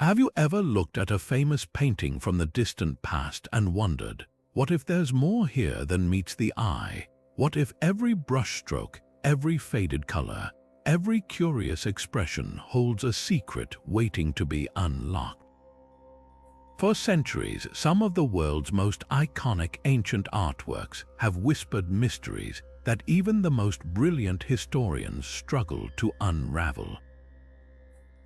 Have you ever looked at a famous painting from the distant past and wondered, what if there's more here than meets the eye? What if every brushstroke, every faded color, every curious expression holds a secret waiting to be unlocked? For centuries, some of the world's most iconic ancient artworks have whispered mysteries that even the most brilliant historians struggle to unravel.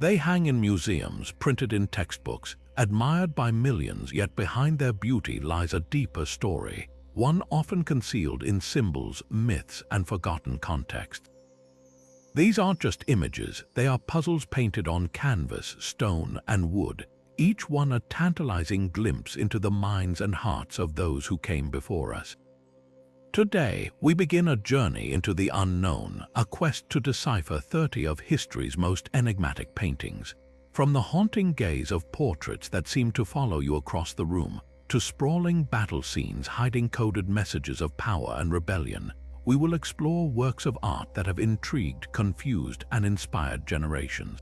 They hang in museums, printed in textbooks, admired by millions, yet behind their beauty lies a deeper story, one often concealed in symbols, myths, and forgotten contexts. These aren't just images, they are puzzles painted on canvas, stone, and wood, each one a tantalizing glimpse into the minds and hearts of those who came before us. Today, we begin a journey into the unknown, a quest to decipher 30 of history's most enigmatic paintings. From the haunting gaze of portraits that seem to follow you across the room, to sprawling battle scenes hiding coded messages of power and rebellion, we will explore works of art that have intrigued, confused, and inspired generations.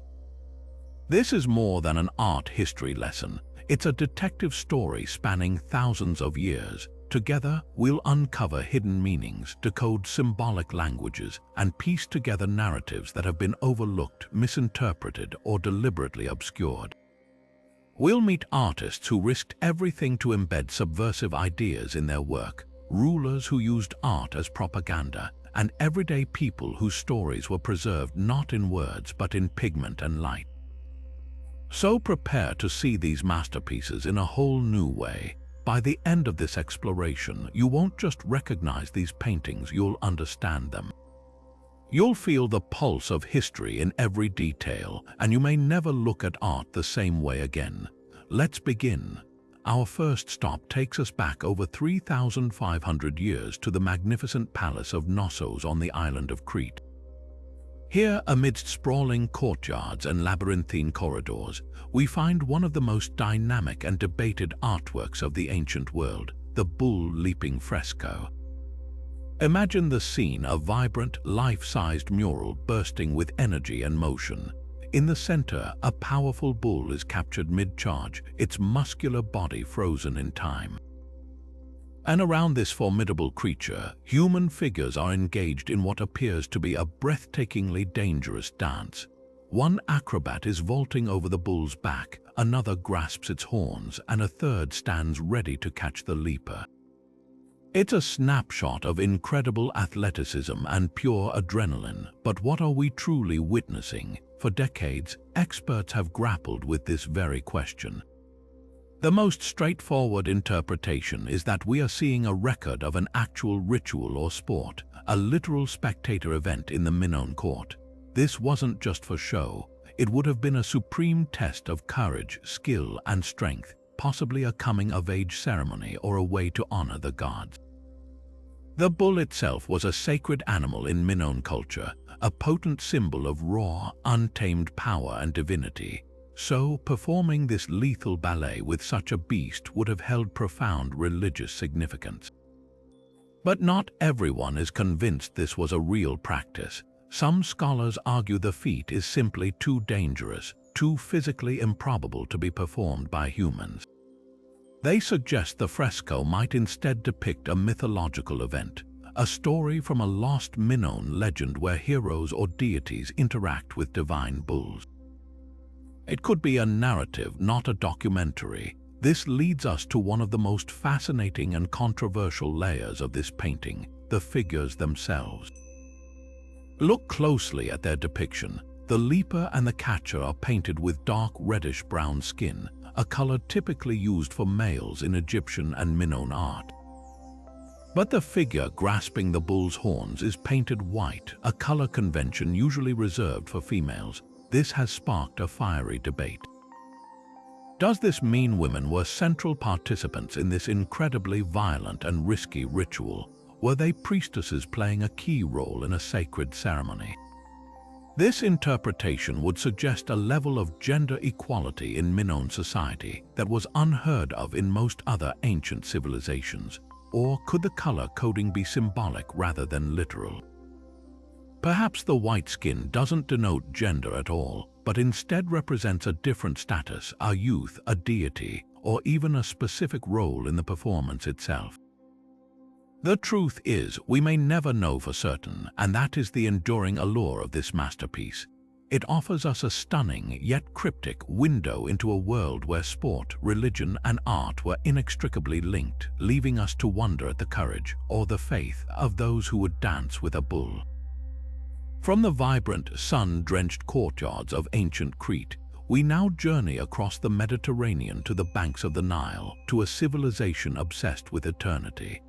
This is more than an art history lesson. It's a detective story spanning thousands of years. Together, we'll uncover hidden meanings, decode symbolic languages, and piece together narratives that have been overlooked, misinterpreted, or deliberately obscured. We'll meet artists who risked everything to embed subversive ideas in their work, rulers who used art as propaganda, and everyday people whose stories were preserved not in words but in pigment and light. So prepare to see these masterpieces in a whole new way. By the end of this exploration, you won't just recognize these paintings, you'll understand them. You'll feel the pulse of history in every detail, and you may never look at art the same way again. Let's begin. Our first stop takes us back over 3,500 years to the magnificent palace of Knossos on the island of Crete. Here, amidst sprawling courtyards and labyrinthine corridors, we find one of the most dynamic and debated artworks of the ancient world, the Bull-Leaping Fresco. Imagine the scene: a vibrant, life-sized mural bursting with energy and motion. In the center, a powerful bull is captured mid-charge, its muscular body frozen in time. And around this formidable creature, human figures are engaged in what appears to be a breathtakingly dangerous dance. One acrobat is vaulting over the bull's back, another grasps its horns, and a third stands ready to catch the leaper. It's a snapshot of incredible athleticism and pure adrenaline, but what are we truly witnessing? For decades, experts have grappled with this very question. The most straightforward interpretation is that we are seeing a record of an actual ritual or sport, a literal spectator event in the Minoan court. This wasn't just for show. It would have been a supreme test of courage, skill, and strength, possibly a coming-of-age ceremony or a way to honor the gods. The bull itself was a sacred animal in Minoan culture, a potent symbol of raw, untamed power and divinity. So, performing this lethal ballet with such a beast would have held profound religious significance. But not everyone is convinced this was a real practice. Some scholars argue the feat is simply too dangerous, too physically improbable to be performed by humans. They suggest the fresco might instead depict a mythological event, a story from a lost Minoan legend where heroes or deities interact with divine bulls. It could be a narrative, not a documentary. This leads us to one of the most fascinating and controversial layers of this painting, the figures themselves. Look closely at their depiction. The leaper and the catcher are painted with dark reddish-brown skin, a color typically used for males in Egyptian and Minoan art. But the figure grasping the bull's horns is painted white, a color convention usually reserved for females. This has sparked a fiery debate. Does this mean women were central participants in this incredibly violent and risky ritual? Were they priestesses playing a key role in a sacred ceremony? This interpretation would suggest a level of gender equality in Minoan society that was unheard of in most other ancient civilizations. Or could the color coding be symbolic rather than literal? Perhaps the white skin doesn't denote gender at all. but instead represents a different status, a youth, a deity, or even a specific role in the performance itself. The truth is, we may never know for certain, and that is the enduring allure of this masterpiece. It offers us a stunning, yet cryptic, window into a world where sport, religion, and art were inextricably linked, leaving us to wonder at the courage, or the faith, of those who would dance with a bull. From the vibrant, sun-drenched courtyards of ancient Crete, we now journey across the Mediterranean to the banks of the Nile, to a civilization obsessed with eternity.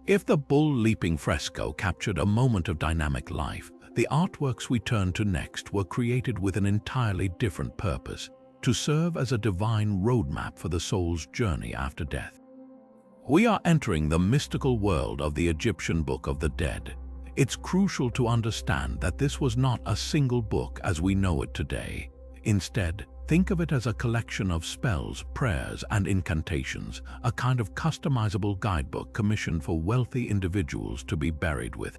If the bull-leaping fresco captured a moment of dynamic life, the artworks we turn to next were created with an entirely different purpose: to serve as a divine roadmap for the soul's journey after death. We are entering the mystical world of the Egyptian Book of the Dead. It's crucial to understand that this was not a single book as we know it today. Instead, think of it as a collection of spells, prayers, and incantations, a kind of customizable guidebook commissioned for wealthy individuals to be buried with.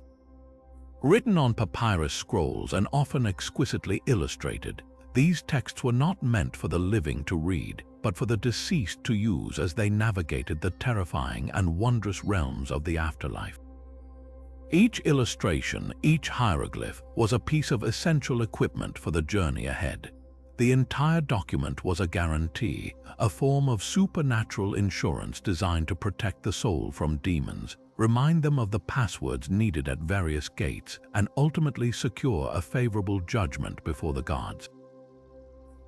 Written on papyrus scrolls and often exquisitely illustrated, these texts were not meant for the living to read, but for the deceased to use as they navigated the terrifying and wondrous realms of the afterlife. Each illustration, each hieroglyph, was a piece of essential equipment for the journey ahead. The entire document was a guarantee, a form of supernatural insurance designed to protect the soul from demons, remind them of the passwords needed at various gates, and ultimately secure a favorable judgment before the gods.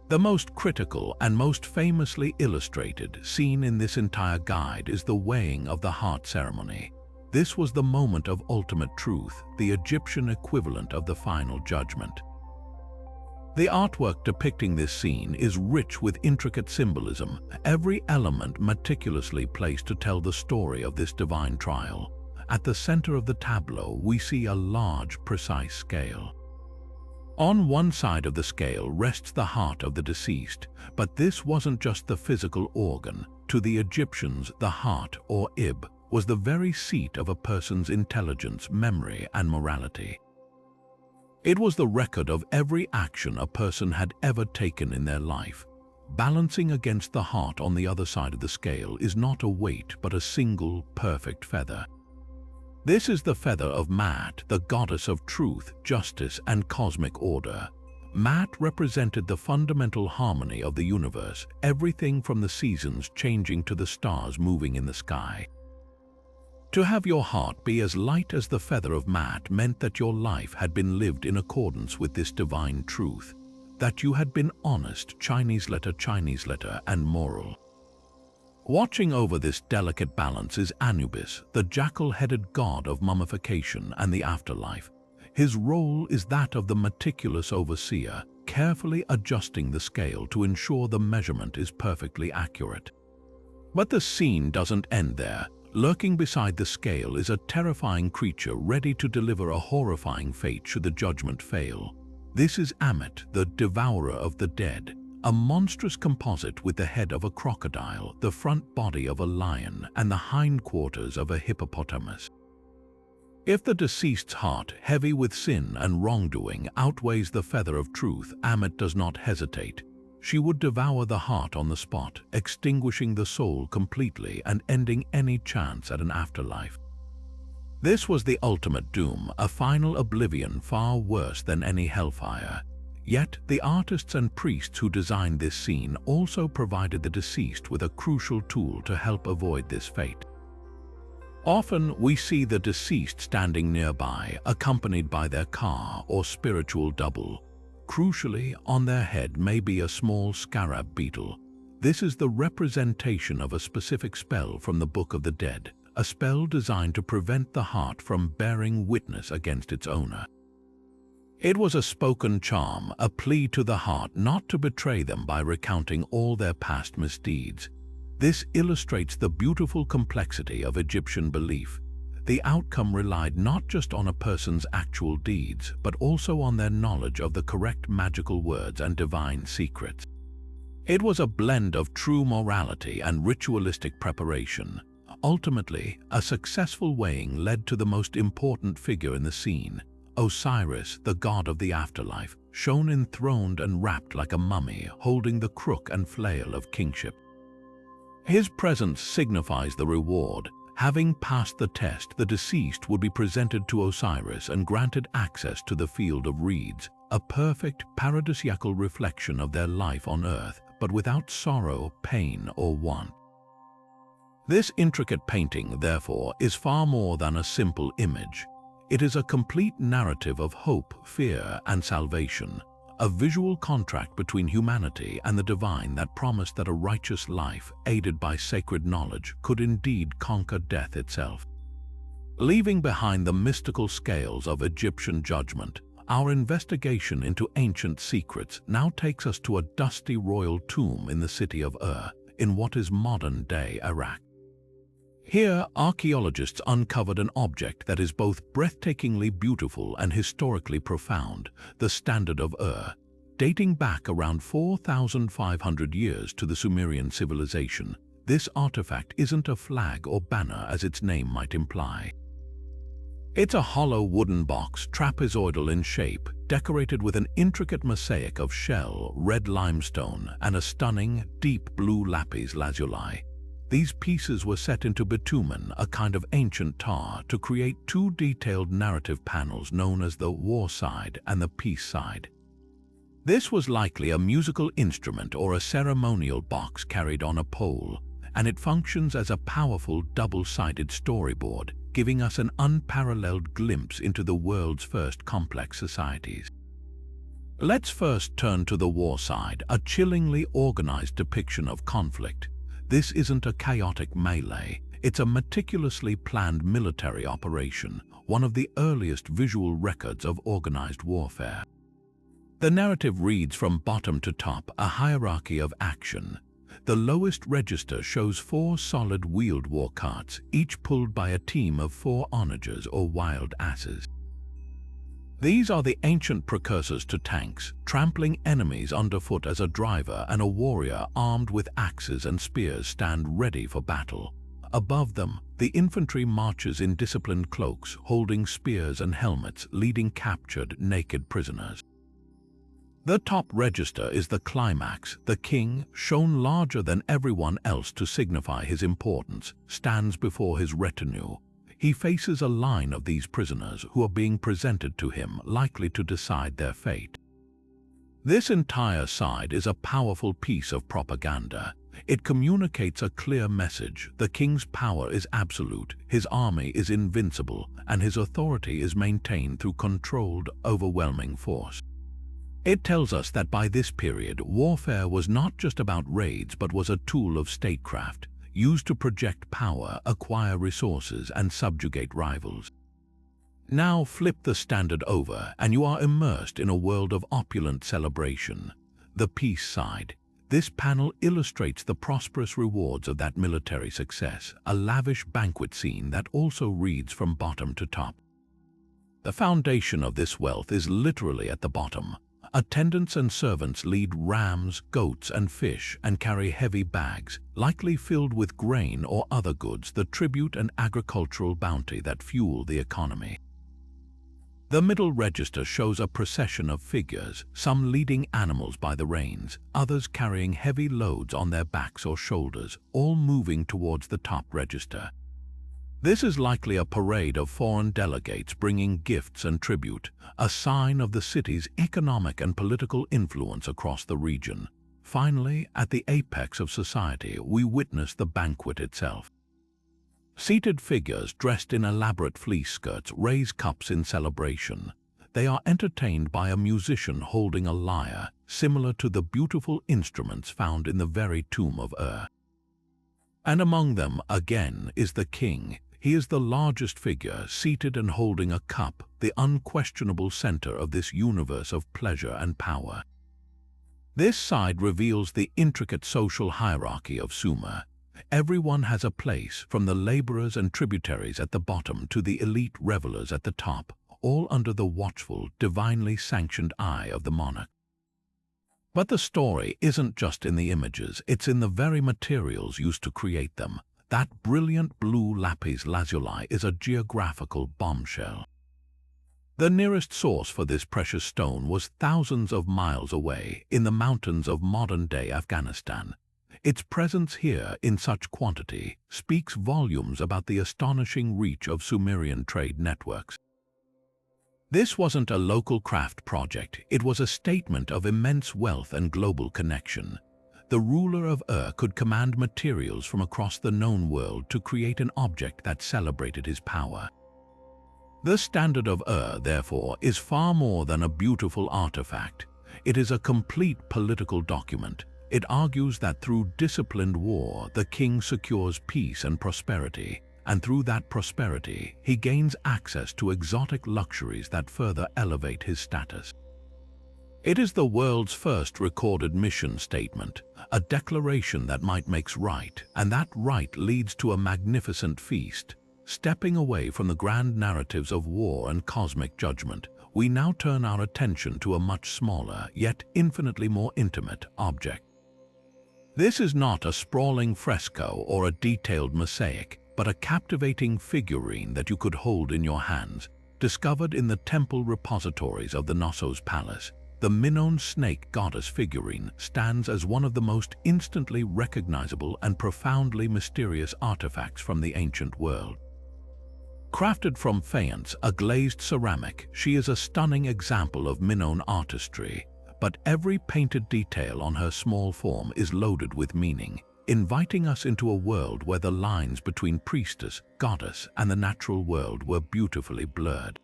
The most critical and most famously illustrated scene in this entire guide is the weighing of the heart ceremony. This was the moment of ultimate truth, the Egyptian equivalent of the final judgment. The artwork depicting this scene is rich with intricate symbolism, every element meticulously placed to tell the story of this divine trial. At the center of the tableau, we see a large, precise scale. On one side of the scale rests the heart of the deceased, but this wasn't just the physical organ. To the Egyptians, the heart, or ib, was the very seat of a person's intelligence, memory, and morality. It was the record of every action a person had ever taken in their life. Balancing against the heart on the other side of the scale is not a weight but a single, perfect feather. This is the feather of Maat, the goddess of truth, justice, and cosmic order. Maat represented the fundamental harmony of the universe, everything from the seasons changing to the stars moving in the sky. To have your heart be as light as the feather of Maat meant that your life had been lived in accordance with this divine truth, that you had been honest, Chinese letter, and moral. Watching over this delicate balance is Anubis, the jackal-headed god of mummification and the afterlife. His role is that of the meticulous overseer, carefully adjusting the scale to ensure the measurement is perfectly accurate. But the scene doesn't end there. Lurking beside the scale is a terrifying creature ready to deliver a horrifying fate should the judgment fail. This is Ammit, the devourer of the dead, a monstrous composite with the head of a crocodile, the front body of a lion, and the hindquarters of a hippopotamus. If the deceased's heart, heavy with sin and wrongdoing, outweighs the feather of truth, Ammit does not hesitate. She would devour the heart on the spot, extinguishing the soul completely and ending any chance at an afterlife. This was the ultimate doom, a final oblivion far worse than any hellfire. Yet, the artists and priests who designed this scene also provided the deceased with a crucial tool to help avoid this fate. Often, we see the deceased standing nearby, accompanied by their ka, or spiritual double. Crucially, on their head may be a small scarab beetle. This is the representation of a specific spell from the Book of the Dead, a spell designed to prevent the heart from bearing witness against its owner. It was a spoken charm, a plea to the heart not to betray them by recounting all their past misdeeds. This illustrates the beautiful complexity of Egyptian belief. The outcome relied not just on a person's actual deeds, but also on their knowledge of the correct magical words and divine secrets. It was a blend of true morality and ritualistic preparation. Ultimately, a successful weighing led to the most important figure in the scene, Osiris, the god of the afterlife, shown enthroned and wrapped like a mummy, holding the crook and flail of kingship. His presence signifies the reward. Having passed the test, the deceased would be presented to Osiris and granted access to the field of reeds, a perfect paradisiacal reflection of their life on earth, but without sorrow, pain, or want. This intricate painting, therefore, is far more than a simple image. It is a complete narrative of hope, fear, and salvation, a visual contract between humanity and the divine that promised that a righteous life, aided by sacred knowledge, could indeed conquer death itself. Leaving behind the mystical scales of Egyptian judgment, our investigation into ancient secrets now takes us to a dusty royal tomb in the city of Ur, in what is modern-day Iraq. Here, archaeologists uncovered an object that is both breathtakingly beautiful and historically profound, the Standard of Ur. Dating back around 4,500 years to the Sumerian civilization, this artifact isn't a flag or banner as its name might imply. It's a hollow wooden box, trapezoidal in shape, decorated with an intricate mosaic of shell, red limestone, and a stunning, deep blue lapis lazuli. These pieces were set into bitumen, a kind of ancient tar, to create two detailed narrative panels known as the war side and the peace side. This was likely a musical instrument or a ceremonial box carried on a pole, and it functions as a powerful double-sided storyboard, giving us an unparalleled glimpse into the world's first complex societies. Let's first turn to the war side, a chillingly organized depiction of conflict. This isn't a chaotic melee, it's a meticulously planned military operation, one of the earliest visual records of organized warfare. The narrative reads from bottom to top, a hierarchy of action. The lowest register shows 4 solid wheeled war carts, each pulled by a team of 4 onagers or wild asses. These are the ancient precursors to tanks, trampling enemies underfoot as a driver and a warrior armed with axes and spears stand ready for battle. Above them, the infantry marches in disciplined cloaks, holding spears and helmets, leading captured, naked prisoners. The top register is the climax. The king, shown larger than everyone else to signify his importance, stands before his retinue. He faces a line of these prisoners who are being presented to him, likely to decide their fate. This entire side is a powerful piece of propaganda. It communicates a clear message: the king's power is absolute, his army is invincible, and his authority is maintained through controlled, overwhelming force. It tells us that by this period, warfare was not just about raids but was a tool of statecraft, used to project power, acquire resources, and subjugate rivals. Now flip the standard over, and you are immersed in a world of opulent celebration. The peace side. This panel illustrates the prosperous rewards of that military success, a lavish banquet scene that also reads from bottom to top. The foundation of this wealth is literally at the bottom. Attendants and servants lead rams, goats, and fish and carry heavy bags, likely filled with grain or other goods, the tribute and agricultural bounty that fuel the economy. The middle register shows a procession of figures, some leading animals by the reins, others carrying heavy loads on their backs or shoulders, all moving towards the top register. This is likely a parade of foreign delegates bringing gifts and tribute, a sign of the city's economic and political influence across the region. Finally, at the apex of society, we witness the banquet itself. Seated figures dressed in elaborate fleece skirts raise cups in celebration. They are entertained by a musician holding a lyre, similar to the beautiful instruments found in the very tomb of Ur. And among them, again, is the king. He is the largest figure, seated and holding a cup, the unquestionable center of this universe of pleasure and power. This side reveals the intricate social hierarchy of Sumer. Everyone has a place, from the laborers and tributaries at the bottom to the elite revelers at the top, all under the watchful, divinely sanctioned eye of the monarch. But the story isn't just in the images, it's in the very materials used to create them. That brilliant blue lapis lazuli is a geographical bombshell. The nearest source for this precious stone was thousands of miles away in the mountains of modern-day Afghanistan. Its presence here in such quantity speaks volumes about the astonishing reach of Sumerian trade networks. This wasn't a local craft project, it was a statement of immense wealth and global connection. The ruler of Ur could command materials from across the known world to create an object that celebrated his power. The Standard of Ur, therefore, is far more than a beautiful artifact. It is a complete political document. It argues that through disciplined war, the king secures peace and prosperity, and through that prosperity, he gains access to exotic luxuries that further elevate his status. It is the world's first recorded mission statement, a declaration that might makes right, and that right leads to a magnificent feast. Stepping away from the grand narratives of war and cosmic judgment, we now turn our attention to a much smaller, yet infinitely more intimate object. This is not a sprawling fresco or a detailed mosaic, but a captivating figurine that you could hold in your hands, discovered in the temple repositories of the Knossos Palace. The Minoan Snake Goddess figurine stands as one of the most instantly recognizable and profoundly mysterious artifacts from the ancient world. Crafted from faience, a glazed ceramic, she is a stunning example of Minoan artistry, but every painted detail on her small form is loaded with meaning, inviting us into a world where the lines between priestess, goddess, and the natural world were beautifully blurred.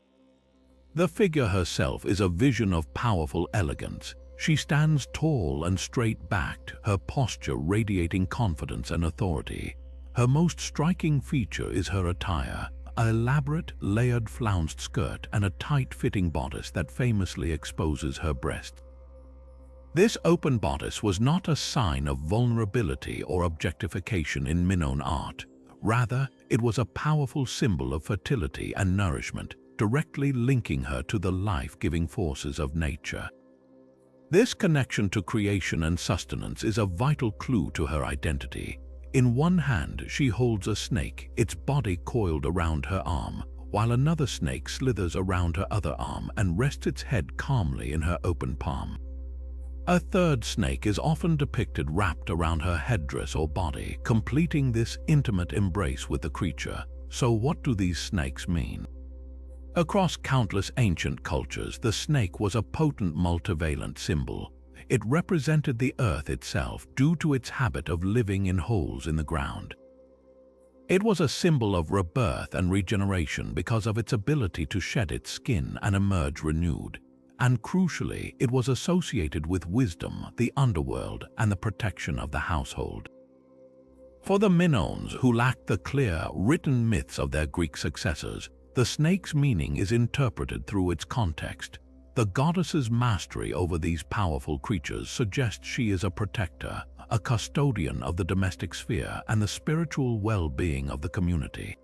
The figure herself is a vision of powerful elegance. She stands tall and straight-backed, her posture radiating confidence and authority. Her most striking feature is her attire, an elaborate, layered flounced skirt and a tight-fitting bodice that famously exposes her breasts. This open bodice was not a sign of vulnerability or objectification in Minoan art. Rather, it was a powerful symbol of fertility and nourishment, directly linking her to the life-giving forces of nature. This connection to creation and sustenance is a vital clue to her identity. In one hand, she holds a snake, its body coiled around her arm, while another snake slithers around her other arm and rests its head calmly in her open palm. A third snake is often depicted wrapped around her headdress or body, completing this intimate embrace with the creature. So what do these snakes mean? Across countless ancient cultures, the snake was a potent multivalent symbol. It represented the earth itself due to its habit of living in holes in the ground. It was a symbol of rebirth and regeneration because of its ability to shed its skin and emerge renewed. And crucially, it was associated with wisdom, the underworld, and the protection of the household. For the Minoans, who lacked the clear, written myths of their Greek successors, the snake's meaning is interpreted through its context. The goddess's mastery over these powerful creatures suggests she is a protector, a custodian of the domestic sphere and the spiritual well-being of the community.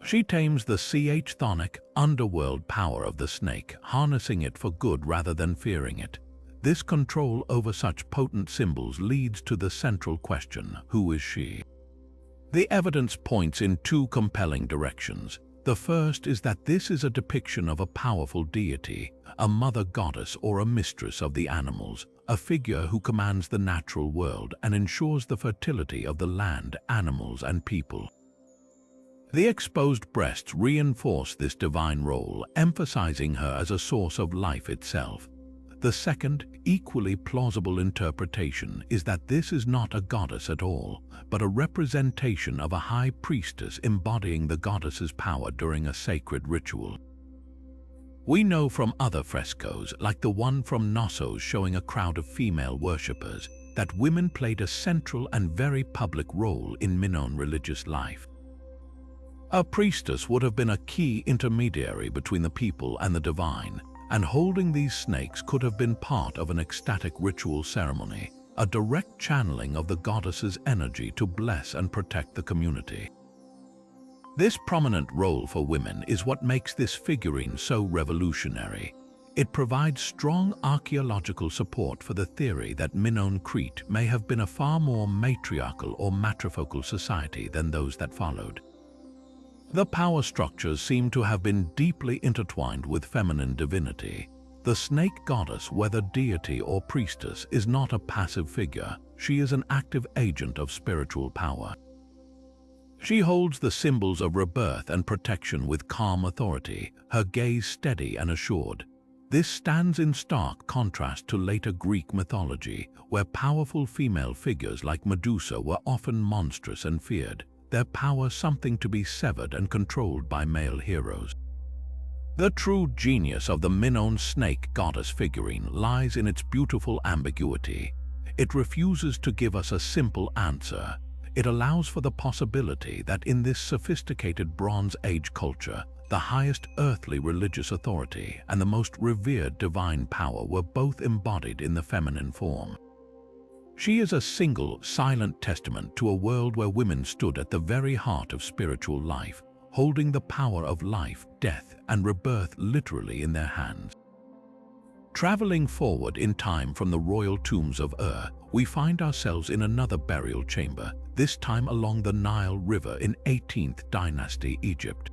She tames the chthonic, underworld power of the snake, harnessing it for good rather than fearing it. This control over such potent symbols leads to the central question: who is she? The evidence points in two compelling directions. The first is that this is a depiction of a powerful deity, a mother goddess or a mistress of the animals, a figure who commands the natural world and ensures the fertility of the land, animals, and people. The exposed breasts reinforce this divine role, emphasizing her as a source of life itself. The second, equally plausible interpretation is that this is not a goddess at all, but a representation of a high priestess embodying the goddess's power during a sacred ritual. We know from other frescoes, like the one from Knossos showing a crowd of female worshippers, that women played a central and very public role in Minoan religious life. A priestess would have been a key intermediary between the people and the divine, and holding these snakes could have been part of an ecstatic ritual ceremony, a direct channeling of the goddess's energy to bless and protect the community. This prominent role for women is what makes this figurine so revolutionary. It provides strong archaeological support for the theory that Minoan Crete may have been a far more matriarchal or matrifocal society than those that followed. The power structures seem to have been deeply intertwined with feminine divinity. The snake goddess, whether deity or priestess, is not a passive figure. She is an active agent of spiritual power. She holds the symbols of rebirth and protection with calm authority, her gaze steady and assured. This stands in stark contrast to later Greek mythology, where powerful female figures like Medusa were often monstrous and feared, their power something to be severed and controlled by male heroes. The true genius of the Minoan Snake Goddess figurine lies in its beautiful ambiguity. It refuses to give us a simple answer. It allows for the possibility that in this sophisticated Bronze Age culture, the highest earthly religious authority and the most revered divine power were both embodied in the feminine form. She is a single, silent testament to a world where women stood at the very heart of spiritual life, holding the power of life, death, and rebirth literally in their hands. Traveling forward in time from the royal tombs of Ur, we find ourselves in another burial chamber, this time along the Nile River in 18th dynasty Egypt.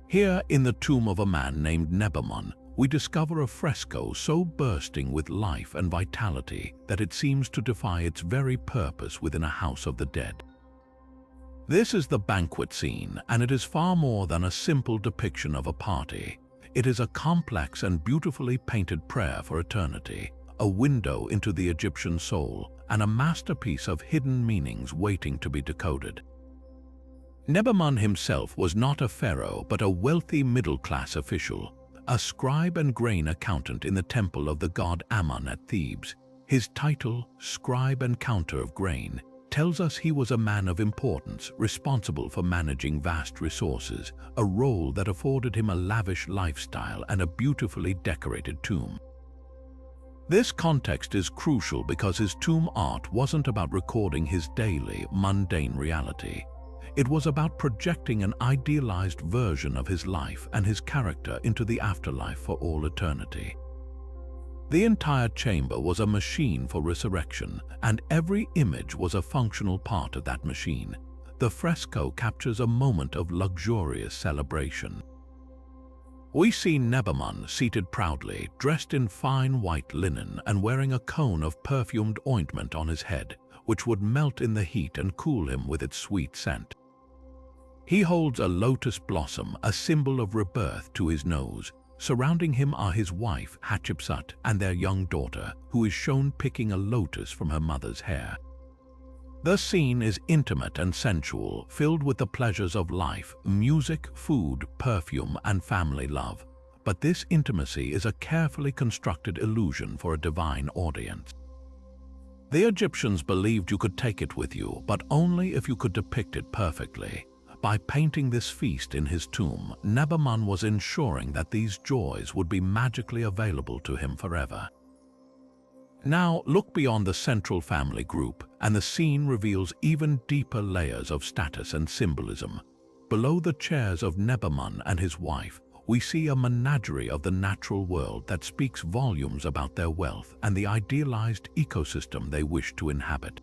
Here, in the tomb of a man named Nebamon, we discover a fresco so bursting with life and vitality that it seems to defy its very purpose within a house of the dead. This is the banquet scene, and it is far more than a simple depiction of a party. It is a complex and beautifully painted prayer for eternity, a window into the Egyptian soul, and a masterpiece of hidden meanings waiting to be decoded. Nebamon himself was not a pharaoh but a wealthy middle-class official, a scribe and grain accountant in the temple of the god Ammon at Thebes. His title, scribe and counter of grain, tells us he was a man of importance, responsible for managing vast resources, a role that afforded him a lavish lifestyle and a beautifully decorated tomb. This context is crucial because his tomb art wasn't about recording his daily, mundane reality. It was about projecting an idealized version of his life and his character into the afterlife for all eternity. The entire chamber was a machine for resurrection, and every image was a functional part of that machine. The fresco captures a moment of luxurious celebration. We see Nebamon seated proudly, dressed in fine white linen and wearing a cone of perfumed ointment on his head, which would melt in the heat and cool him with its sweet scent. He holds a lotus blossom, a symbol of rebirth, to his nose. Surrounding him are his wife, Hatshepsut, and their young daughter, who is shown picking a lotus from her mother's hair. The scene is intimate and sensual, filled with the pleasures of life, music, food, perfume, and family love. But this intimacy is a carefully constructed illusion for a divine audience. The Egyptians believed you could take it with you, but only if you could depict it perfectly. By painting this feast in his tomb, Nebamon was ensuring that these joys would be magically available to him forever. Now look beyond the central family group, and the scene reveals even deeper layers of status and symbolism. Below the chairs of Nebamon and his wife, we see a menagerie of the natural world that speaks volumes about their wealth and the idealized ecosystem they wish to inhabit.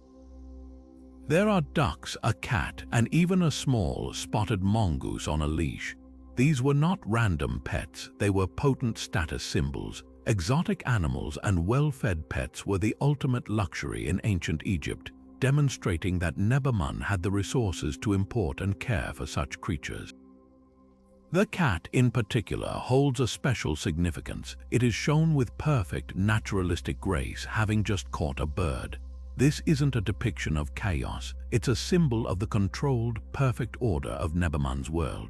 There are ducks, a cat, and even a small, spotted mongoose on a leash. These were not random pets, they were potent status symbols. Exotic animals and well-fed pets were the ultimate luxury in ancient Egypt, demonstrating that Nebamon had the resources to import and care for such creatures. The cat, in particular, holds a special significance. It is shown with perfect, naturalistic grace, having just caught a bird. This isn't a depiction of chaos, it's a symbol of the controlled, perfect order of Nebamon's world.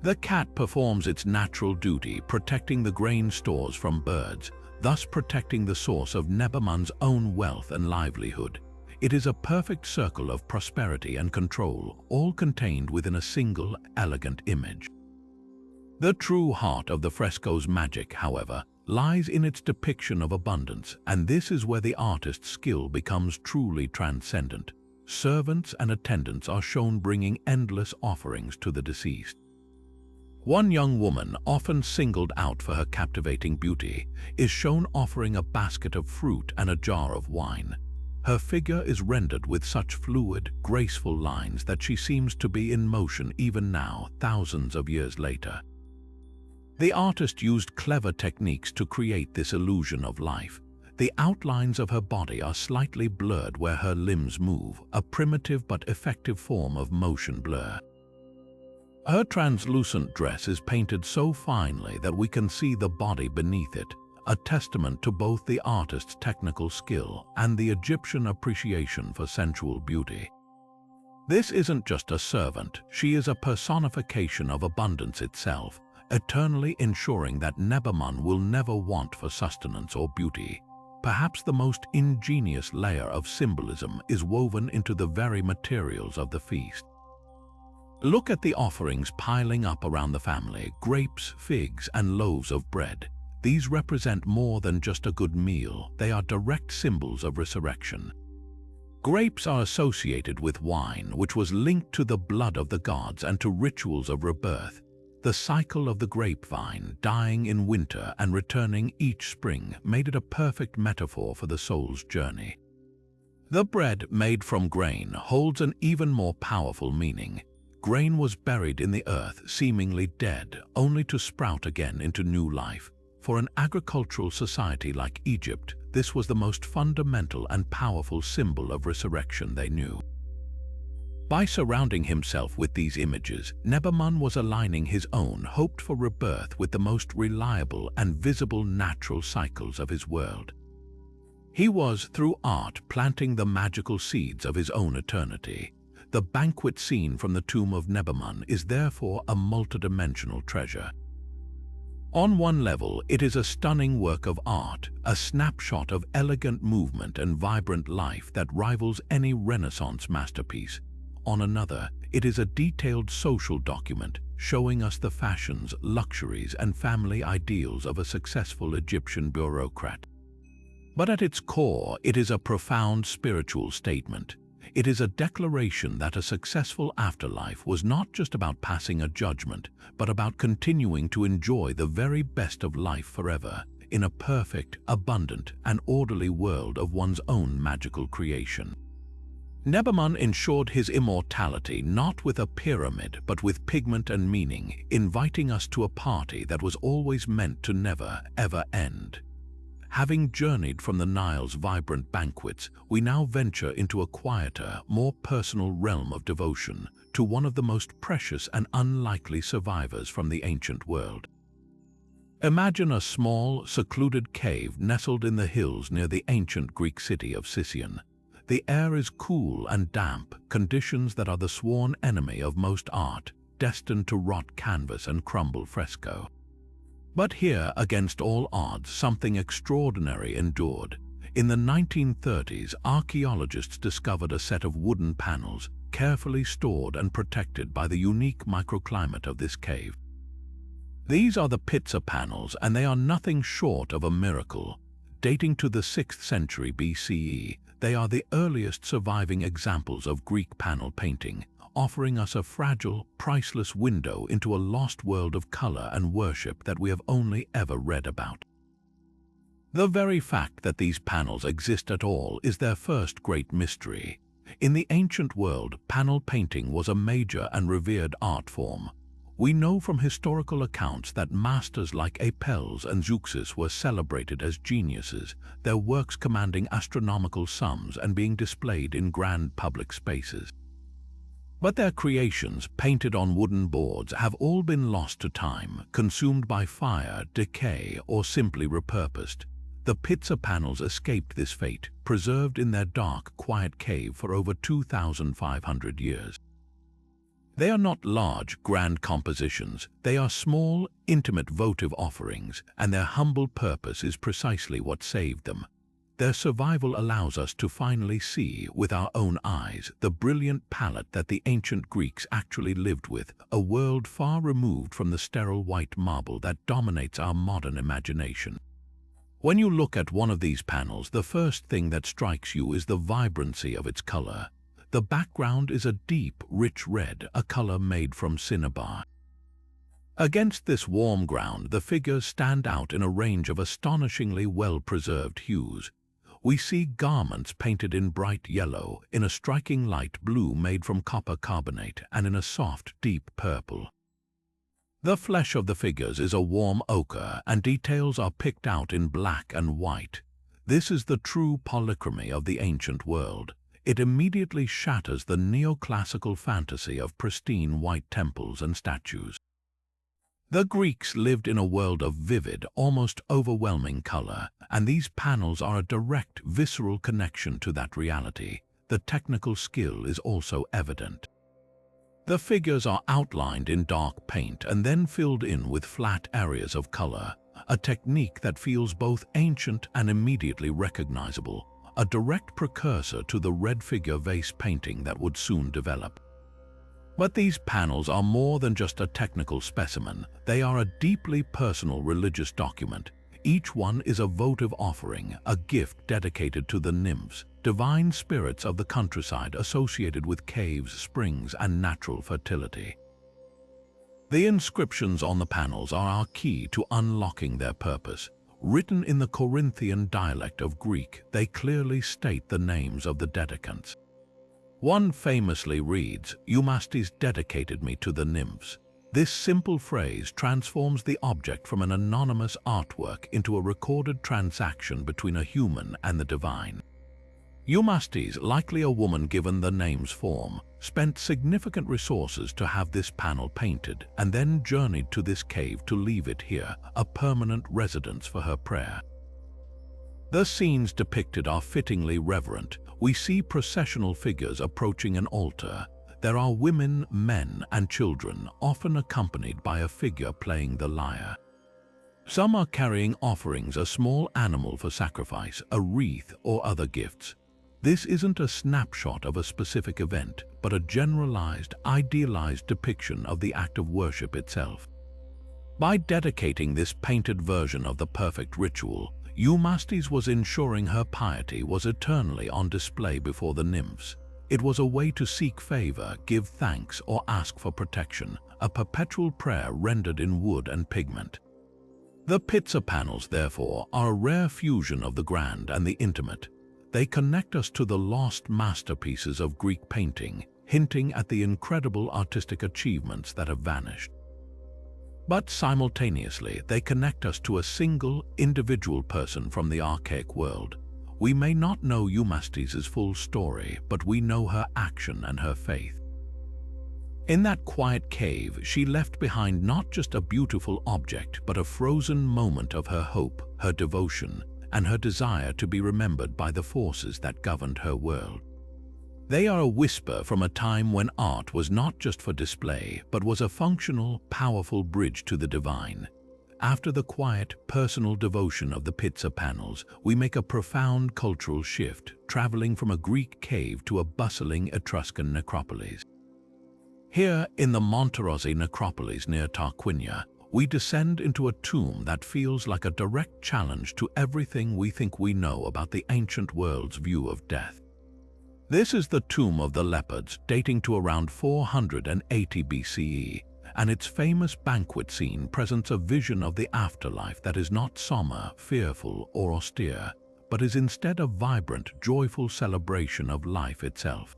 The cat performs its natural duty, protecting the grain stores from birds, thus protecting the source of Nebamon's own wealth and livelihood. It is a perfect circle of prosperity and control, all contained within a single, elegant image. The true heart of the fresco's magic, however, lies in its depiction of abundance, and this is where the artist's skill becomes truly transcendent. Servants and attendants are shown bringing endless offerings to the deceased. One young woman, often singled out for her captivating beauty, is shown offering a basket of fruit and a jar of wine. Her figure is rendered with such fluid, graceful lines that she seems to be in motion even now, thousands of years later. The artist used clever techniques to create this illusion of life. The outlines of her body are slightly blurred where her limbs move, a primitive but effective form of motion blur. Her translucent dress is painted so finely that we can see the body beneath it, a testament to both the artist's technical skill and the Egyptian appreciation for sensual beauty. This isn't just a servant, she is a personification of abundance itself, eternally ensuring that Nebamun will never want for sustenance or beauty. Perhaps the most ingenious layer of symbolism is woven into the very materials of the feast. Look at the offerings piling up around the family: grapes, figs, and loaves of bread. These represent more than just a good meal, they are direct symbols of resurrection. Grapes are associated with wine, which was linked to the blood of the gods and to rituals of rebirth. The cycle of the grapevine, dying in winter and returning each spring, made it a perfect metaphor for the soul's journey. The bread made from grain holds an even more powerful meaning. Grain was buried in the earth, seemingly dead, only to sprout again into new life. For an agricultural society like Egypt, this was the most fundamental and powerful symbol of resurrection they knew. By surrounding himself with these images, Nebamun was aligning his own hoped-for rebirth with the most reliable and visible natural cycles of his world. He was, through art, planting the magical seeds of his own eternity. The banquet scene from the tomb of Nebamun is therefore a multidimensional treasure. On one level, it is a stunning work of art, a snapshot of elegant movement and vibrant life that rivals any Renaissance masterpiece. On another, it is a detailed social document, showing us the fashions, luxuries, and family ideals of a successful Egyptian bureaucrat. But at its core, it is a profound spiritual statement. It is a declaration that a successful afterlife was not just about passing a judgment, but about continuing to enjoy the very best of life forever, in a perfect, abundant, and orderly world of one's own magical creation. Nebamun ensured his immortality not with a pyramid but with pigment and meaning, inviting us to a party that was always meant to never, ever end. Having journeyed from the Nile's vibrant banquets, we now venture into a quieter, more personal realm of devotion to one of the most precious and unlikely survivors from the ancient world. Imagine a small, secluded cave nestled in the hills near the ancient Greek city of Sicyon. The air is cool and damp, conditions that are the sworn enemy of most art, destined to rot canvas and crumble fresco. But here, against all odds, something extraordinary endured. In the 1930s, archaeologists discovered a set of wooden panels, carefully stored and protected by the unique microclimate of this cave. These are the pizza panels, and they are nothing short of a miracle. Dating to the 6th century BCE, they are the earliest surviving examples of Greek panel painting, offering us a fragile, priceless window into a lost world of color and worship that we have only ever read about. The very fact that these panels exist at all is their first great mystery. In the ancient world, panel painting was a major and revered art form. We know from historical accounts that masters like Apelles and Zeuxis were celebrated as geniuses, their works commanding astronomical sums and being displayed in grand public spaces. But their creations, painted on wooden boards, have all been lost to time, consumed by fire, decay, or simply repurposed. The pizza panels escaped this fate, preserved in their dark, quiet cave for over 2,500 years. They are not large, grand compositions. They are small, intimate votive offerings, and their humble purpose is precisely what saved them. Their survival allows us to finally see, with our own eyes, the brilliant palette that the ancient Greeks actually lived with, a world far removed from the sterile white marble that dominates our modern imagination. When you look at one of these panels, the first thing that strikes you is the vibrancy of its color. The background is a deep, rich red, a color made from cinnabar. Against this warm ground, the figures stand out in a range of astonishingly well-preserved hues. We see garments painted in bright yellow, in a striking light blue made from copper carbonate, and in a soft, deep purple. The flesh of the figures is a warm ochre, and details are picked out in black and white. This is the true polychromy of the ancient world. It immediately shatters the neoclassical fantasy of pristine white temples and statues. The Greeks lived in a world of vivid, almost overwhelming color, and these panels are a direct, visceral connection to that reality. The technical skill is also evident. The figures are outlined in dark paint and then filled in with flat areas of color, a technique that feels both ancient and immediately recognizable, a direct precursor to the red figure vase painting that would soon develop. But these panels are more than just a technical specimen. They are a deeply personal religious document. Each one is a votive offering, a gift dedicated to the nymphs, divine spirits of the countryside associated with caves, springs, and natural fertility. The inscriptions on the panels are our key to unlocking their purpose. Written in the Corinthian dialect of Greek, they clearly state the names of the dedicants. One famously reads, "Eumastes dedicated me to the nymphs." This simple phrase transforms the object from an anonymous artwork into a recorded transaction between a human and the divine. Eumastes, likely a woman given the name's form, spent significant resources to have this panel painted and then journeyed to this cave to leave it here, a permanent residence for her prayer. The scenes depicted are fittingly reverent. We see processional figures approaching an altar. There are women, men, and children, often accompanied by a figure playing the lyre. Some are carrying offerings, a small animal for sacrifice, a wreath, or other gifts. This isn't a snapshot of a specific event, but a generalized, idealized depiction of the act of worship itself. By dedicating this painted version of the perfect ritual, Eumastes was ensuring her piety was eternally on display before the nymphs. It was a way to seek favor, give thanks, or ask for protection, a perpetual prayer rendered in wood and pigment. The pizza panels, therefore, are a rare fusion of the grand and the intimate. They connect us to the lost masterpieces of Greek painting, hinting at the incredible artistic achievements that have vanished. But simultaneously, they connect us to a single, individual person from the archaic world. We may not know Eumastes' full story, but we know her action and her faith. In that quiet cave, she left behind not just a beautiful object, but a frozen moment of her hope, her devotion, and her desire to be remembered by the forces that governed her world. They are a whisper from a time when art was not just for display, but was a functional, powerful bridge to the divine. After the quiet, personal devotion of the pizza panels, we make a profound cultural shift, traveling from a Greek cave to a bustling Etruscan necropolis. Here, in the Monterozzi necropolis near Tarquinia, we descend into a tomb that feels like a direct challenge to everything we think we know about the ancient world's view of death. This is the Tomb of the Leopards, dating to around 480 BCE, and its famous banquet scene presents a vision of the afterlife that is not somber, fearful, or austere, but is instead a vibrant, joyful celebration of life itself.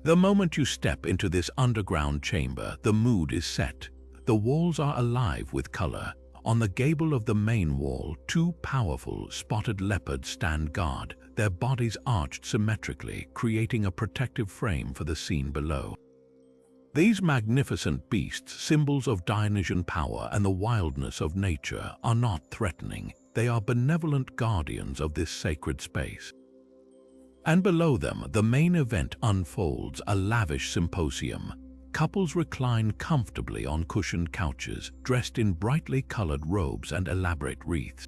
The moment you step into this underground chamber, the mood is set. The walls are alive with color. On the gable of the main wall, two powerful, spotted leopards stand guard, their bodies arched symmetrically, creating a protective frame for the scene below. These magnificent beasts, symbols of Dionysian power and the wildness of nature, are not threatening. They are benevolent guardians of this sacred space. And below them, the main event unfolds, a lavish symposium. Couples recline comfortably on cushioned couches, dressed in brightly colored robes and elaborate wreaths.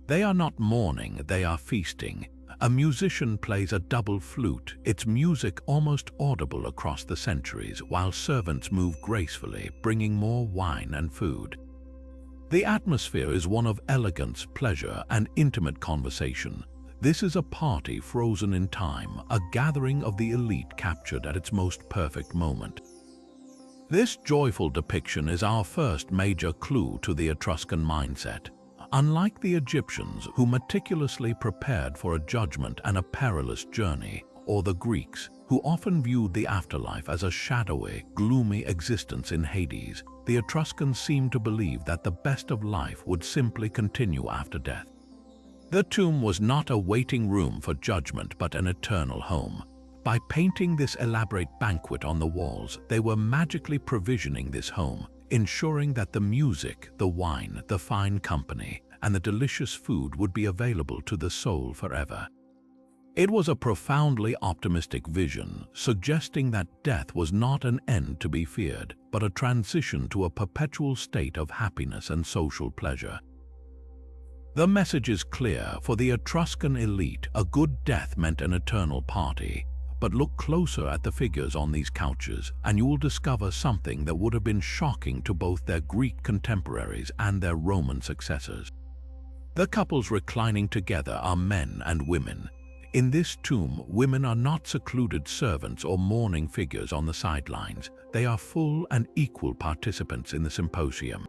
They are not mourning, they are feasting. A musician plays a double flute, its music almost audible across the centuries, while servants move gracefully, bringing more wine and food. The atmosphere is one of elegance, pleasure, and intimate conversation. This is a party frozen in time, a gathering of the elite captured at its most perfect moment. This joyful depiction is our first major clue to the Etruscan mindset. Unlike the Egyptians, who meticulously prepared for a judgment and a perilous journey, or the Greeks, who often viewed the afterlife as a shadowy, gloomy existence in Hades, the Etruscans seemed to believe that the best of life would simply continue after death. The tomb was not a waiting room for judgment but an eternal home. By painting this elaborate banquet on the walls, they were magically provisioning this home, ensuring that the music, the wine, the fine company, and the delicious food would be available to the soul forever. It was a profoundly optimistic vision, suggesting that death was not an end to be feared, but a transition to a perpetual state of happiness and social pleasure. The message is clear. For the Etruscan elite, a good death meant an eternal party. But look closer at the figures on these couches, and you will discover something that would have been shocking to both their Greek contemporaries and their Roman successors. The couples reclining together are men and women. In this tomb, women are not secluded servants or mourning figures on the sidelines. They are full and equal participants in the symposium.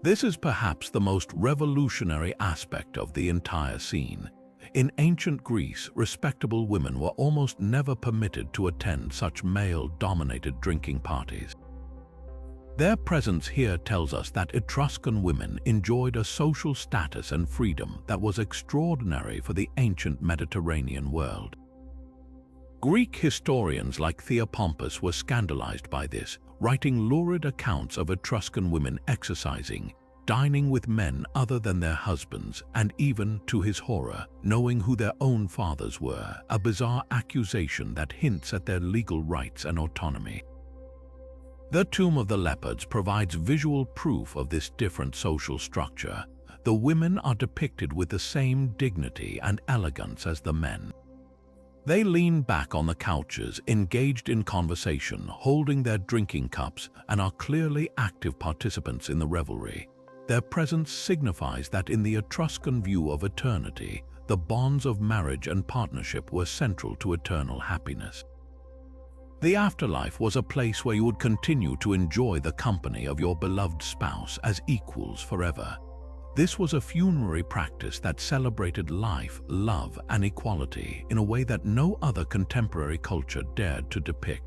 This is perhaps the most revolutionary aspect of the entire scene. In ancient Greece, respectable women were almost never permitted to attend such male-dominated drinking parties. Their presence here tells us that Etruscan women enjoyed a social status and freedom that was extraordinary for the ancient Mediterranean world. Greek historians like Theopompus were scandalized by this, writing lurid accounts of Etruscan women exercising, dining with men other than their husbands, and even, to his horror, knowing who their own fathers were, a bizarre accusation that hints at their legal rights and autonomy. The Tomb of the Leopards provides visual proof of this different social structure. The women are depicted with the same dignity and elegance as the men. They lean back on the couches, engaged in conversation, holding their drinking cups, and are clearly active participants in the revelry. Their presence signifies that in the Etruscan view of eternity, the bonds of marriage and partnership were central to eternal happiness. The afterlife was a place where you would continue to enjoy the company of your beloved spouse as equals forever. This was a funerary practice that celebrated life, love, and equality in a way that no other contemporary culture dared to depict.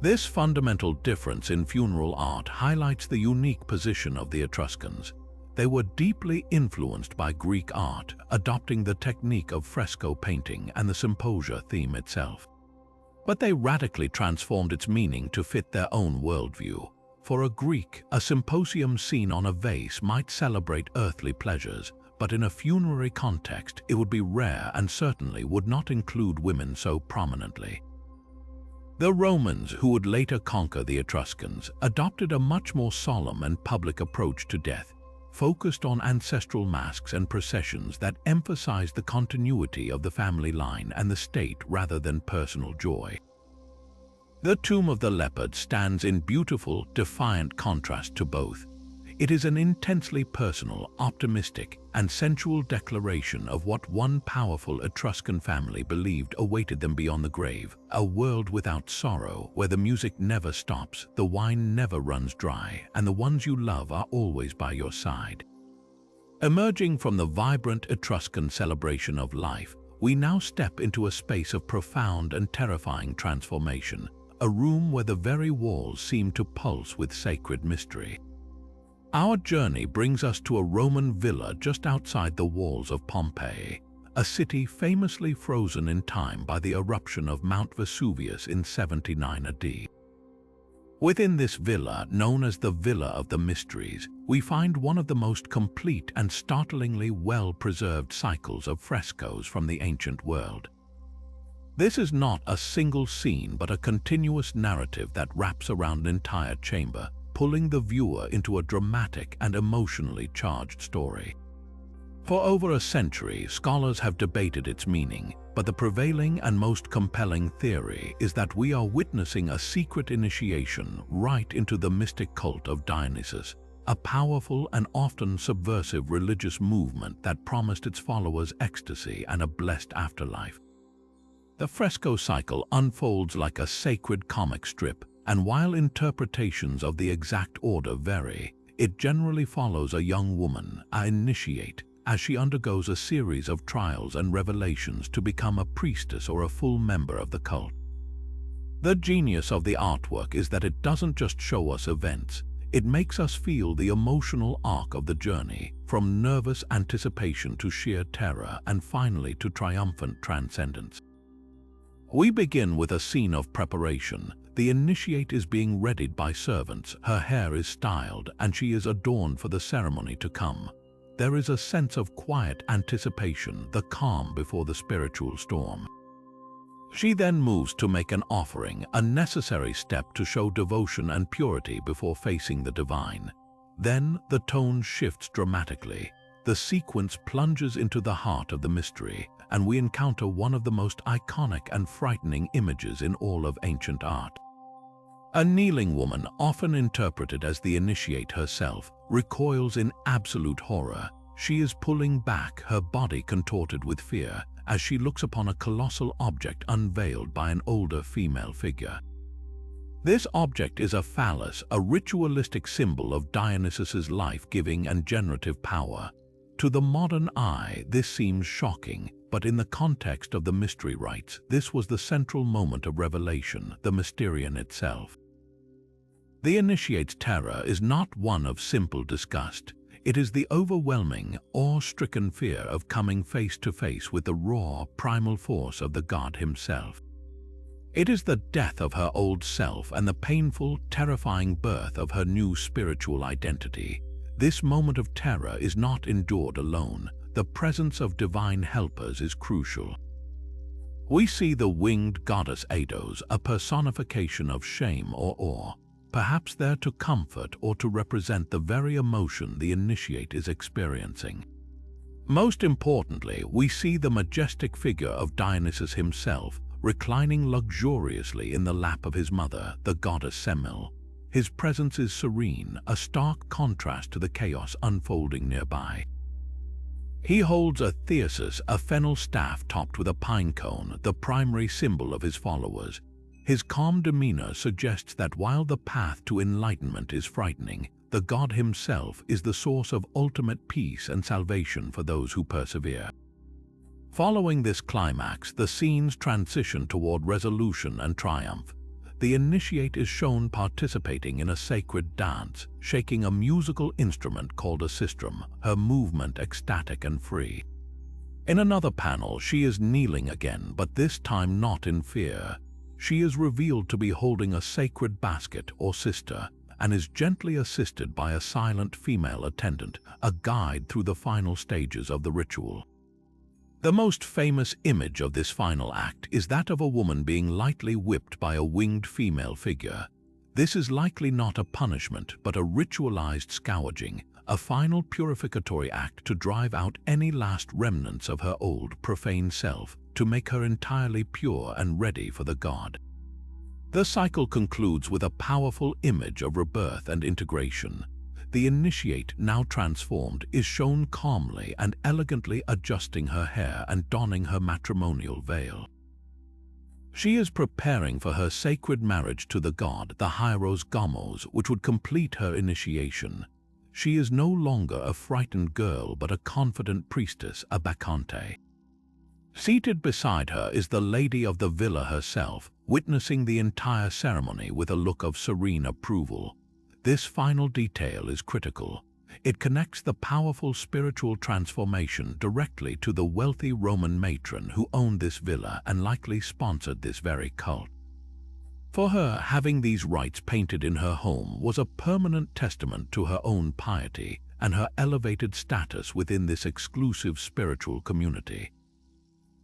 This fundamental difference in funeral art highlights the unique position of the Etruscans. They were deeply influenced by Greek art, adopting the technique of fresco painting and the symposia theme itself. But they radically transformed its meaning to fit their own worldview. For a Greek, a symposium scene on a vase might celebrate earthly pleasures, but in a funerary context, it would be rare and certainly would not include women so prominently. The Romans, who would later conquer the Etruscans, adopted a much more solemn and public approach to death, focused on ancestral masks and processions that emphasized the continuity of the family line and the state rather than personal joy. The Tomb of the Leopard stands in beautiful, defiant contrast to both. It is an intensely personal, optimistic, and sensual declaration of what one powerful Etruscan family believed awaited them beyond the grave, a world without sorrow, where the music never stops, the wine never runs dry, and the ones you love are always by your side. Emerging from the vibrant Etruscan celebration of life, we now step into a space of profound and terrifying transformation, a room where the very walls seem to pulse with sacred mystery. Our journey brings us to a Roman villa just outside the walls of Pompeii, a city famously frozen in time by the eruption of Mount Vesuvius in 79 AD. Within this villa, known as the Villa of the Mysteries, we find one of the most complete and startlingly well-preserved cycles of frescoes from the ancient world. This is not a single scene but a continuous narrative that wraps around an entire chamber, pulling the viewer into a dramatic and emotionally charged story. For over a century, scholars have debated its meaning, but the prevailing and most compelling theory is that we are witnessing a secret initiation right into the mystic cult of Dionysus, a powerful and often subversive religious movement that promised its followers ecstasy and a blessed afterlife. The fresco cycle unfolds like a sacred comic strip, and while interpretations of the exact order vary, It generally follows a young woman, an initiate, as she undergoes a series of trials and revelations to become a priestess or a full member of the cult. The genius of the artwork is that it doesn't just show us events, it makes us feel the emotional arc of the journey, from nervous anticipation to sheer terror and finally to triumphant transcendence. We begin with a scene of preparation. The initiate is being readied by servants, her hair is styled, and she is adorned for the ceremony to come. There is a sense of quiet anticipation, the calm before the spiritual storm. She then moves to make an offering, a necessary step to show devotion and purity before facing the divine. Then the tone shifts dramatically. The sequence plunges into the heart of the mystery, and we encounter one of the most iconic and frightening images in all of ancient art. A kneeling woman, often interpreted as the initiate herself, recoils in absolute horror. She is pulling back, her body contorted with fear, as she looks upon a colossal object unveiled by an older female figure. This object is a phallus, a ritualistic symbol of Dionysus's life-giving and generative power. To the modern eye, this seems shocking, but in the context of the mystery rites, this was the central moment of revelation, the mysterion itself. The initiate's terror is not one of simple disgust. It is the overwhelming, awe-stricken fear of coming face to face with the raw, primal force of the god himself. It is the death of her old self and the painful, terrifying birth of her new spiritual identity. This moment of terror is not endured alone. The presence of divine helpers is crucial. We see the winged goddess Eidos, a personification of shame or awe, perhaps there to comfort or to represent the very emotion the initiate is experiencing. Most importantly, we see the majestic figure of Dionysus himself, reclining luxuriously in the lap of his mother, the goddess Semele. His presence is serene, a stark contrast to the chaos unfolding nearby. He holds a thyrsus, a fennel staff topped with a pine cone, the primary symbol of his followers. His calm demeanor suggests that while the path to enlightenment is frightening, the god himself is the source of ultimate peace and salvation for those who persevere. Following this climax, the scenes transition toward resolution and triumph. The initiate is shown participating in a sacred dance, shaking a musical instrument called a sistrum, her movement ecstatic and free. In another panel, she is kneeling again, but this time not in fear. She is revealed to be holding a sacred basket or cister and is gently assisted by a silent female attendant, a guide through the final stages of the ritual. The most famous image of this final act is that of a woman being lightly whipped by a winged female figure. This is likely not a punishment, but a ritualized scourging, a final purificatory act to drive out any last remnants of her old, profane self, to make her entirely pure and ready for the god. The cycle concludes with a powerful image of rebirth and integration. The initiate, now transformed, is shown calmly and elegantly adjusting her hair and donning her matrimonial veil. She is preparing for her sacred marriage to the god, the hieros gomos, which would complete her initiation. She is no longer a frightened girl but a confident priestess, a bacchante. Seated beside her is the lady of the villa herself, witnessing the entire ceremony with a look of serene approval. This final detail is critical. It connects the powerful spiritual transformation directly to the wealthy Roman matron who owned this villa and likely sponsored this very cult. For her, having these rites painted in her home was a permanent testament to her own piety and her elevated status within this exclusive spiritual community.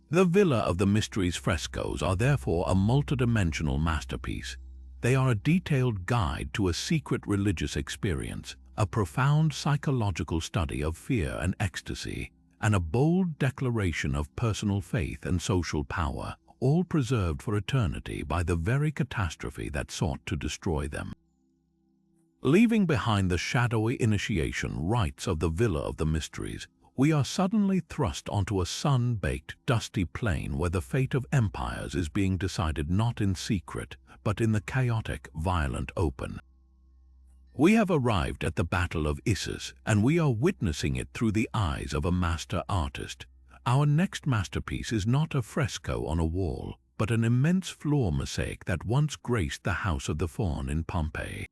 The Villa of the Mysteries frescoes are therefore a multidimensional masterpiece. They are a detailed guide to a secret religious experience, a profound psychological study of fear and ecstasy, and a bold declaration of personal faith and social power, all preserved for eternity by the very catastrophe that sought to destroy them. Leaving behind the shadowy initiation rites of the Villa of the Mysteries, we are suddenly thrust onto a sun-baked, dusty plain where the fate of empires is being decided not in secret, but in the chaotic, violent open. We have arrived at the Battle of Issus, and we are witnessing it through the eyes of a master artist. Our next masterpiece is not a fresco on a wall, but an immense floor mosaic that once graced the House of the Faun in Pompeii.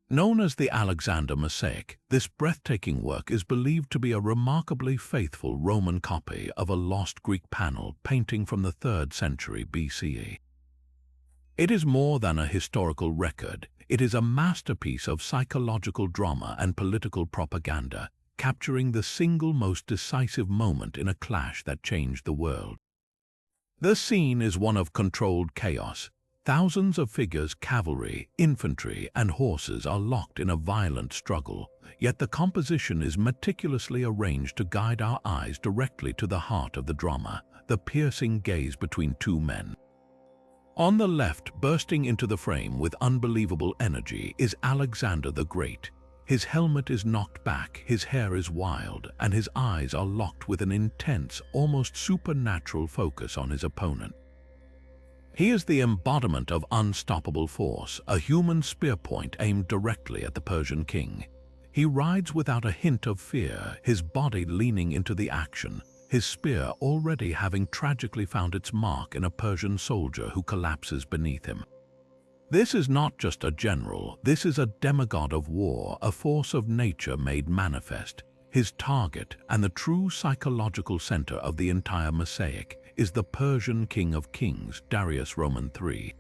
Known as the Alexander Mosaic, this breathtaking work is believed to be a remarkably faithful Roman copy of a lost Greek panel painting from the 3rd century BCE. It is more than a historical record. It is a masterpiece of psychological drama and political propaganda, capturing the single most decisive moment in a clash that changed the world. The scene is one of controlled chaos. Thousands of figures, cavalry, infantry, and horses are locked in a violent struggle, yet the composition is meticulously arranged to guide our eyes directly to the heart of the drama, the piercing gaze between two men. On the left, bursting into the frame with unbelievable energy, is Alexander the Great. His helmet is knocked back, his hair is wild, and his eyes are locked with an intense, almost supernatural focus on his opponent. He is the embodiment of unstoppable force, a human spear point aimed directly at the Persian king. He rides without a hint of fear, his body leaning into the action, his spear already having tragically found its mark in a Persian soldier who collapses beneath him. This is not just a general, this is a demigod of war, a force of nature made manifest. His target, and the true psychological center of the entire mosaic, is the Persian king of kings, Darius Roman III.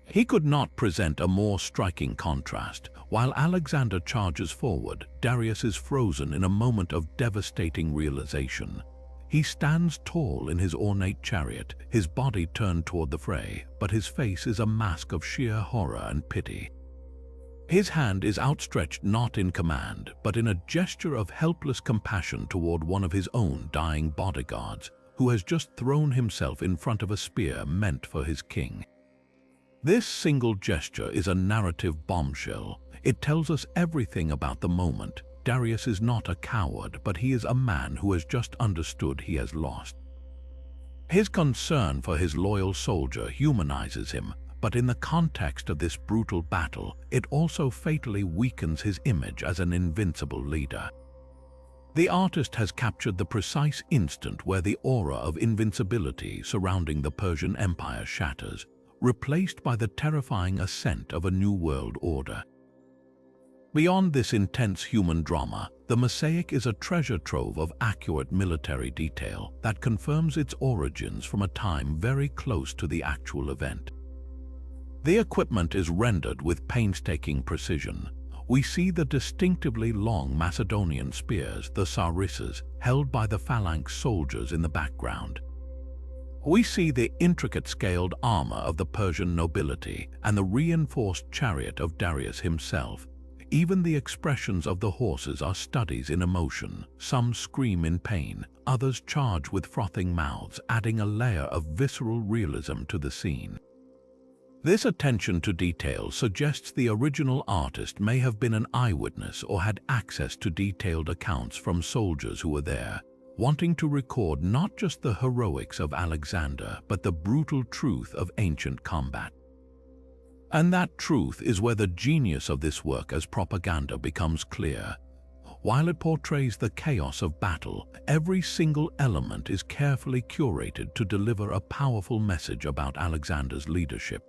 He could not present a more striking contrast. While Alexander charges forward, Darius is frozen in a moment of devastating realization. He stands tall in his ornate chariot, his body turned toward the fray, but his face is a mask of sheer horror and pity. His hand is outstretched not in command, but in a gesture of helpless compassion toward one of his own dying bodyguards, who has just thrown himself in front of a spear meant for his king. This single gesture is a narrative bombshell. It tells us everything about the moment. Darius is not a coward, but he is a man who has just understood he has lost. His concern for his loyal soldier humanizes him, but in the context of this brutal battle, it also fatally weakens his image as an invincible leader. The artist has captured the precise instant where the aura of invincibility surrounding the Persian Empire shatters, replaced by the terrifying ascent of a new world order. Beyond this intense human drama, the mosaic is a treasure trove of accurate military detail that confirms its origins from a time very close to the actual event. The equipment is rendered with painstaking precision. We see the distinctively long Macedonian spears, the sarissas, held by the phalanx soldiers in the background. We see the intricate scaled armor of the Persian nobility and the reinforced chariot of Darius himself. Even the expressions of the horses are studies in emotion. Some scream in pain, others charge with frothing mouths, adding a layer of visceral realism to the scene. This attention to detail suggests the original artist may have been an eyewitness or had access to detailed accounts from soldiers who were there, wanting to record not just the heroics of Alexander, but the brutal truth of ancient combat. And that truth is where the genius of this work as propaganda becomes clear. While it portrays the chaos of battle, every single element is carefully curated to deliver a powerful message about Alexander's leadership.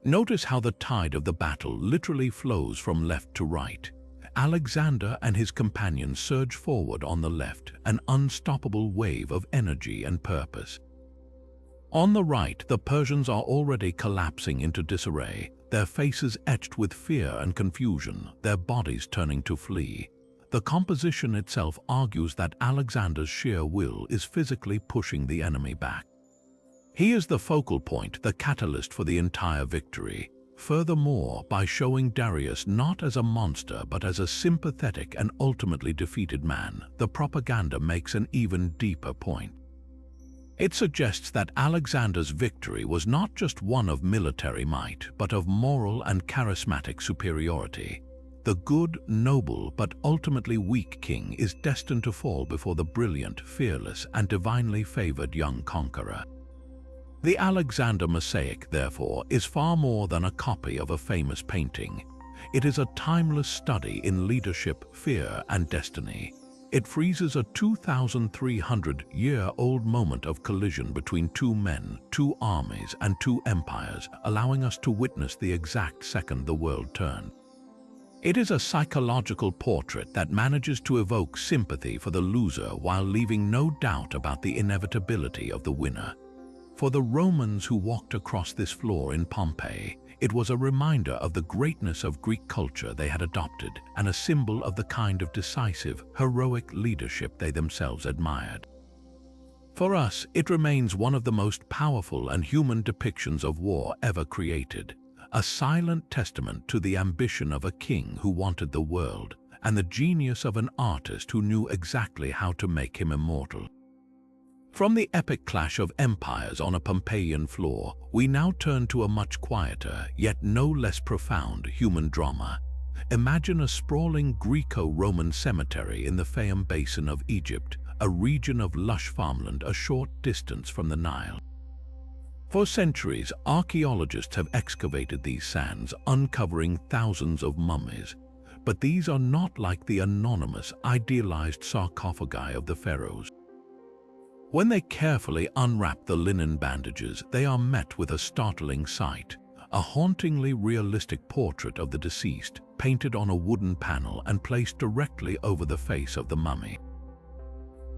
Notice how the tide of the battle literally flows from left to right. Alexander and his companions surge forward on the left, an unstoppable wave of energy and purpose. On the right, the Persians are already collapsing into disarray, their faces etched with fear and confusion, their bodies turning to flee. The composition itself argues that Alexander's sheer will is physically pushing the enemy back. He is the focal point, the catalyst for the entire victory. Furthermore, by showing Darius not as a monster but as a sympathetic and ultimately defeated man, the propaganda makes an even deeper point. It suggests that Alexander's victory was not just one of military might, but of moral and charismatic superiority. The good, noble, but ultimately weak king is destined to fall before the brilliant, fearless, and divinely favored young conqueror. The Alexander Mosaic, therefore, is far more than a copy of a famous painting. It is a timeless study in leadership, fear, and destiny. It freezes a 2,300-year-old moment of collision between two men, two armies, and two empires, allowing us to witness the exact second the world turned. It is a psychological portrait that manages to evoke sympathy for the loser while leaving no doubt about the inevitability of the winner. For the Romans who walked across this floor in Pompeii, it was a reminder of the greatness of Greek culture they had adopted and a symbol of the kind of decisive, heroic leadership they themselves admired. For us, it remains one of the most powerful and human depictions of war ever created, a silent testament to the ambition of a king who wanted the world and the genius of an artist who knew exactly how to make him immortal. From the epic clash of empires on a Pompeian floor, we now turn to a much quieter, yet no less profound human drama. Imagine a sprawling Greco-Roman cemetery in the Fayum Basin of Egypt, a region of lush farmland a short distance from the Nile. For centuries, archaeologists have excavated these sands, uncovering thousands of mummies. But these are not like the anonymous, idealized sarcophagi of the pharaohs. When they carefully unwrap the linen bandages, they are met with a startling sight, a hauntingly realistic portrait of the deceased, painted on a wooden panel and placed directly over the face of the mummy.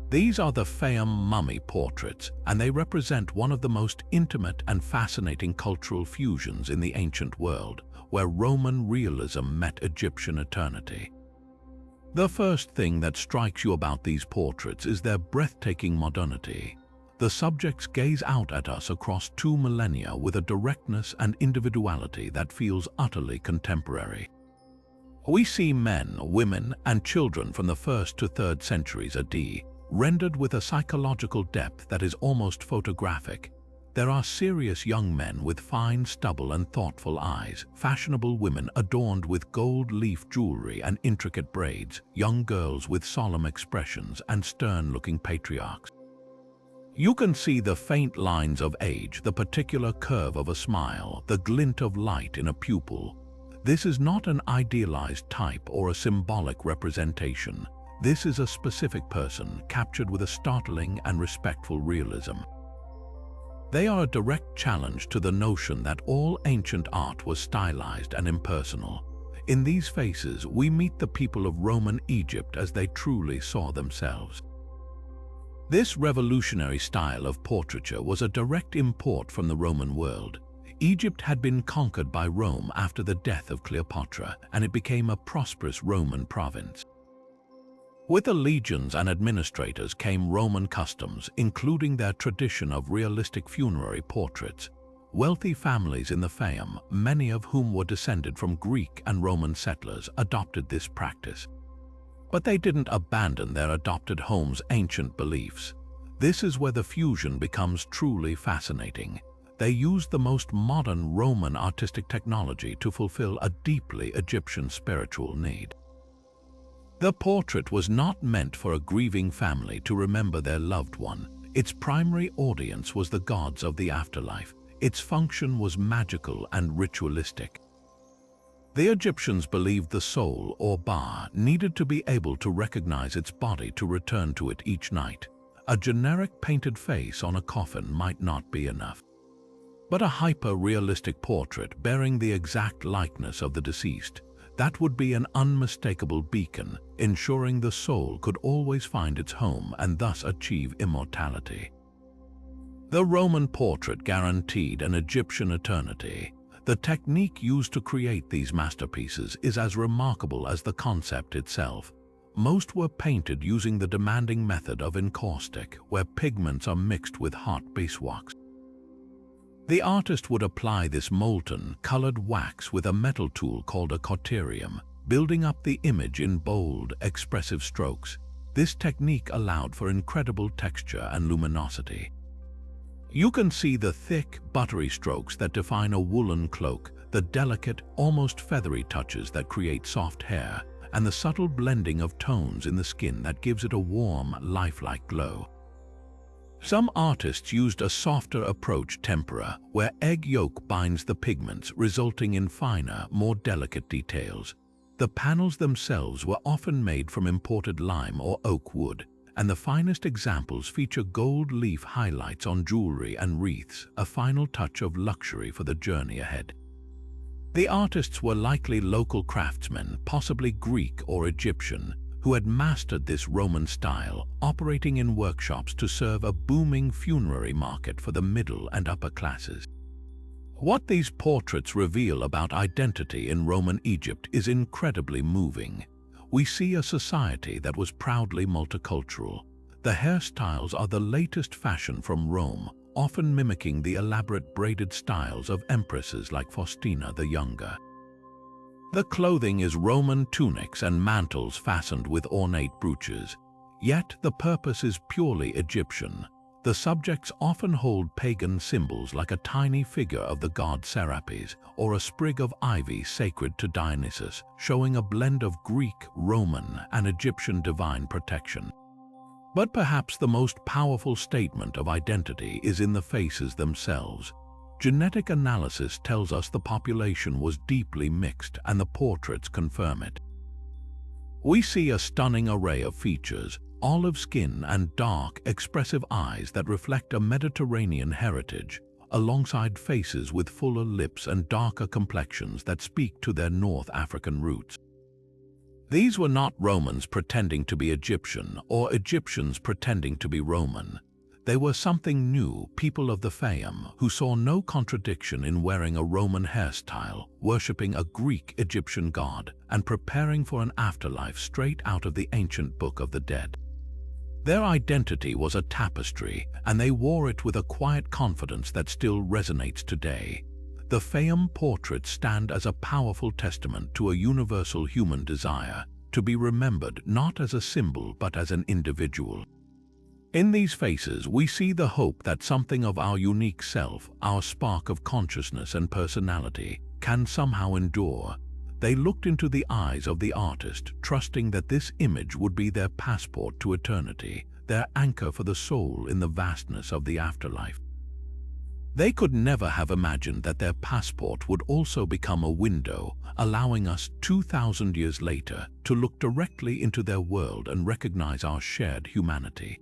These are the Fayum mummy portraits, and they represent one of the most intimate and fascinating cultural fusions in the ancient world, where Roman realism met Egyptian eternity. The first thing that strikes you about these portraits is their breathtaking modernity. The subjects gaze out at us across 2 millennia with a directness and individuality that feels utterly contemporary. We see men, women, and children from the 1st to 3rd centuries AD, rendered with a psychological depth that is almost photographic. There are serious young men with fine stubble and thoughtful eyes, fashionable women adorned with gold leaf jewelry and intricate braids, young girls with solemn expressions, and stern-looking patriarchs. You can see the faint lines of age, the particular curve of a smile, the glint of light in a pupil. This is not an idealized type or a symbolic representation. This is a specific person captured with a startling and respectful realism. They are a direct challenge to the notion that all ancient art was stylized and impersonal. In these faces, we meet the people of Roman Egypt as they truly saw themselves. This revolutionary style of portraiture was a direct import from the Roman world. Egypt had been conquered by Rome after the death of Cleopatra, and it became a prosperous Roman province. With the legions and administrators came Roman customs, including their tradition of realistic funerary portraits. Wealthy families in the Fayum, many of whom were descended from Greek and Roman settlers, adopted this practice. But they didn't abandon their adopted home's ancient beliefs. This is where the fusion becomes truly fascinating. They used the most modern Roman artistic technology to fulfill a deeply Egyptian spiritual need. The portrait was not meant for a grieving family to remember their loved one. Its primary audience was the gods of the afterlife. Its function was magical and ritualistic. The Egyptians believed the soul, or Ba, needed to be able to recognize its body to return to it each night. A generic painted face on a coffin might not be enough. But a hyper-realistic portrait bearing the exact likeness of the deceased, that would be an unmistakable beacon, ensuring the soul could always find its home and thus achieve immortality. The Roman portrait guaranteed an Egyptian eternity. The technique used to create these masterpieces is as remarkable as the concept itself. Most were painted using the demanding method of encaustic, where pigments are mixed with hot beeswax. The artist would apply this molten, colored wax with a metal tool called a cauterium, building up the image in bold, expressive strokes. This technique allowed for incredible texture and luminosity. You can see the thick, buttery strokes that define a woolen cloak, the delicate, almost feathery touches that create soft hair, and the subtle blending of tones in the skin that gives it a warm, lifelike glow. Some artists used a softer approach, tempera, where egg yolk binds the pigments, resulting in finer, more delicate details. The panels themselves were often made from imported lime or oak wood, and the finest examples feature gold leaf highlights on jewelry and wreaths, a final touch of luxury for the journey ahead. The artists were likely local craftsmen, possibly Greek or Egyptian, who had mastered this Roman style, operating in workshops to serve a booming funerary market for the middle and upper classes. What these portraits reveal about identity in Roman Egypt is incredibly moving. We see a society that was proudly multicultural. The hairstyles are the latest fashion from Rome, often mimicking the elaborate braided styles of empresses like Faustina the Younger. The clothing is Roman tunics and mantles fastened with ornate brooches, yet the purpose is purely Egyptian. The subjects often hold pagan symbols like a tiny figure of the god Serapis or a sprig of ivy sacred to Dionysus, showing a blend of Greek, Roman, and Egyptian divine protection. But perhaps the most powerful statement of identity is in the faces themselves. Genetic analysis tells us the population was deeply mixed, and the portraits confirm it. We see a stunning array of features, olive skin and dark, expressive eyes that reflect a Mediterranean heritage, alongside faces with fuller lips and darker complexions that speak to their North African roots. These were not Romans pretending to be Egyptian or Egyptians pretending to be Roman. They were something new, people of the Fayum, who saw no contradiction in wearing a Roman hairstyle, worshipping a Greek-Egyptian god, and preparing for an afterlife straight out of the ancient Book of the Dead. Their identity was a tapestry, and they wore it with a quiet confidence that still resonates today. The Fayum portraits stand as a powerful testament to a universal human desire, to be remembered not as a symbol but as an individual. In these faces, we see the hope that something of our unique self, our spark of consciousness and personality, can somehow endure. They looked into the eyes of the artist, trusting that this image would be their passport to eternity, their anchor for the soul in the vastness of the afterlife. They could never have imagined that their passport would also become a window, allowing us 2,000 years later to look directly into their world and recognize our shared humanity.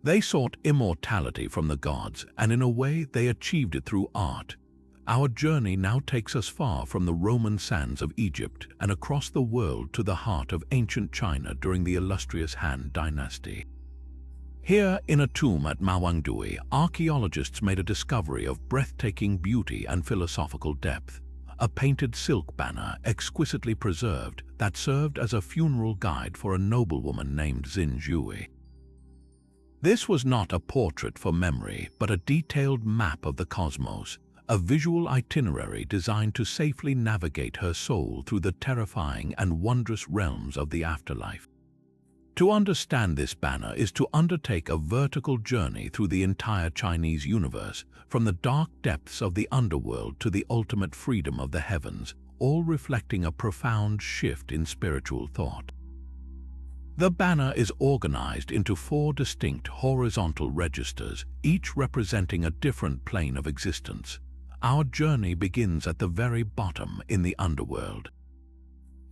They sought immortality from the gods, and in a way they achieved it through art. Our journey now takes us far from the Roman sands of Egypt and across the world to the heart of ancient China during the illustrious Han Dynasty. Here, in a tomb at Mawangdui, archaeologists made a discovery of breathtaking beauty and philosophical depth. A painted silk banner, exquisitely preserved, that served as a funeral guide for a noblewoman named Xin Jui. This was not a portrait for memory, but a detailed map of the cosmos, a visual itinerary designed to safely navigate her soul through the terrifying and wondrous realms of the afterlife. To understand this banner is to undertake a vertical journey through the entire Chinese universe, from the dark depths of the underworld to the ultimate freedom of the heavens, all reflecting a profound shift in spiritual thought. The banner is organized into 4 distinct horizontal registers, each representing a different plane of existence. Our journey begins at the very bottom in the underworld.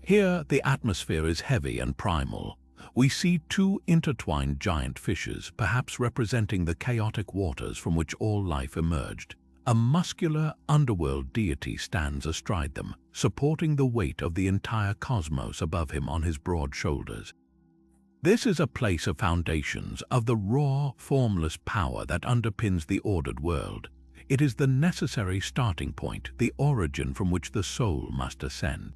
Here, the atmosphere is heavy and primal. We see 2 intertwined giant fishes, perhaps representing the chaotic waters from which all life emerged. A muscular underworld deity stands astride them, supporting the weight of the entire cosmos above him on his broad shoulders. This is a place of foundations, of the raw, formless power that underpins the ordered world. It is the necessary starting point, the origin from which the soul must ascend.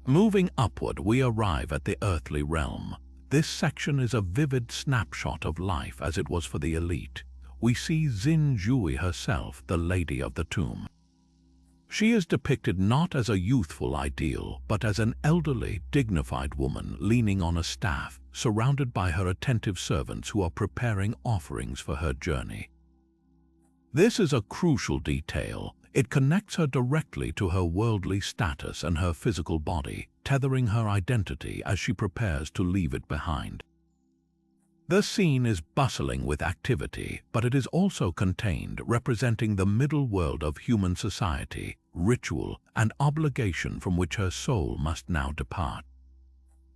Moving upward, we arrive at the earthly realm. This section is a vivid snapshot of life as it was for the elite. We see Xin Jui herself, the Lady of the Tomb. She is depicted not as a youthful ideal, but as an elderly, dignified woman leaning on a staff, surrounded by her attentive servants who are preparing offerings for her journey. This is a crucial detail. It connects her directly to her worldly status and her physical body, tethering her identity as she prepares to leave it behind. The scene is bustling with activity, but it is also contained, representing the middle world of human society, ritual, and obligation from which her soul must now depart.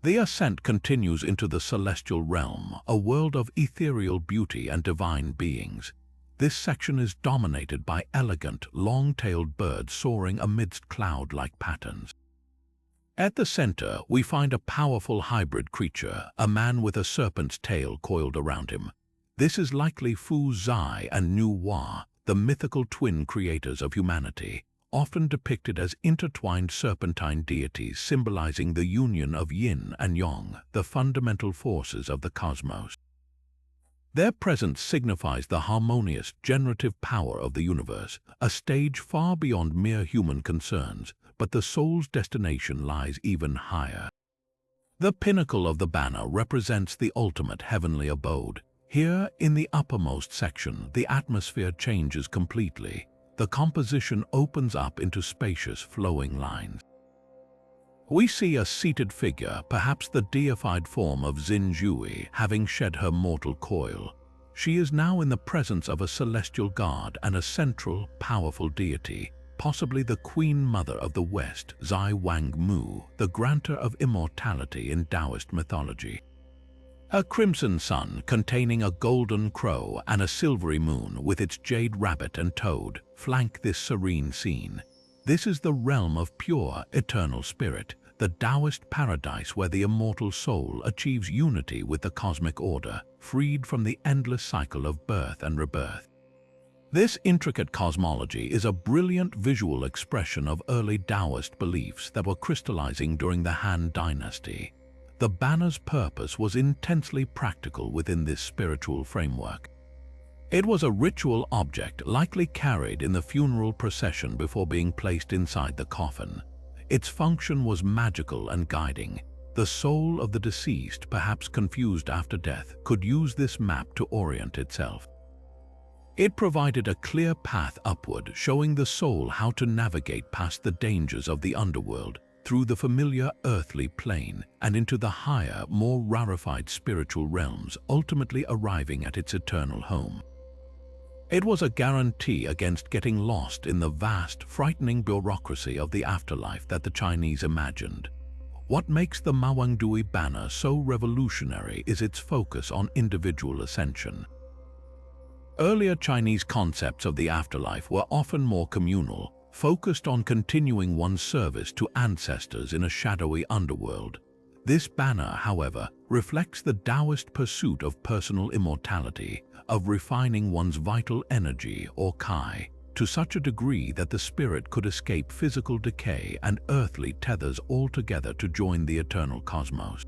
The ascent continues into the celestial realm, a world of ethereal beauty and divine beings. This section is dominated by elegant, long-tailed birds soaring amidst cloud-like patterns. At the center, we find a powerful hybrid creature, a man with a serpent's tail coiled around him. This is likely Fu Zai and Nu Hua, the mythical twin creators of humanity, often depicted as intertwined serpentine deities symbolizing the union of yin and yang, the fundamental forces of the cosmos. Their presence signifies the harmonious, generative power of the universe, a stage far beyond mere human concerns, but the soul's destination lies even higher. The pinnacle of the banner represents the ultimate heavenly abode. Here, in the uppermost section, the atmosphere changes completely. The composition opens up into spacious, flowing lines. We see a seated figure, perhaps the deified form of Xinjui, having shed her mortal coil. She is now in the presence of a celestial god and a central, powerful deity, possibly the Queen Mother of the West, Zai Wang Mu, the grantor of immortality in Taoist mythology. A crimson sun containing a golden crow and a silvery moon with its jade rabbit and toad flank this serene scene. This is the realm of pure, eternal spirit, the Taoist paradise where the immortal soul achieves unity with the cosmic order, freed from the endless cycle of birth and rebirth. This intricate cosmology is a brilliant visual expression of early Taoist beliefs that were crystallizing during the Han Dynasty. The banner's purpose was intensely practical within this spiritual framework. It was a ritual object likely carried in the funeral procession before being placed inside the coffin. Its function was magical and guiding. The soul of the deceased, perhaps confused after death, could use this map to orient itself. It provided a clear path upward, showing the soul how to navigate past the dangers of the underworld, through the familiar earthly plane, and into the higher, more rarefied spiritual realms, ultimately arriving at its eternal home. It was a guarantee against getting lost in the vast, frightening bureaucracy of the afterlife that the Chinese imagined. What makes the Mawangdui banner so revolutionary is its focus on individual ascension. Earlier Chinese concepts of the afterlife were often more communal, focused on continuing one's service to ancestors in a shadowy underworld. This banner, however, reflects the Taoist pursuit of personal immortality, of refining one's vital energy or Kai, to such a degree that the spirit could escape physical decay and earthly tethers altogether to join the eternal cosmos.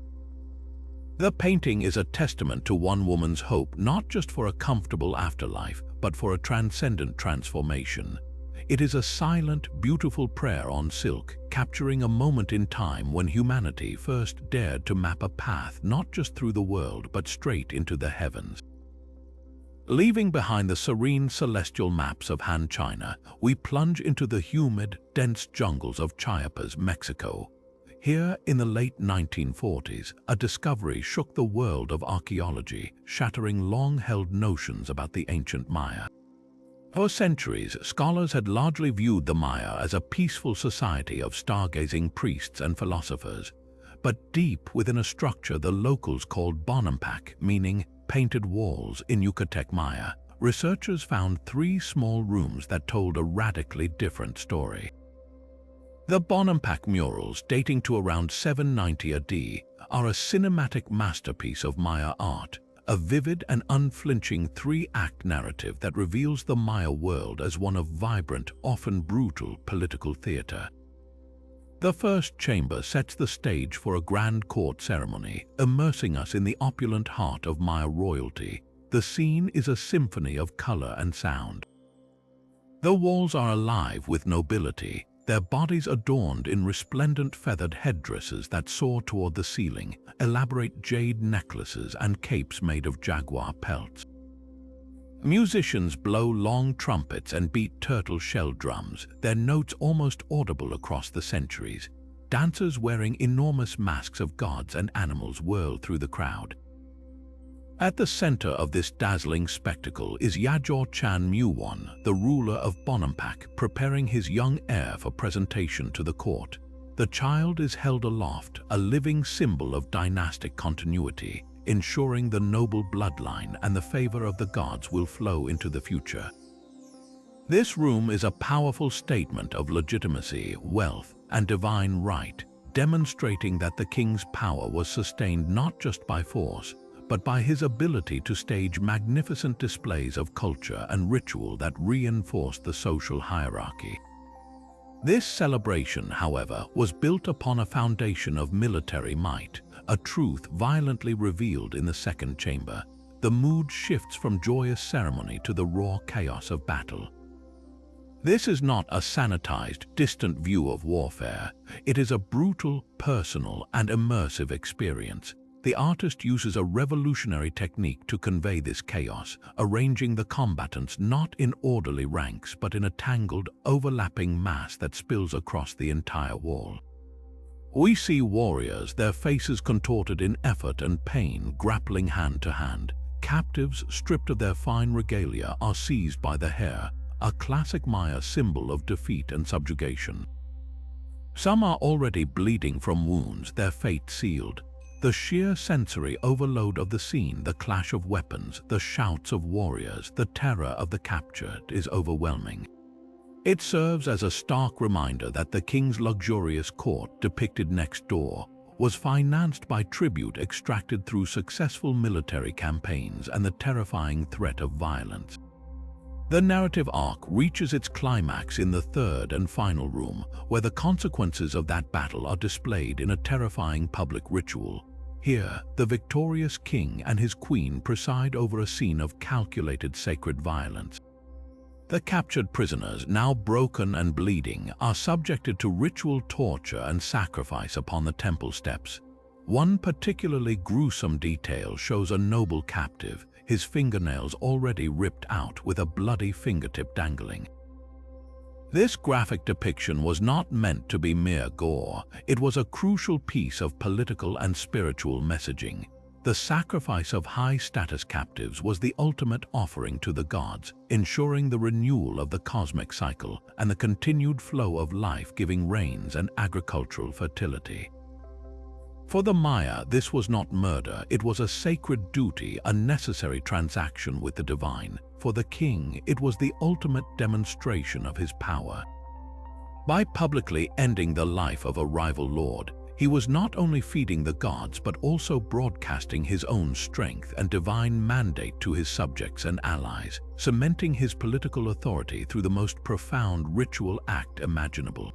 The painting is a testament to one woman's hope not just for a comfortable afterlife, but for a transcendent transformation. It is a silent, beautiful prayer on silk, capturing a moment in time when humanity first dared to map a path not just through the world but straight into the heavens. Leaving behind the serene celestial maps of Han China, we plunge into the humid, dense jungles of Chiapas, Mexico. Here, in the late 1940s, a discovery shook the world of archaeology, shattering long-held notions about the ancient Maya. For centuries, scholars had largely viewed the Maya as a peaceful society of stargazing priests and philosophers. But deep within a structure the locals called Bonampak, meaning painted walls in Yucatec Maya, researchers found 3 small rooms that told a radically different story. The Bonampak murals, dating to around 790 AD, are a cinematic masterpiece of Maya art, a vivid and unflinching 3-act narrative that reveals the Maya world as one of vibrant, often brutal, political theater. The first chamber sets the stage for a grand court ceremony, immersing us in the opulent heart of Maya royalty. The scene is a symphony of color and sound. The walls are alive with nobility, their bodies adorned in resplendent feathered headdresses that soar toward the ceiling, elaborate jade necklaces and capes made of jaguar pelts. Musicians blow long trumpets and beat turtle shell drums, their notes almost audible across the centuries. Dancers wearing enormous masks of gods and animals whirl through the crowd. At the center of this dazzling spectacle is Yajor Chan Muwon, the ruler of Bonampak, preparing his young heir for presentation to the court. The child is held aloft, a living symbol of dynastic continuity, ensuring the noble bloodline and the favor of the gods will flow into the future. This room is a powerful statement of legitimacy, wealth, and divine right, demonstrating that the king's power was sustained not just by force, but by his ability to stage magnificent displays of culture and ritual that reinforced the social hierarchy. This celebration, however, was built upon a foundation of military might, a truth violently revealed in the second chamber. The mood shifts from joyous ceremony to the raw chaos of battle. This is not a sanitized, distant view of warfare. It is a brutal, personal, and immersive experience. The artist uses a revolutionary technique to convey this chaos, arranging the combatants not in orderly ranks but in a tangled, overlapping mass that spills across the entire wall. We see warriors, their faces contorted in effort and pain, grappling hand to hand. Captives, stripped of their fine regalia, are seized by the hair, a classic Maya symbol of defeat and subjugation. Some are already bleeding from wounds, their fate sealed. The sheer sensory overload of the scene, the clash of weapons, the shouts of warriors, the terror of the captured is overwhelming. It serves as a stark reminder that the king's luxurious court, depicted next door, was financed by tribute extracted through successful military campaigns and the terrifying threat of violence. The narrative arc reaches its climax in the third and final room, where the consequences of that battle are displayed in a terrifying public ritual. Here, the victorious king and his queen preside over a scene of calculated sacred violence. The captured prisoners, now broken and bleeding, are subjected to ritual torture and sacrifice upon the temple steps. One particularly gruesome detail shows a noble captive, his fingernails already ripped out with a bloody fingertip dangling. This graphic depiction was not meant to be mere gore. It was a crucial piece of political and spiritual messaging. The sacrifice of high-status captives was the ultimate offering to the gods, ensuring the renewal of the cosmic cycle and the continued flow of life-giving rains and agricultural fertility. For the Maya, this was not murder, it was a sacred duty, a necessary transaction with the divine. For the king, it was the ultimate demonstration of his power. By publicly ending the life of a rival lord, he was not only feeding the gods but also broadcasting his own strength and divine mandate to his subjects and allies, cementing his political authority through the most profound ritual act imaginable.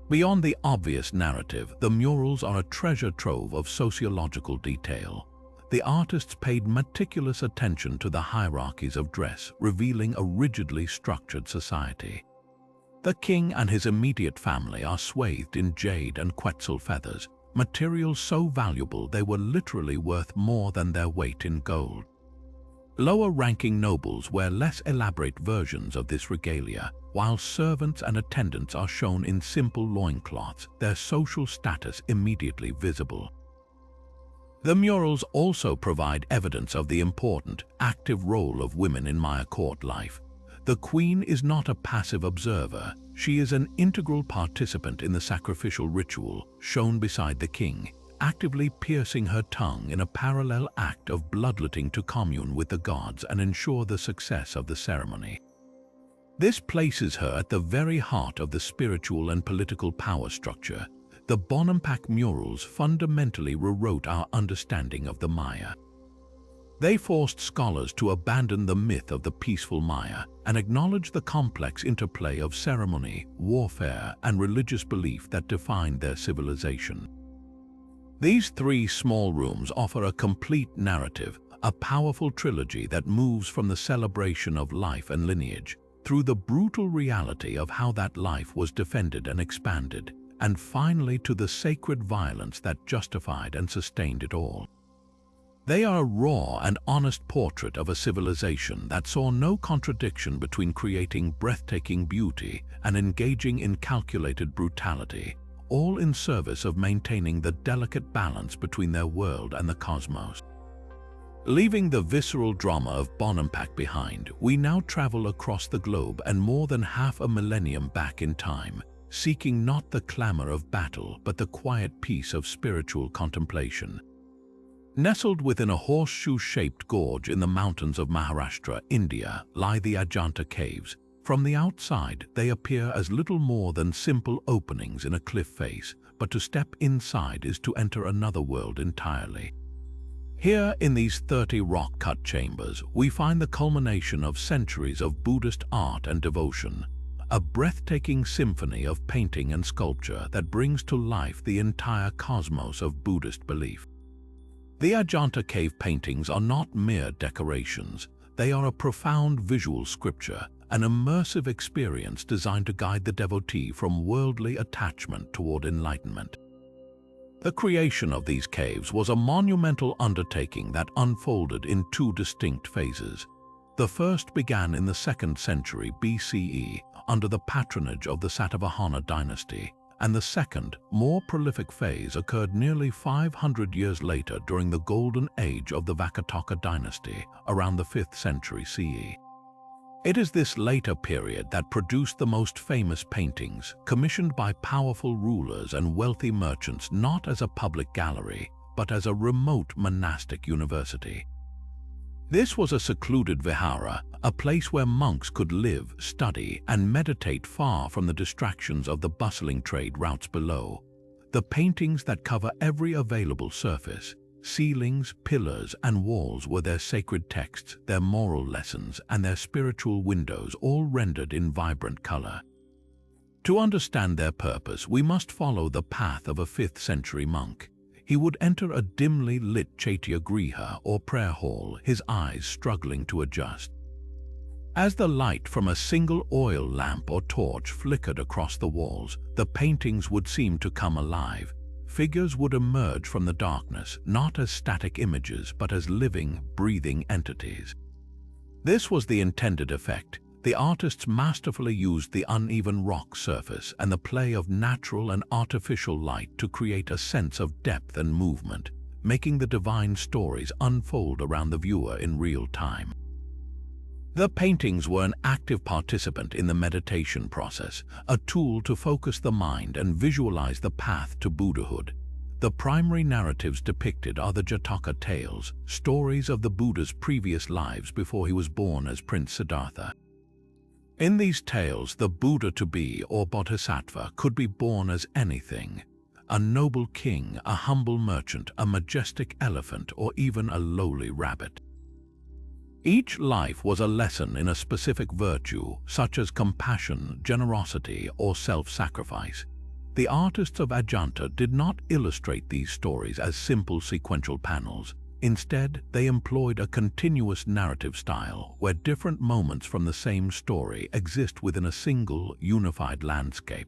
Beyond the obvious narrative, the murals are a treasure trove of sociological detail. The artists paid meticulous attention to the hierarchies of dress, revealing a rigidly structured society. The king and his immediate family are swathed in jade and quetzal feathers, materials so valuable they were literally worth more than their weight in gold. Lower-ranking nobles wear less elaborate versions of this regalia, while servants and attendants are shown in simple loincloths, their social status immediately visible. The murals also provide evidence of the important, active role of women in Maya court life. The queen is not a passive observer. She is an integral participant in the sacrificial ritual, shown beside the king, actively piercing her tongue in a parallel act of bloodletting to commune with the gods and ensure the success of the ceremony. This places her at the very heart of the spiritual and political power structure. The Bonampak murals fundamentally rewrote our understanding of the Maya. They forced scholars to abandon the myth of the peaceful Maya and acknowledge the complex interplay of ceremony, warfare, and religious belief that defined their civilization. These three small rooms offer a complete narrative, a powerful trilogy that moves from the celebration of life and lineage through the brutal reality of how that life was defended and expanded, and finally to the sacred violence that justified and sustained it all. They are a raw and honest portrait of a civilization that saw no contradiction between creating breathtaking beauty and engaging in calculated brutality, all in service of maintaining the delicate balance between their world and the cosmos. Leaving the visceral drama of Bonampak behind, we now travel across the globe and more than half a millennium back in time, seeking not the clamor of battle but the quiet peace of spiritual contemplation. Nestled within a horseshoe-shaped gorge in the mountains of Maharashtra, India, lie the Ajanta caves. From the outside, they appear as little more than simple openings in a cliff face, but to step inside is to enter another world entirely. Here, in these 30 rock-cut chambers, we find the culmination of centuries of Buddhist art and devotion, a breathtaking symphony of painting and sculpture that brings to life the entire cosmos of Buddhist belief. The Ajanta cave paintings are not mere decorations. They are a profound visual scripture, an immersive experience designed to guide the devotee from worldly attachment toward enlightenment. The creation of these caves was a monumental undertaking that unfolded in two distinct phases. The first began in the 2nd century BCE under the patronage of the Satavahana dynasty, and the second, more prolific phase occurred nearly 500 years later during the golden age of the Vakataka dynasty, around the 5th century CE. It is this later period that produced the most famous paintings, commissioned by powerful rulers and wealthy merchants not as a public gallery, but as a remote monastic university. This was a secluded vihara, a place where monks could live, study, and meditate far from the distractions of the bustling trade routes below. The paintings that cover every available surface, ceilings, pillars, and walls were their sacred texts, their moral lessons, and their spiritual windows, all rendered in vibrant color. To understand their purpose, we must follow the path of a 5th century monk. He would enter a dimly lit chaitya griha, or prayer hall, his eyes struggling to adjust. As the light from a single oil lamp or torch flickered across the walls, the paintings would seem to come alive. Figures would emerge from the darkness, not as static images, but as living, breathing entities. This was the intended effect. The artists masterfully used the uneven rock surface and the play of natural and artificial light to create a sense of depth and movement, making the divine stories unfold around the viewer in real time. The paintings were an active participant in the meditation process, a tool to focus the mind and visualize the path to Buddhahood. The primary narratives depicted are the Jataka tales, stories of the Buddha's previous lives before he was born as Prince Siddhartha. In these tales, the Buddha-to-be or Bodhisattva could be born as anything: a noble king, a humble merchant, a majestic elephant, or even a lowly rabbit. Each life was a lesson in a specific virtue, such as compassion, generosity, or self-sacrifice. The artists of Ajanta did not illustrate these stories as simple sequential panels. Instead, they employed a continuous narrative style where different moments from the same story exist within a single, unified landscape.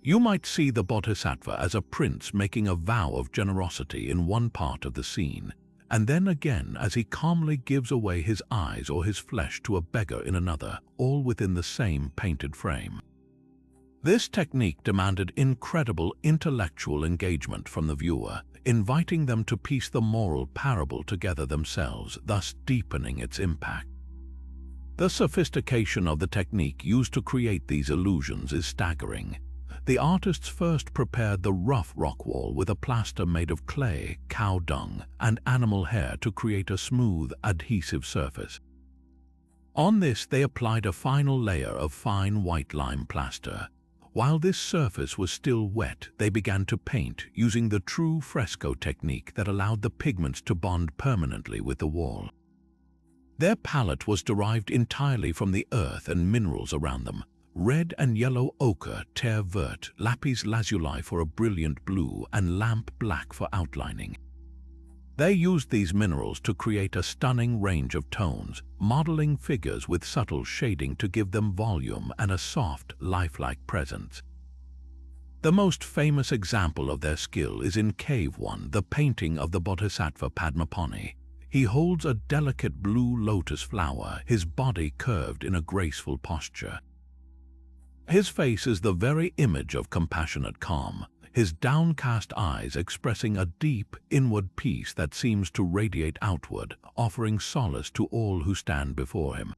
You might see the Bodhisattva as a prince making a vow of generosity in one part of the scene, and then again as he calmly gives away his eyes or his flesh to a beggar in another, all within the same painted frame. This technique demanded incredible intellectual engagement from the viewer, inviting them to piece the moral parable together themselves, thus deepening its impact. The sophistication of the technique used to create these illusions is staggering. The artists first prepared the rough rock wall with a plaster made of clay, cow dung, and animal hair to create a smooth, adhesive surface. On this, they applied a final layer of fine white lime plaster. While this surface was still wet, they began to paint using the true fresco technique that allowed the pigments to bond permanently with the wall. Their palette was derived entirely from the earth and minerals around them: red and yellow ochre, terre verte, lapis lazuli for a brilliant blue, and lamp black for outlining. They used these minerals to create a stunning range of tones, modeling figures with subtle shading to give them volume and a soft, lifelike presence. The most famous example of their skill is in Cave 1, the painting of the Bodhisattva Padmapani. He holds a delicate blue lotus flower, his body curved in a graceful posture. His face is the very image of compassionate calm. his downcast eyes expressing a deep, inward peace that seems to radiate outward, offering solace to all who stand before him.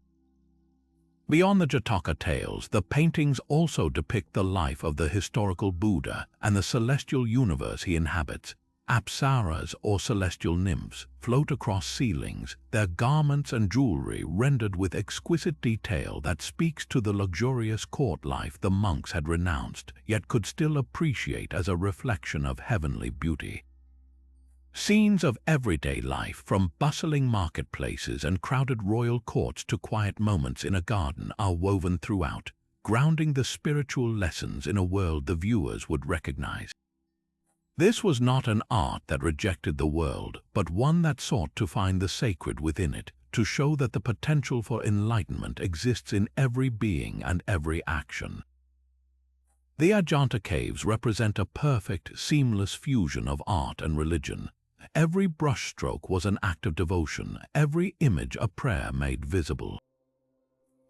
Beyond the Jataka tales, the paintings also depict the life of the historical Buddha and the celestial universe he inhabits. Apsaras, or celestial nymphs, float across ceilings, their garments and jewelry rendered with exquisite detail that speaks to the luxurious court life the monks had renounced, yet could still appreciate as a reflection of heavenly beauty. Scenes of everyday life, from bustling marketplaces and crowded royal courts to quiet moments in a garden, are woven throughout, grounding the spiritual lessons in a world the viewers would recognize. This was not an art that rejected the world, but one that sought to find the sacred within it, to show that the potential for enlightenment exists in every being and every action. The Ajanta caves represent a perfect, seamless fusion of art and religion. Every brushstroke was an act of devotion, every image a prayer made visible.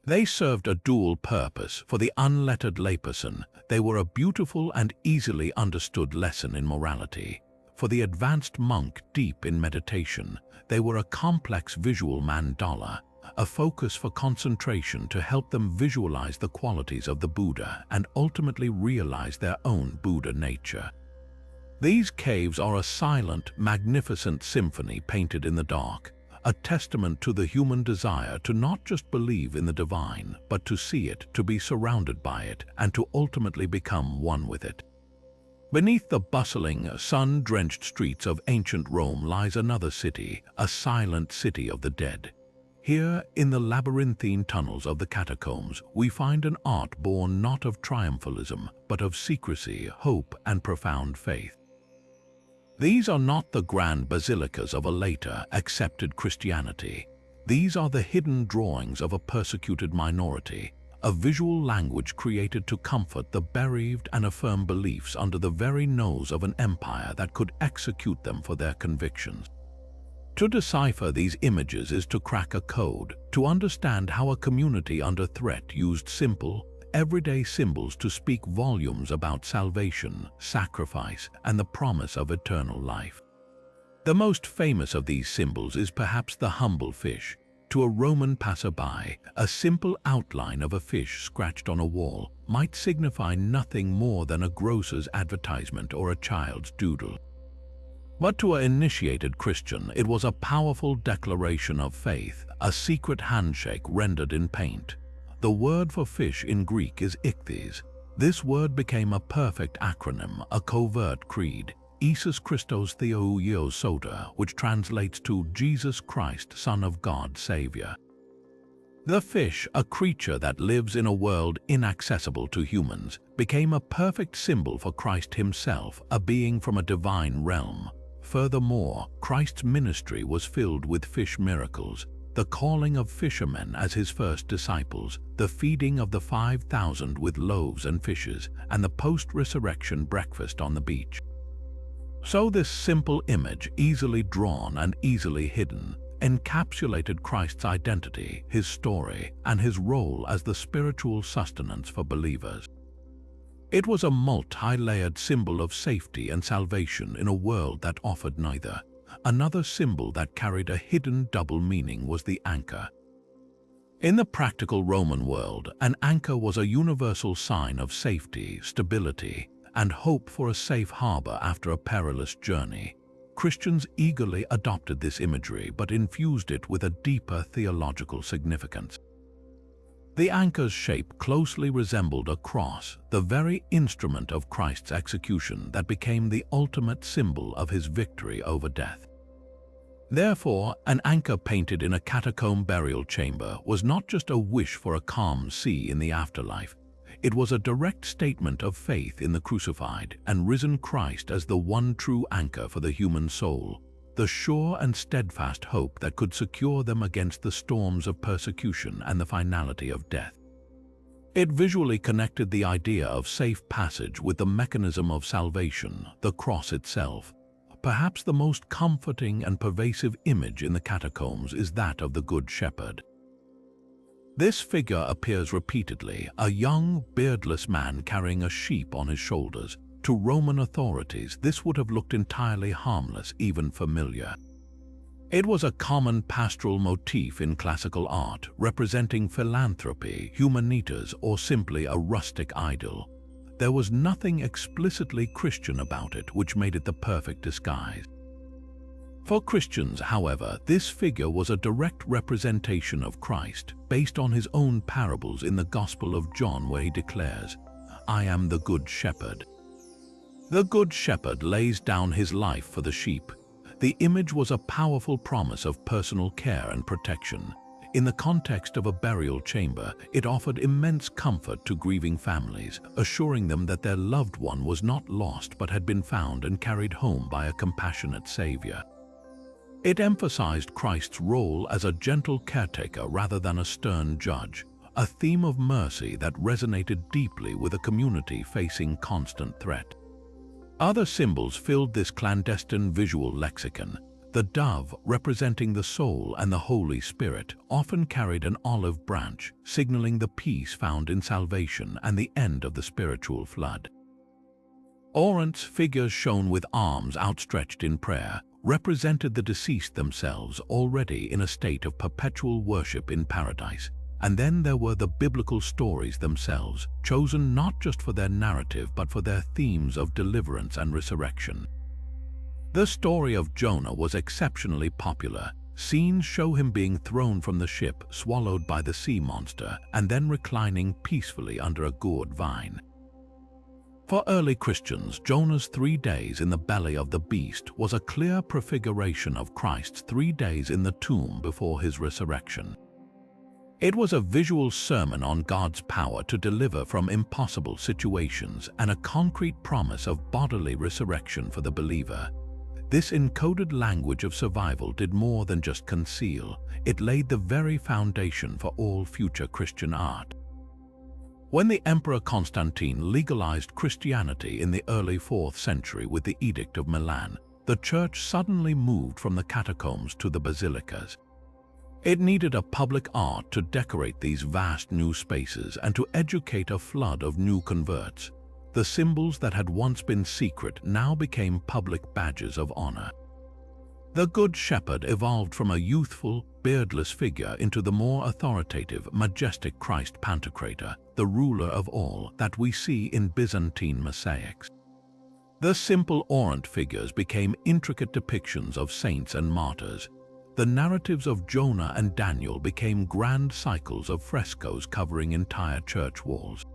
They served a dual purpose. For the unlettered layperson, they were a beautiful and easily understood lesson in morality. For the advanced monk deep in meditation, they were a complex visual mandala, a focus for concentration to help them visualize the qualities of the Buddha and ultimately realize their own Buddha nature. These caves are a silent, magnificent symphony painted in the dark, a testament to the human desire to not just believe in the divine, but to see it, to be surrounded by it, and to ultimately become one with it. Beneath the bustling, sun-drenched streets of ancient Rome lies another city, a silent city of the dead. Here, in the labyrinthine tunnels of the catacombs, we find an art born not of triumphalism, but of secrecy, hope, and profound faith. These are not the grand basilicas of a later, accepted Christianity. These are the hidden drawings of a persecuted minority, a visual language created to comfort the bereaved and affirm beliefs under the very nose of an empire that could execute them for their convictions. To decipher these images is to crack a code, to understand how a community under threat used simple, everyday symbols to speak volumes about salvation, sacrifice, and the promise of eternal life. The most famous of these symbols is perhaps the humble fish. To a Roman passerby, a simple outline of a fish scratched on a wall might signify nothing more than a grocer's advertisement or a child's doodle. But to an initiated Christian, it was a powerful declaration of faith, a secret handshake rendered in paint. The word for fish in Greek is ichthys. This word became a perfect acronym, a covert creed, Isus Christos Theouios Soter, which translates to Jesus Christ, Son of God, Savior. The fish, a creature that lives in a world inaccessible to humans, became a perfect symbol for Christ himself, a being from a divine realm. Furthermore, Christ's ministry was filled with fish miracles, the calling of fishermen as his first disciples, the feeding of the 5,000 with loaves and fishes, and the post-resurrection breakfast on the beach. So this simple image, easily drawn and easily hidden, encapsulated Christ's identity, his story, and his role as the spiritual sustenance for believers. It was a multi-layered symbol of safety and salvation in a world that offered neither. Another symbol that carried a hidden double meaning was the anchor. In the practical Roman world, an anchor was a universal sign of safety, stability, and hope for a safe harbor after a perilous journey. Christians eagerly adopted this imagery but infused it with a deeper theological significance. The anchor's shape closely resembled a cross, the very instrument of Christ's execution that became the ultimate symbol of his victory over death. Therefore, an anchor painted in a catacomb burial chamber was not just a wish for a calm sea in the afterlife. It was a direct statement of faith in the crucified and risen Christ as the one true anchor for the human soul, the sure and steadfast hope that could secure them against the storms of persecution and the finality of death. It visually connected the idea of safe passage with the mechanism of salvation, the cross itself. Perhaps the most comforting and pervasive image in the catacombs is that of the Good Shepherd. This figure appears repeatedly, a young, beardless man carrying a sheep on his shoulders, To Roman authorities, this would have looked entirely harmless, even familiar. It was a common pastoral motif in classical art, representing philanthropy, humanitas, or simply a rustic idyll. There was nothing explicitly Christian about it, which made it the perfect disguise. For Christians, however, this figure was a direct representation of Christ, based on his own parables in the Gospel of John, where he declares, "I am the Good Shepherd." The Good Shepherd lays down his life for the sheep. The image was a powerful promise of personal care and protection. In the context of a burial chamber, it offered immense comfort to grieving families, assuring them that their loved one was not lost but had been found and carried home by a compassionate Savior. It emphasized Christ's role as a gentle caretaker rather than a stern judge, a theme of mercy that resonated deeply with a community facing constant threat. Other symbols filled this clandestine visual lexicon. The dove, representing the soul and the Holy Spirit, often carried an olive branch, signaling the peace found in salvation and the end of the spiritual flood. Orants, figures shown with arms outstretched in prayer, represented the deceased themselves, already in a state of perpetual worship in paradise. And then there were the biblical stories themselves, chosen not just for their narrative but for their themes of deliverance and resurrection. The story of Jonah was exceptionally popular. Scenes show him being thrown from the ship, swallowed by the sea monster, and then reclining peacefully under a gourd vine. For early Christians, Jonah's 3 days in the belly of the beast was a clear prefiguration of Christ's 3 days in the tomb before his resurrection. It was a visual sermon on God's power to deliver from impossible situations and a concrete promise of bodily resurrection for the believer. This encoded language of survival did more than just conceal. It laid the very foundation for all future Christian art. When the Emperor Constantine legalized Christianity in the early 4th century with the Edict of Milan, the Church suddenly moved from the catacombs to the basilicas. It needed a public art to decorate these vast new spaces and to educate a flood of new converts. The symbols that had once been secret now became public badges of honor. The Good Shepherd evolved from a youthful, beardless figure into the more authoritative, majestic Christ Pantocrator, the ruler of all, that we see in Byzantine mosaics. The simple orant figures became intricate depictions of saints and martyrs. The narratives of Jonah and Daniel became grand cycles of frescoes covering entire church walls.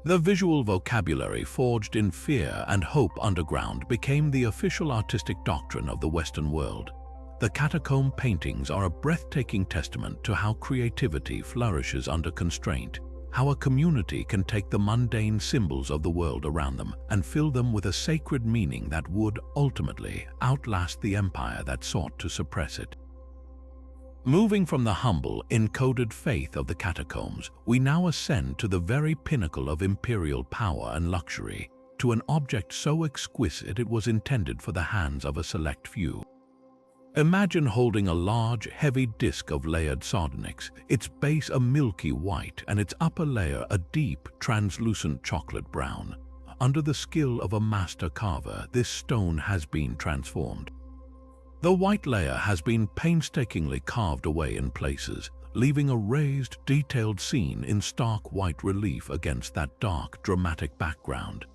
The visual vocabulary forged in fear and hope underground became the official artistic doctrine of the Western world. The catacomb paintings are a breathtaking testament to how creativity flourishes under constraint, how a community can take the mundane symbols of the world around them and fill them with a sacred meaning that would, ultimately, outlast the empire that sought to suppress it. Moving from the humble, encoded faith of the catacombs, we now ascend to the very pinnacle of imperial power and luxury, to an object so exquisite it was intended for the hands of a select few. Imagine holding a large, heavy disc of layered sardonyx, its base a milky white and its upper layer a deep, translucent chocolate brown. Under the skill of a master carver, this stone has been transformed. The white layer has been painstakingly carved away in places, leaving a raised, detailed scene in stark white relief against that dark, dramatic background.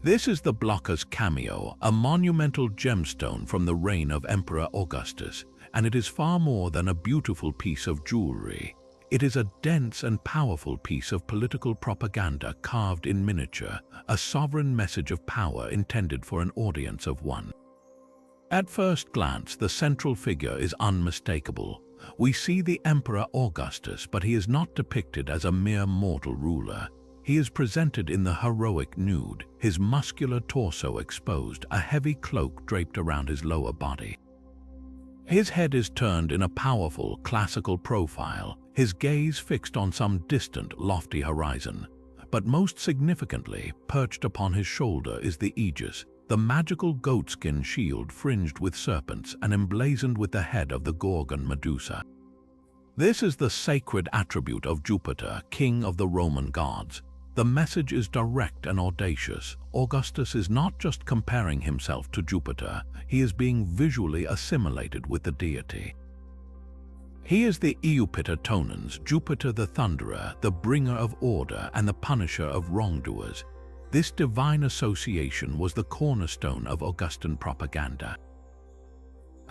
This is the blocker's cameo, a monumental gemstone from the reign of Emperor Augustus, and it is far more than a beautiful piece of jewelry. It is a dense and powerful piece of political propaganda carved in miniature, a sovereign message of power intended for an audience of one. At first glance, the central figure is unmistakable. We see the Emperor Augustus, but he is not depicted as a mere mortal ruler. He is presented in the heroic nude, his muscular torso exposed, a heavy cloak draped around his lower body. His head is turned in a powerful, classical profile, his gaze fixed on some distant, lofty horizon. But most significantly, perched upon his shoulder is the aegis, the magical goatskin shield fringed with serpents and emblazoned with the head of the Gorgon Medusa. This is the sacred attribute of Jupiter, king of the Roman gods. The message is direct and audacious. Augustus is not just comparing himself to Jupiter, he is being visually assimilated with the deity. He is the Eupiter tonans, Jupiter the thunderer, the bringer of order and the punisher of wrongdoers. This divine association was the cornerstone of Augustan propaganda.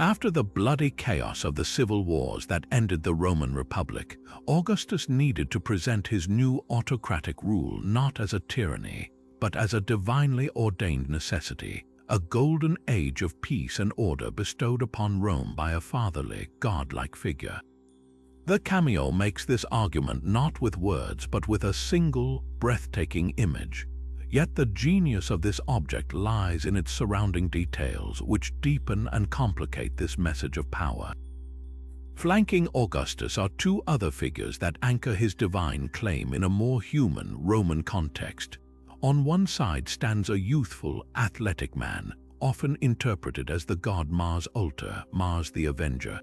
After the bloody chaos of the civil wars that ended the Roman Republic, Augustus needed to present his new autocratic rule not as a tyranny, but as a divinely ordained necessity, a golden age of peace and order bestowed upon Rome by a fatherly, godlike figure. The cameo makes this argument not with words but with a single, breathtaking image. Yet the genius of this object lies in its surrounding details, which deepen and complicate this message of power. Flanking Augustus are two other figures that anchor his divine claim in a more human Roman context. On one side stands a youthful, athletic man, often interpreted as the god Mars Ultor, Mars the Avenger.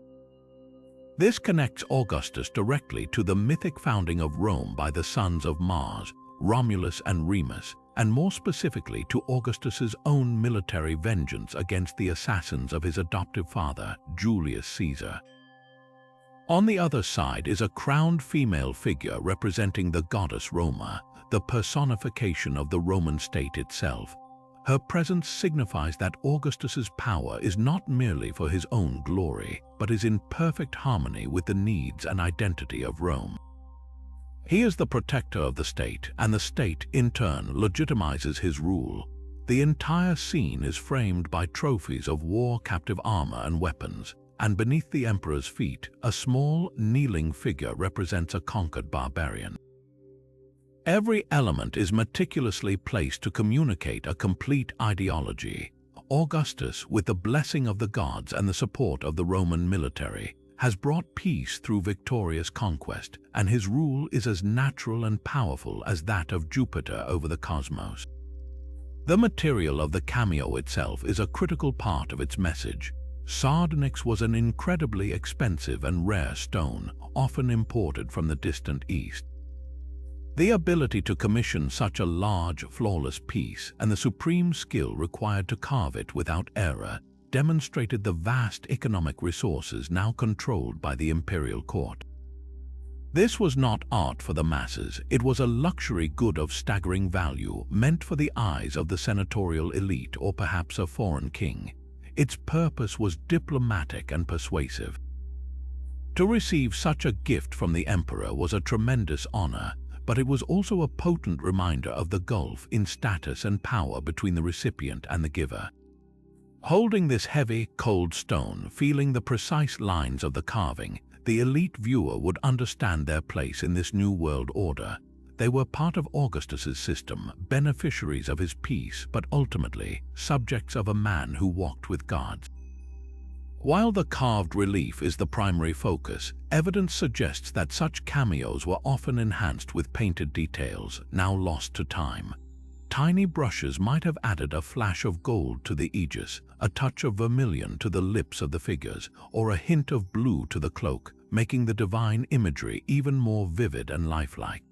This connects Augustus directly to the mythic founding of Rome by the sons of Mars, Romulus and Remus, and more specifically to Augustus's own military vengeance against the assassins of his adoptive father, Julius Caesar. On the other side is a crowned female figure representing the goddess Roma, the personification of the Roman state itself. Her presence signifies that Augustus's power is not merely for his own glory, but is in perfect harmony with the needs and identity of Rome. He is the protector of the state, and the state, in turn, legitimizes his rule. The entire scene is framed by trophies of war-captive armor and weapons, and beneath the emperor's feet, a small, kneeling figure represents a conquered barbarian. Every element is meticulously placed to communicate a complete ideology. Augustus, with the blessing of the gods and the support of the Roman military, has brought peace through victorious conquest, and his rule is as natural and powerful as that of Jupiter over the cosmos. The material of the cameo itself is a critical part of its message. Sardonyx was an incredibly expensive and rare stone, often imported from the distant East. The ability to commission such a large, flawless piece and the supreme skill required to carve it without error demonstrated the vast economic resources now controlled by the imperial court. This was not art for the masses, it was a luxury good of staggering value meant for the eyes of the senatorial elite or perhaps a foreign king. Its purpose was diplomatic and persuasive. To receive such a gift from the emperor was a tremendous honor, but it was also a potent reminder of the gulf in status and power between the recipient and the giver. Holding this heavy, cold stone, feeling the precise lines of the carving, the elite viewer would understand their place in this new world order. They were part of Augustus's system, beneficiaries of his peace, but ultimately subjects of a man who walked with gods. While the carved relief is the primary focus, evidence suggests that such cameos were often enhanced with painted details, now lost to time. Tiny brushes might have added a flash of gold to the aegis, a touch of vermilion to the lips of the figures, or a hint of blue to the cloak, making the divine imagery even more vivid and lifelike.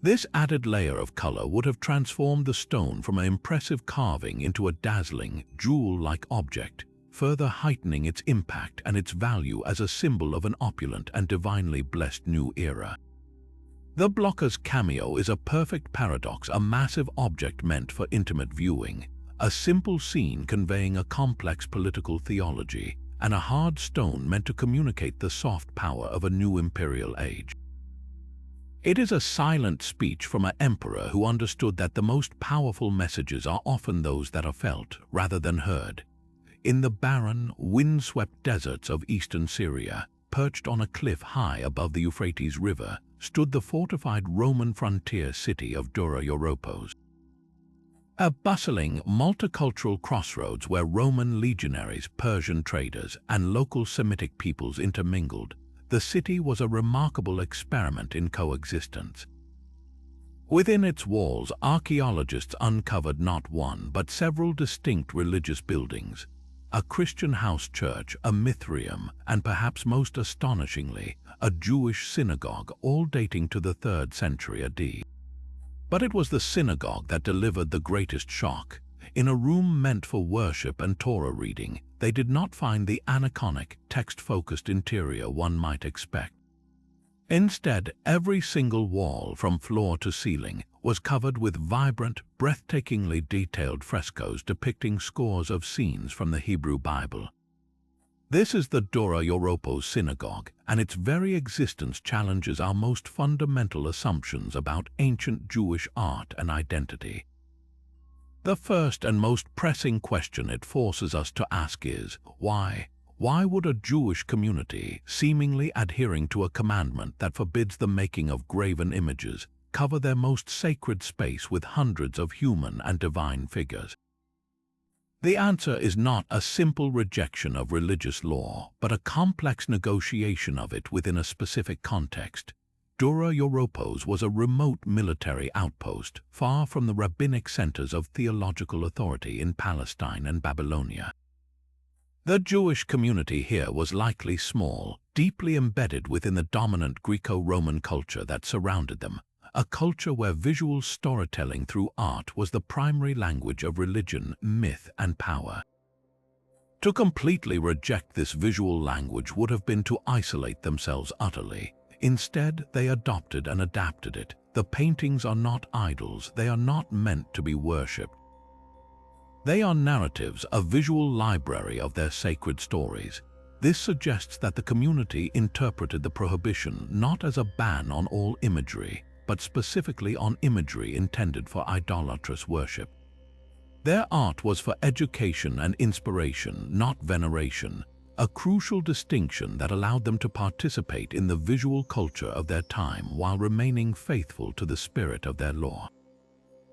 This added layer of color would have transformed the stone from an impressive carving into a dazzling, jewel-like object, further heightening its impact and its value as a symbol of an opulent and divinely blessed new era. The blocker's cameo is a perfect paradox, a massive object meant for intimate viewing, a simple scene conveying a complex political theology, and a hard stone meant to communicate the soft power of a new imperial age. It is a silent speech from an emperor who understood that the most powerful messages are often those that are felt rather than heard. In the barren, wind-swept deserts of eastern Syria, perched on a cliff high above the Euphrates River, stood the fortified Roman frontier city of Dura Europos. A bustling, multicultural crossroads where Roman legionaries, Persian traders, and local Semitic peoples intermingled, the city was a remarkable experiment in coexistence. Within its walls, archaeologists uncovered not one but several distinct religious buildings, a Christian house church, a Mithraeum, and perhaps most astonishingly, a Jewish synagogue, all dating to the 3rd century AD. But it was the synagogue that delivered the greatest shock. In a room meant for worship and Torah reading, they did not find the aniconic, text-focused interior one might expect. Instead, every single wall, from floor to ceiling, was covered with vibrant, breathtakingly detailed frescoes depicting scores of scenes from the Hebrew Bible. This is the Dora Europos synagogue, and its very existence challenges our most fundamental assumptions about ancient Jewish art and identity. The first and most pressing question it forces us to ask is, why? Why would a Jewish community, seemingly adhering to a commandment that forbids the making of graven images, cover their most sacred space with hundreds of human and divine figures? The answer is not a simple rejection of religious law, but a complex negotiation of it within a specific context. Dura Europos was a remote military outpost, far from the rabbinic centers of theological authority in Palestine and Babylonia. The Jewish community here was likely small, deeply embedded within the dominant Greco-Roman culture that surrounded them, a culture where visual storytelling through art was the primary language of religion, myth, and power. To completely reject this visual language would have been to isolate themselves utterly. Instead, they adopted and adapted it. The paintings are not idols, they are not meant to be worshipped. They are narratives, a visual library of their sacred stories. This suggests that the community interpreted the prohibition not as a ban on all imagery, but specifically on imagery intended for idolatrous worship. Their art was for education and inspiration, not veneration, a crucial distinction that allowed them to participate in the visual culture of their time while remaining faithful to the spirit of their law.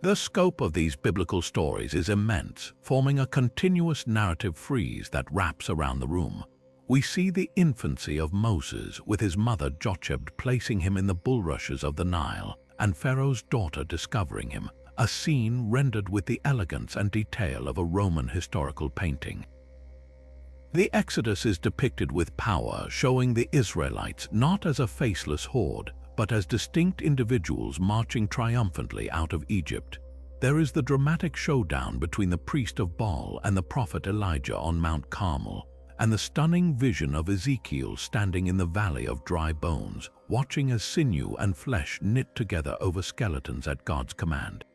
The scope of these biblical stories is immense, forming a continuous narrative frieze that wraps around the room. We see the infancy of Moses, with his mother Jochebed placing him in the bulrushes of the Nile, and Pharaoh's daughter discovering him, a scene rendered with the elegance and detail of a Roman historical painting. The Exodus is depicted with power, showing the Israelites not as a faceless horde, but as distinct individuals marching triumphantly out of Egypt. There is the dramatic showdown between the priest of Baal and the prophet Elijah on Mount Carmel, and the stunning vision of Ezekiel standing in the valley of dry bones, watching as sinew and flesh knit together over skeletons at God's command.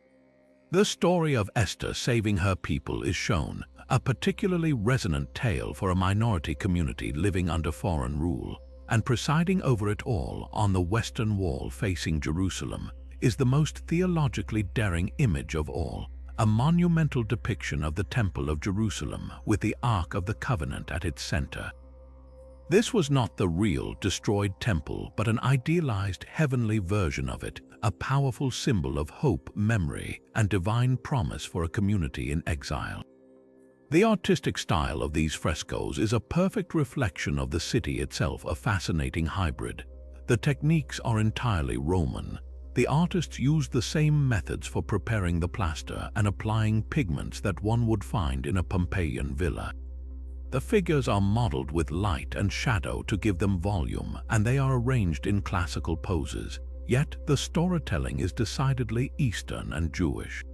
The story of Esther saving her people is shown, a particularly resonant tale for a minority community living under foreign rule, and presiding over it all on the western wall facing Jerusalem is the most theologically daring image of all, a monumental depiction of the Temple of Jerusalem with the Ark of the Covenant at its center. This was not the real, destroyed temple, but an idealized heavenly version of it, a powerful symbol of hope, memory, and divine promise for a community in exile. The artistic style of these frescoes is a perfect reflection of the city itself, a fascinating hybrid. The techniques are entirely Roman. The artists used the same methods for preparing the plaster and applying pigments that one would find in a Pompeian villa. The figures are modeled with light and shadow to give them volume, and they are arranged in classical poses, yet the storytelling is decidedly Eastern and Jewish.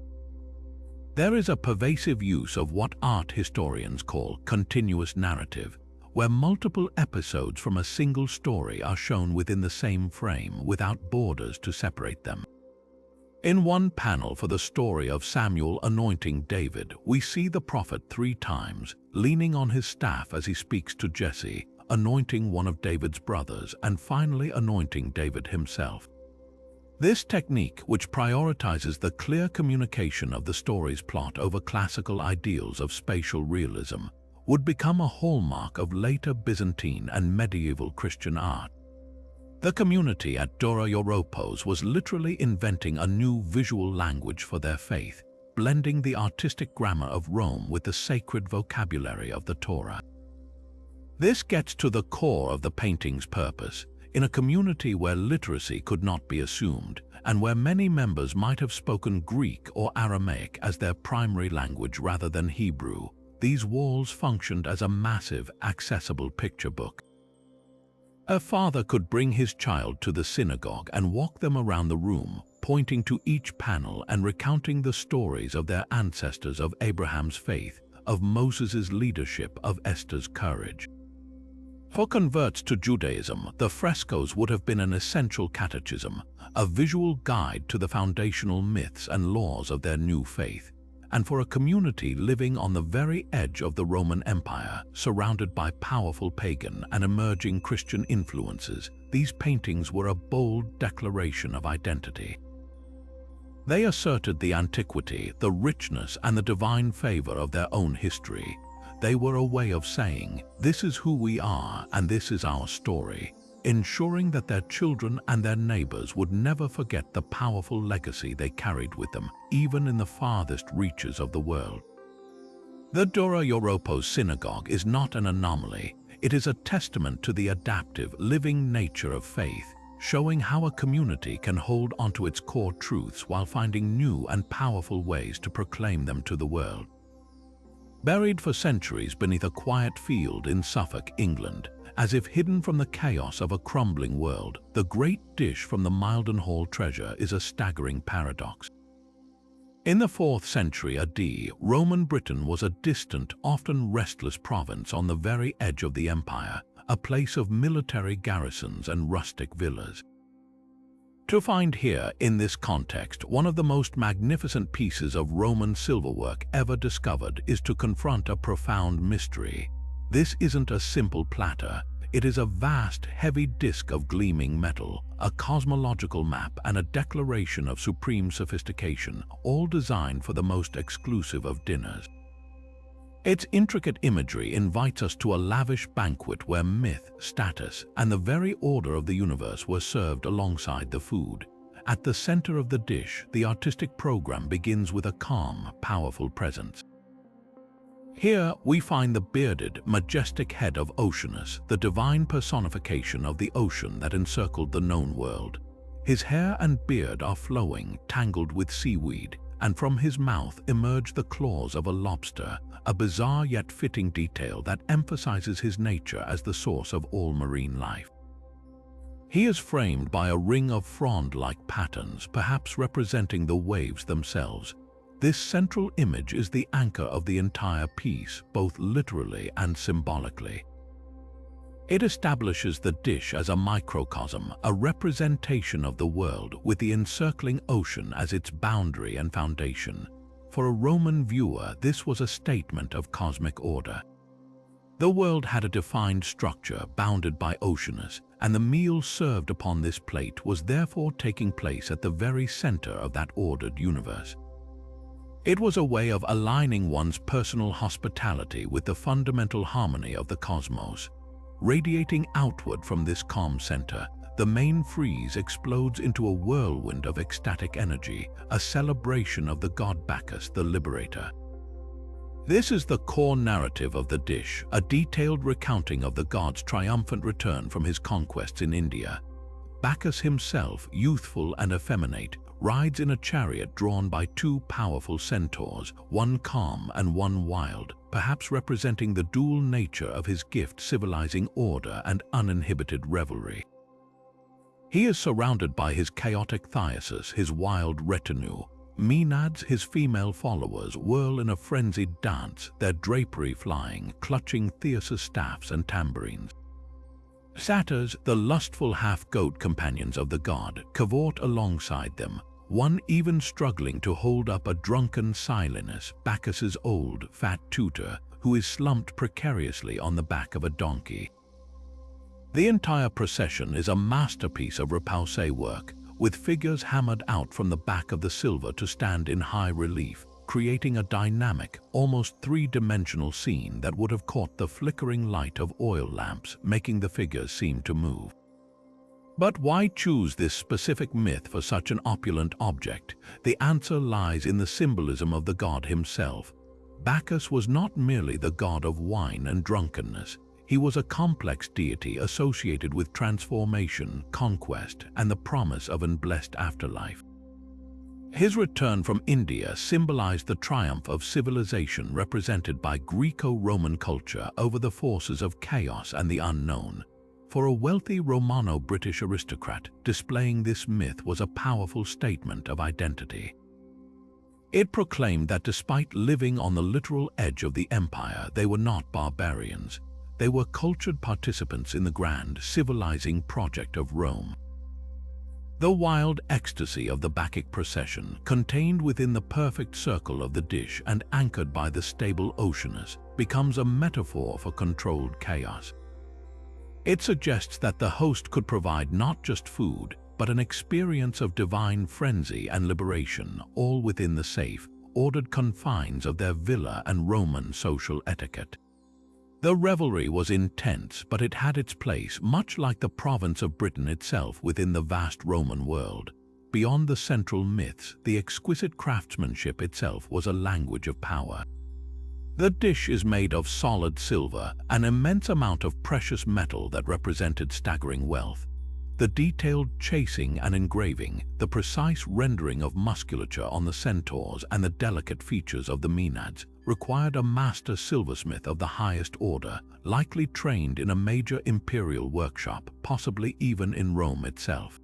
There is a pervasive use of what art historians call continuous narrative, where multiple episodes from a single story are shown within the same frame without borders to separate them. In one panel for the story of Samuel anointing David, we see the prophet 3 times, leaning on his staff as he speaks to Jesse, anointing one of David's brothers, and finally anointing David himself. This technique, which prioritizes the clear communication of the story's plot over classical ideals of spatial realism, would become a hallmark of later Byzantine and medieval Christian art. The community at Dora Europos was literally inventing a new visual language for their faith, blending the artistic grammar of Rome with the sacred vocabulary of the Torah. This gets to the core of the painting's purpose. In a community where literacy could not be assumed, and where many members might have spoken Greek or Aramaic as their primary language rather than Hebrew, these walls functioned as a massive, accessible picture book. A father could bring his child to the synagogue and walk them around the room, pointing to each panel and recounting the stories of their ancestors, of Abraham's faith, of Moses' leadership, of Esther's courage. For converts to Judaism, the frescoes would have been an essential catechism, a visual guide to the foundational myths and laws of their new faith. And for a community living on the very edge of the Roman Empire, surrounded by powerful pagan and emerging Christian influences, these paintings were a bold declaration of identity. They asserted the antiquity, the richness, and the divine favor of their own history. They were a way of saying, "This is who we are and this is our story," ensuring that their children and their neighbors would never forget the powerful legacy they carried with them, even in the farthest reaches of the world. The Dura Europos synagogue is not an anomaly. It is a testament to the adaptive, living nature of faith, showing how a community can hold onto its core truths while finding new and powerful ways to proclaim them to the world. Buried for centuries beneath a quiet field in Suffolk, England, as if hidden from the chaos of a crumbling world, the great dish from the Mildenhall treasure is a staggering paradox. In the 4th century AD, Roman Britain was a distant, often restless province on the very edge of the empire, a place of military garrisons and rustic villas. To find here, in this context, one of the most magnificent pieces of Roman silverwork ever discovered is to confront a profound mystery. This isn't a simple platter. It is a vast, heavy disk of gleaming metal, a cosmological map and a declaration of supreme sophistication, all designed for the most exclusive of dinners. Its intricate imagery invites us to a lavish banquet where myth, status, and the very order of the universe were served alongside the food. At the center of the dish, the artistic program begins with a calm, powerful presence. Here we find the bearded, majestic head of Oceanus, the divine personification of the ocean that encircled the known world. His hair and beard are flowing, tangled with seaweed, and from his mouth emerge the claws of a lobster, a bizarre yet fitting detail that emphasizes his nature as the source of all marine life. He is framed by a ring of frond-like patterns, perhaps representing the waves themselves. This central image is the anchor of the entire piece, both literally and symbolically. It establishes the dish as a microcosm, a representation of the world, with the encircling ocean as its boundary and foundation. For a Roman viewer, this was a statement of cosmic order. The world had a defined structure bounded by Oceanus, and the meal served upon this plate was therefore taking place at the very center of that ordered universe. It was a way of aligning one's personal hospitality with the fundamental harmony of the cosmos. Radiating outward from this calm center, the main frieze explodes into a whirlwind of ecstatic energy, a celebration of the god Bacchus, the liberator. This is the core narrative of the dish, a detailed recounting of the god's triumphant return from his conquests in India. Bacchus himself, youthful and effeminate, rides in a chariot drawn by two powerful centaurs, one calm and one wild, perhaps representing the dual nature of his gift, civilizing order and uninhibited revelry. He is surrounded by his chaotic thyrsus, his wild retinue. Maenads, his female followers, whirl in a frenzied dance, their drapery flying, clutching Thyrsus staffs and tambourines. Satyrs, the lustful half-goat companions of the god, cavort alongside them, one even struggling to hold up a drunken Silenus, Bacchus's old, fat tutor, who is slumped precariously on the back of a donkey. The entire procession is a masterpiece of repoussé work, with figures hammered out from the back of the silver to stand in high relief, creating a dynamic, almost three-dimensional scene that would have caught the flickering light of oil lamps, making the figures seem to move. But why choose this specific myth for such an opulent object? The answer lies in the symbolism of the god himself. Bacchus was not merely the god of wine and drunkenness. He was a complex deity associated with transformation, conquest, and the promise of an blessed afterlife. His return from India symbolized the triumph of civilization represented by Greco-Roman culture over the forces of chaos and the unknown. For a wealthy Romano-British aristocrat, displaying this myth was a powerful statement of identity. It proclaimed that despite living on the literal edge of the empire, they were not barbarians. They were cultured participants in the grand, civilizing project of Rome. The wild ecstasy of the Bacchic procession, contained within the perfect circle of the dish and anchored by the stable Oceanus, becomes a metaphor for controlled chaos. It suggests that the host could provide not just food, but an experience of divine frenzy and liberation, all within the safe, ordered confines of their villa and Roman social etiquette. The revelry was intense, but it had its place, much like the province of Britain itself, within the vast Roman world. Beyond the central myths, the exquisite craftsmanship itself was a language of power. The dish is made of solid silver, an immense amount of precious metal that represented staggering wealth. The detailed chasing and engraving, the precise rendering of musculature on the centaurs and the delicate features of the Maenads required a master silversmith of the highest order, likely trained in a major imperial workshop, possibly even in Rome itself.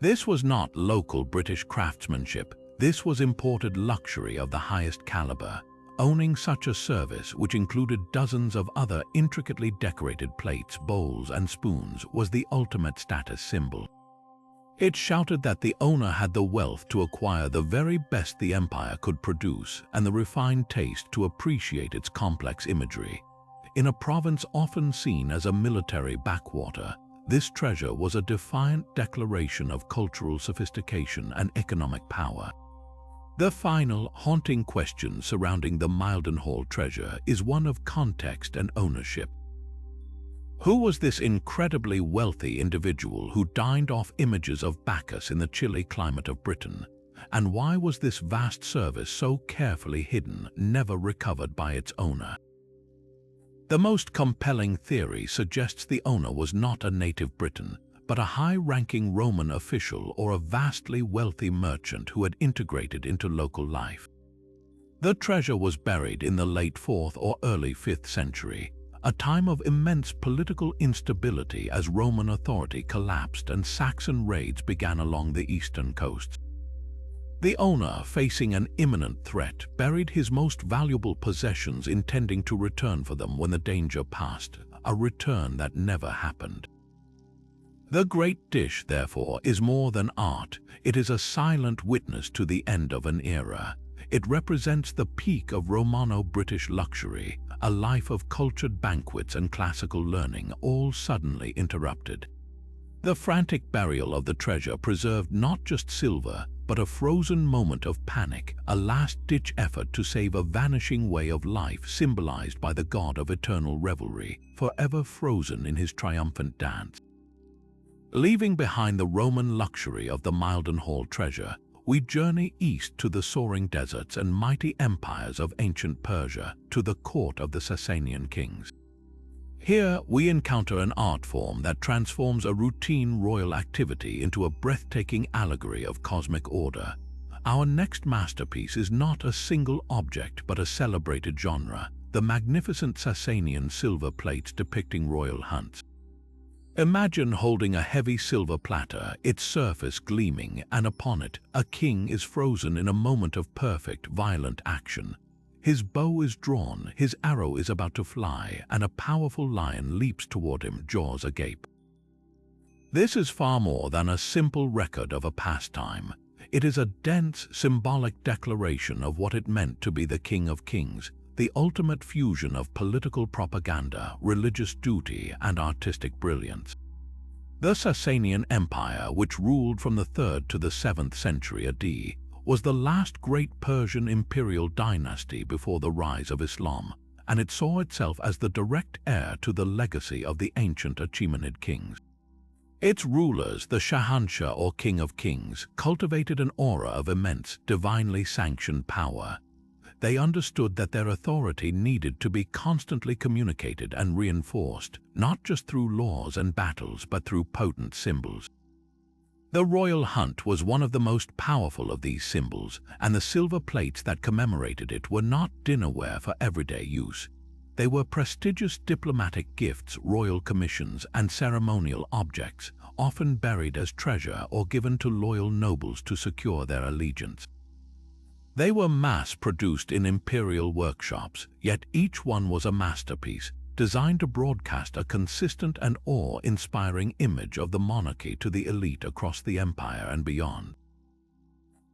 This was not local British craftsmanship, this was imported luxury of the highest caliber. Owning such a service, which included dozens of other intricately decorated plates, bowls, and spoons, was the ultimate status symbol. It shouted that the owner had the wealth to acquire the very best the empire could produce and the refined taste to appreciate its complex imagery. In a province often seen as a military backwater, this treasure was a defiant declaration of cultural sophistication and economic power. The final, haunting question surrounding the Mildenhall treasure is one of context and ownership. Who was this incredibly wealthy individual who dined off images of Bacchus in the chilly climate of Britain? And why was this vast service so carefully hidden, never recovered by its owner? The most compelling theory suggests the owner was not a native Briton, but a high-ranking Roman official or a vastly wealthy merchant who had integrated into local life. The treasure was buried in the late 4th or early 5th century, a time of immense political instability as Roman authority collapsed and Saxon raids began along the eastern coasts. The owner, facing an imminent threat, buried his most valuable possessions, intending to return for them when the danger passed, a return that never happened. The great dish, therefore, is more than art. It is a silent witness to the end of an era. It represents the peak of Romano-British luxury, a life of cultured banquets and classical learning, all suddenly interrupted. The frantic burial of the treasure preserved not just silver, but a frozen moment of panic, a last-ditch effort to save a vanishing way of life symbolized by the god of eternal revelry, forever frozen in his triumphant dance. Leaving behind the Roman luxury of the Mildenhall treasure, we journey east to the soaring deserts and mighty empires of ancient Persia, to the court of the Sasanian kings. Here, we encounter an art form that transforms a routine royal activity into a breathtaking allegory of cosmic order. Our next masterpiece is not a single object but a celebrated genre, the magnificent Sasanian silver plates depicting royal hunts. Imagine holding a heavy silver platter, its surface gleaming, and upon it, a king is frozen in a moment of perfect, violent action. His bow is drawn, his arrow is about to fly, and a powerful lion leaps toward him, jaws agape. This is far more than a simple record of a pastime. It is a dense, symbolic declaration of what it meant to be the King of Kings, the ultimate fusion of political propaganda, religious duty, and artistic brilliance. The Sasanian Empire, which ruled from the 3rd to the 7th century AD, was the last great Persian imperial dynasty before the rise of Islam, and it saw itself as the direct heir to the legacy of the ancient Achaemenid kings. Its rulers, the Shahanshah or King of Kings, cultivated an aura of immense, divinely sanctioned power. They understood that their authority needed to be constantly communicated and reinforced, not just through laws and battles, but through potent symbols. The royal hunt was one of the most powerful of these symbols, and the silver plates that commemorated it were not dinnerware for everyday use. They were prestigious diplomatic gifts, royal commissions, and ceremonial objects, often buried as treasure or given to loyal nobles to secure their allegiance. They were mass-produced in imperial workshops, yet each one was a masterpiece, designed to broadcast a consistent and awe-inspiring image of the monarchy to the elite across the empire and beyond.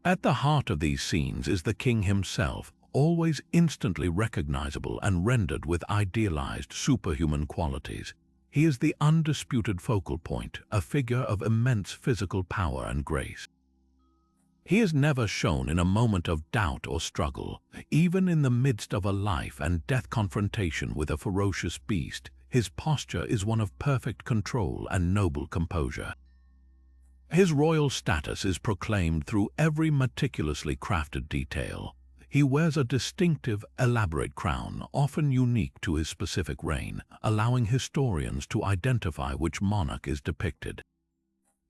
At the heart of these scenes is the king himself, always instantly recognizable and rendered with idealized superhuman qualities. He is the undisputed focal point, a figure of immense physical power and grace. He is never shown in a moment of doubt or struggle. Even in the midst of a life and death confrontation with a ferocious beast, his posture is one of perfect control and noble composure. His royal status is proclaimed through every meticulously crafted detail. He wears a distinctive, elaborate crown, often unique to his specific reign, allowing historians to identify which monarch is depicted.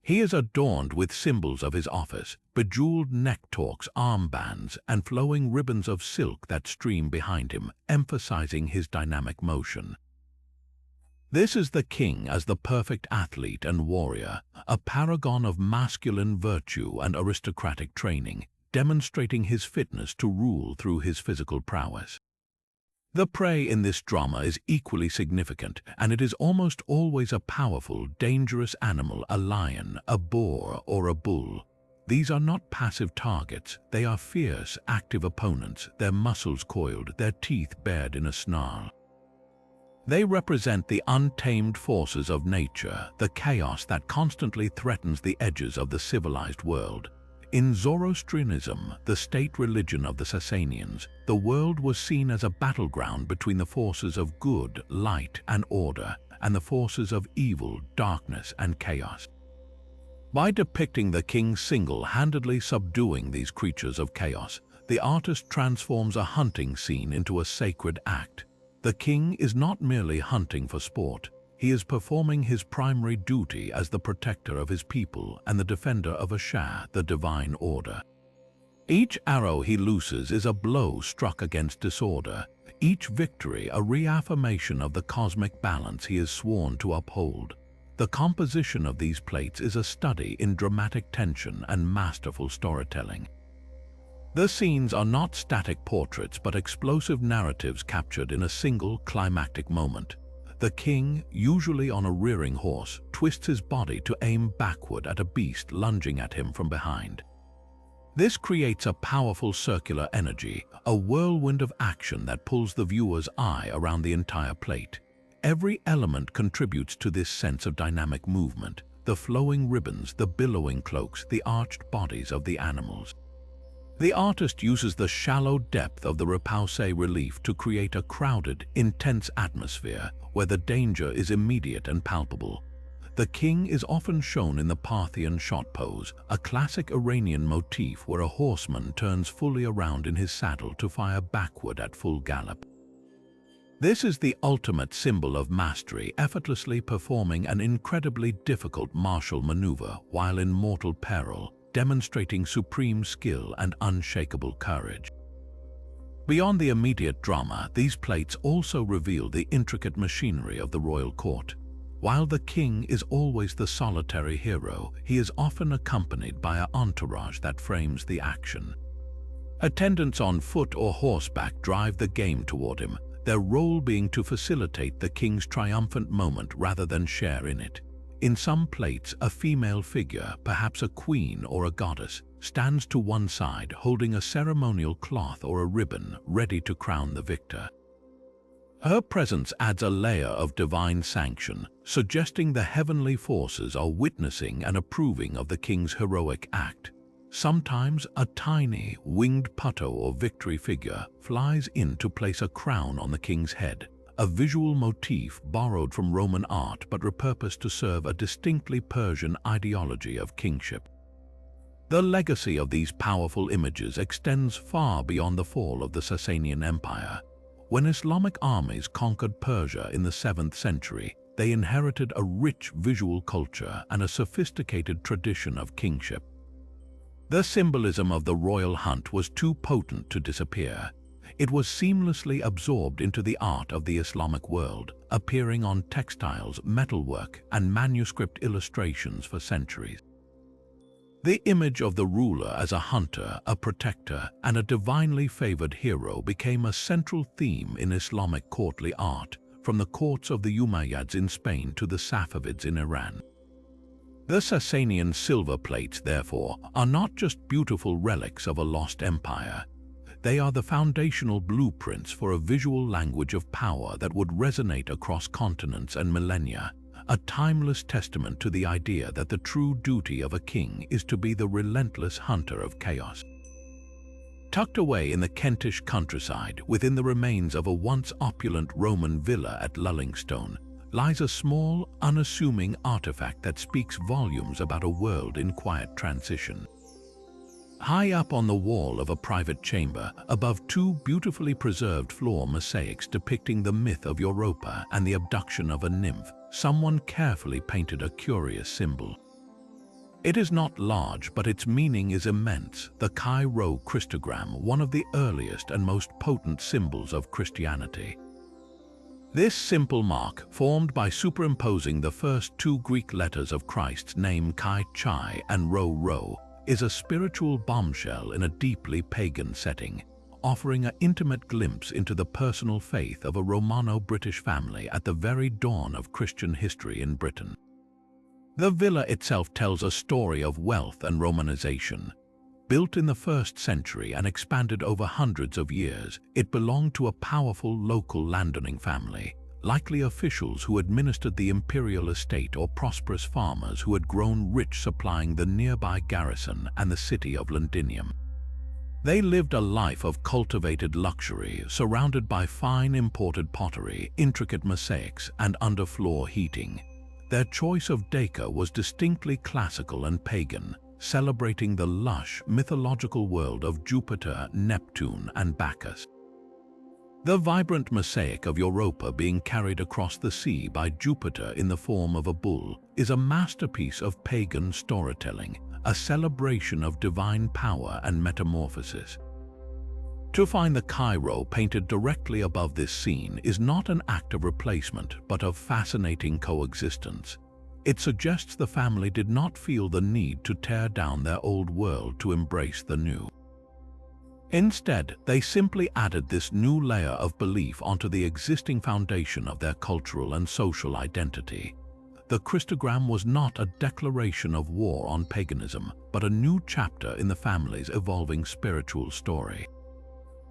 He is adorned with symbols of his office, bejeweled neck-torques, armbands, and flowing ribbons of silk that stream behind him, emphasizing his dynamic motion. This is the king as the perfect athlete and warrior, a paragon of masculine virtue and aristocratic training, demonstrating his fitness to rule through his physical prowess. The prey in this drama is equally significant, and it is almost always a powerful, dangerous animal, a lion, a boar, or a bull. These are not passive targets, they are fierce, active opponents, their muscles coiled, their teeth bared in a snarl. They represent the untamed forces of nature, the chaos that constantly threatens the edges of the civilized world. In Zoroastrianism, the state religion of the Sasanians, the world was seen as a battleground between the forces of good, light, and order, and the forces of evil, darkness, and chaos. By depicting the king single-handedly subduing these creatures of chaos, the artist transforms a hunting scene into a sacred act. The king is not merely hunting for sport. He is performing his primary duty as the protector of his people and the defender of Ashar, the divine order. Each arrow he looses is a blow struck against disorder, each victory a reaffirmation of the cosmic balance he is sworn to uphold. The composition of these plates is a study in dramatic tension and masterful storytelling. The scenes are not static portraits but explosive narratives captured in a single climactic moment. The king, usually on a rearing horse, twists his body to aim backward at a beast lunging at him from behind. This creates a powerful circular energy, a whirlwind of action that pulls the viewer's eye around the entire plate. Every element contributes to this sense of dynamic movement: the flowing ribbons, the billowing cloaks, the arched bodies of the animals. The artist uses the shallow depth of the repoussé relief to create a crowded, intense atmosphere where the danger is immediate and palpable. The king is often shown in the Parthian shot pose, a classic Iranian motif where a horseman turns fully around in his saddle to fire backward at full gallop. This is the ultimate symbol of mastery, effortlessly performing an incredibly difficult martial maneuver while in mortal peril, demonstrating supreme skill and unshakable courage. Beyond the immediate drama, these plates also reveal the intricate machinery of the royal court. While the king is always the solitary hero, he is often accompanied by an entourage that frames the action. Attendants on foot or horseback drive the game toward him, their role being to facilitate the king's triumphant moment rather than share in it. In some plates, a female figure, perhaps a queen or a goddess, stands to one side holding a ceremonial cloth or a ribbon, ready to crown the victor. Her presence adds a layer of divine sanction, suggesting the heavenly forces are witnessing and approving of the king's heroic act. Sometimes a tiny, winged putto or victory figure flies in to place a crown on the king's head, a visual motif borrowed from Roman art but repurposed to serve a distinctly Persian ideology of kingship. The legacy of these powerful images extends far beyond the fall of the Sasanian Empire. When Islamic armies conquered Persia in the 7th century, they inherited a rich visual culture and a sophisticated tradition of kingship. The symbolism of the royal hunt was too potent to disappear. It was seamlessly absorbed into the art of the Islamic world, appearing on textiles, metalwork, and manuscript illustrations for centuries. The image of the ruler as a hunter, a protector, and a divinely favored hero became a central theme in Islamic courtly art, from the courts of the Umayyads in Spain to the Safavids in Iran. The Sasanian silver plates, therefore, are not just beautiful relics of a lost empire. They are the foundational blueprints for a visual language of power that would resonate across continents and millennia, a timeless testament to the idea that the true duty of a king is to be the relentless hunter of chaos. Tucked away in the Kentish countryside, within the remains of a once opulent Roman villa at Lullingstone, lies a small, unassuming artifact that speaks volumes about a world in quiet transition. High up on the wall of a private chamber, above two beautifully preserved floor mosaics depicting the myth of Europa and the abduction of a nymph, someone carefully painted a curious symbol. It is not large, but its meaning is immense: the Chi-Rho Christogram, one of the earliest and most potent symbols of Christianity. This simple mark, formed by superimposing the first two Greek letters of Christ's name Chi and Rho, is a spiritual bombshell in a deeply pagan setting, offering an intimate glimpse into the personal faith of a Romano-British family at the very dawn of Christian history in Britain. The villa itself tells a story of wealth and Romanization. Built in the 1st century and expanded over hundreds of years, it belonged to a powerful local landowning family, likely officials who administered the imperial estate or prosperous farmers who had grown rich supplying the nearby garrison and the city of Londinium. They lived a life of cultivated luxury, surrounded by fine imported pottery, intricate mosaics, and underfloor heating. Their choice of decor was distinctly classical and pagan, celebrating the lush, mythological world of Jupiter, Neptune, and Bacchus. The vibrant mosaic of Europa being carried across the sea by Jupiter in the form of a bull is a masterpiece of pagan storytelling, a celebration of divine power and metamorphosis. To find the Chi-Rho painted directly above this scene is not an act of replacement, but of fascinating coexistence. It suggests the family did not feel the need to tear down their old world to embrace the new. Instead, they simply added this new layer of belief onto the existing foundation of their cultural and social identity. The Christogram was not a declaration of war on paganism, but a new chapter in the family's evolving spiritual story.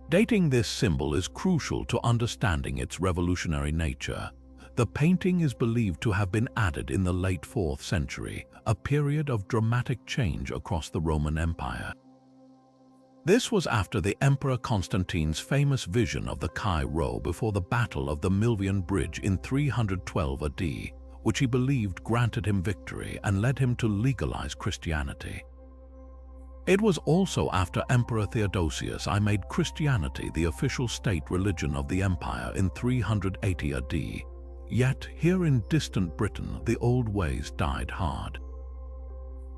Dating this symbol is crucial to understanding its revolutionary nature. The painting is believed to have been added in the late 4th century, a period of dramatic change across the Roman Empire. This was after the Emperor Constantine's famous vision of the Chi-Rho before the Battle of the Milvian Bridge in 312 AD, which he believed granted him victory and led him to legalize Christianity. It was also after Emperor Theodosius I made Christianity the official state religion of the empire in 380 AD. Yet, here in distant Britain, the old ways died hard.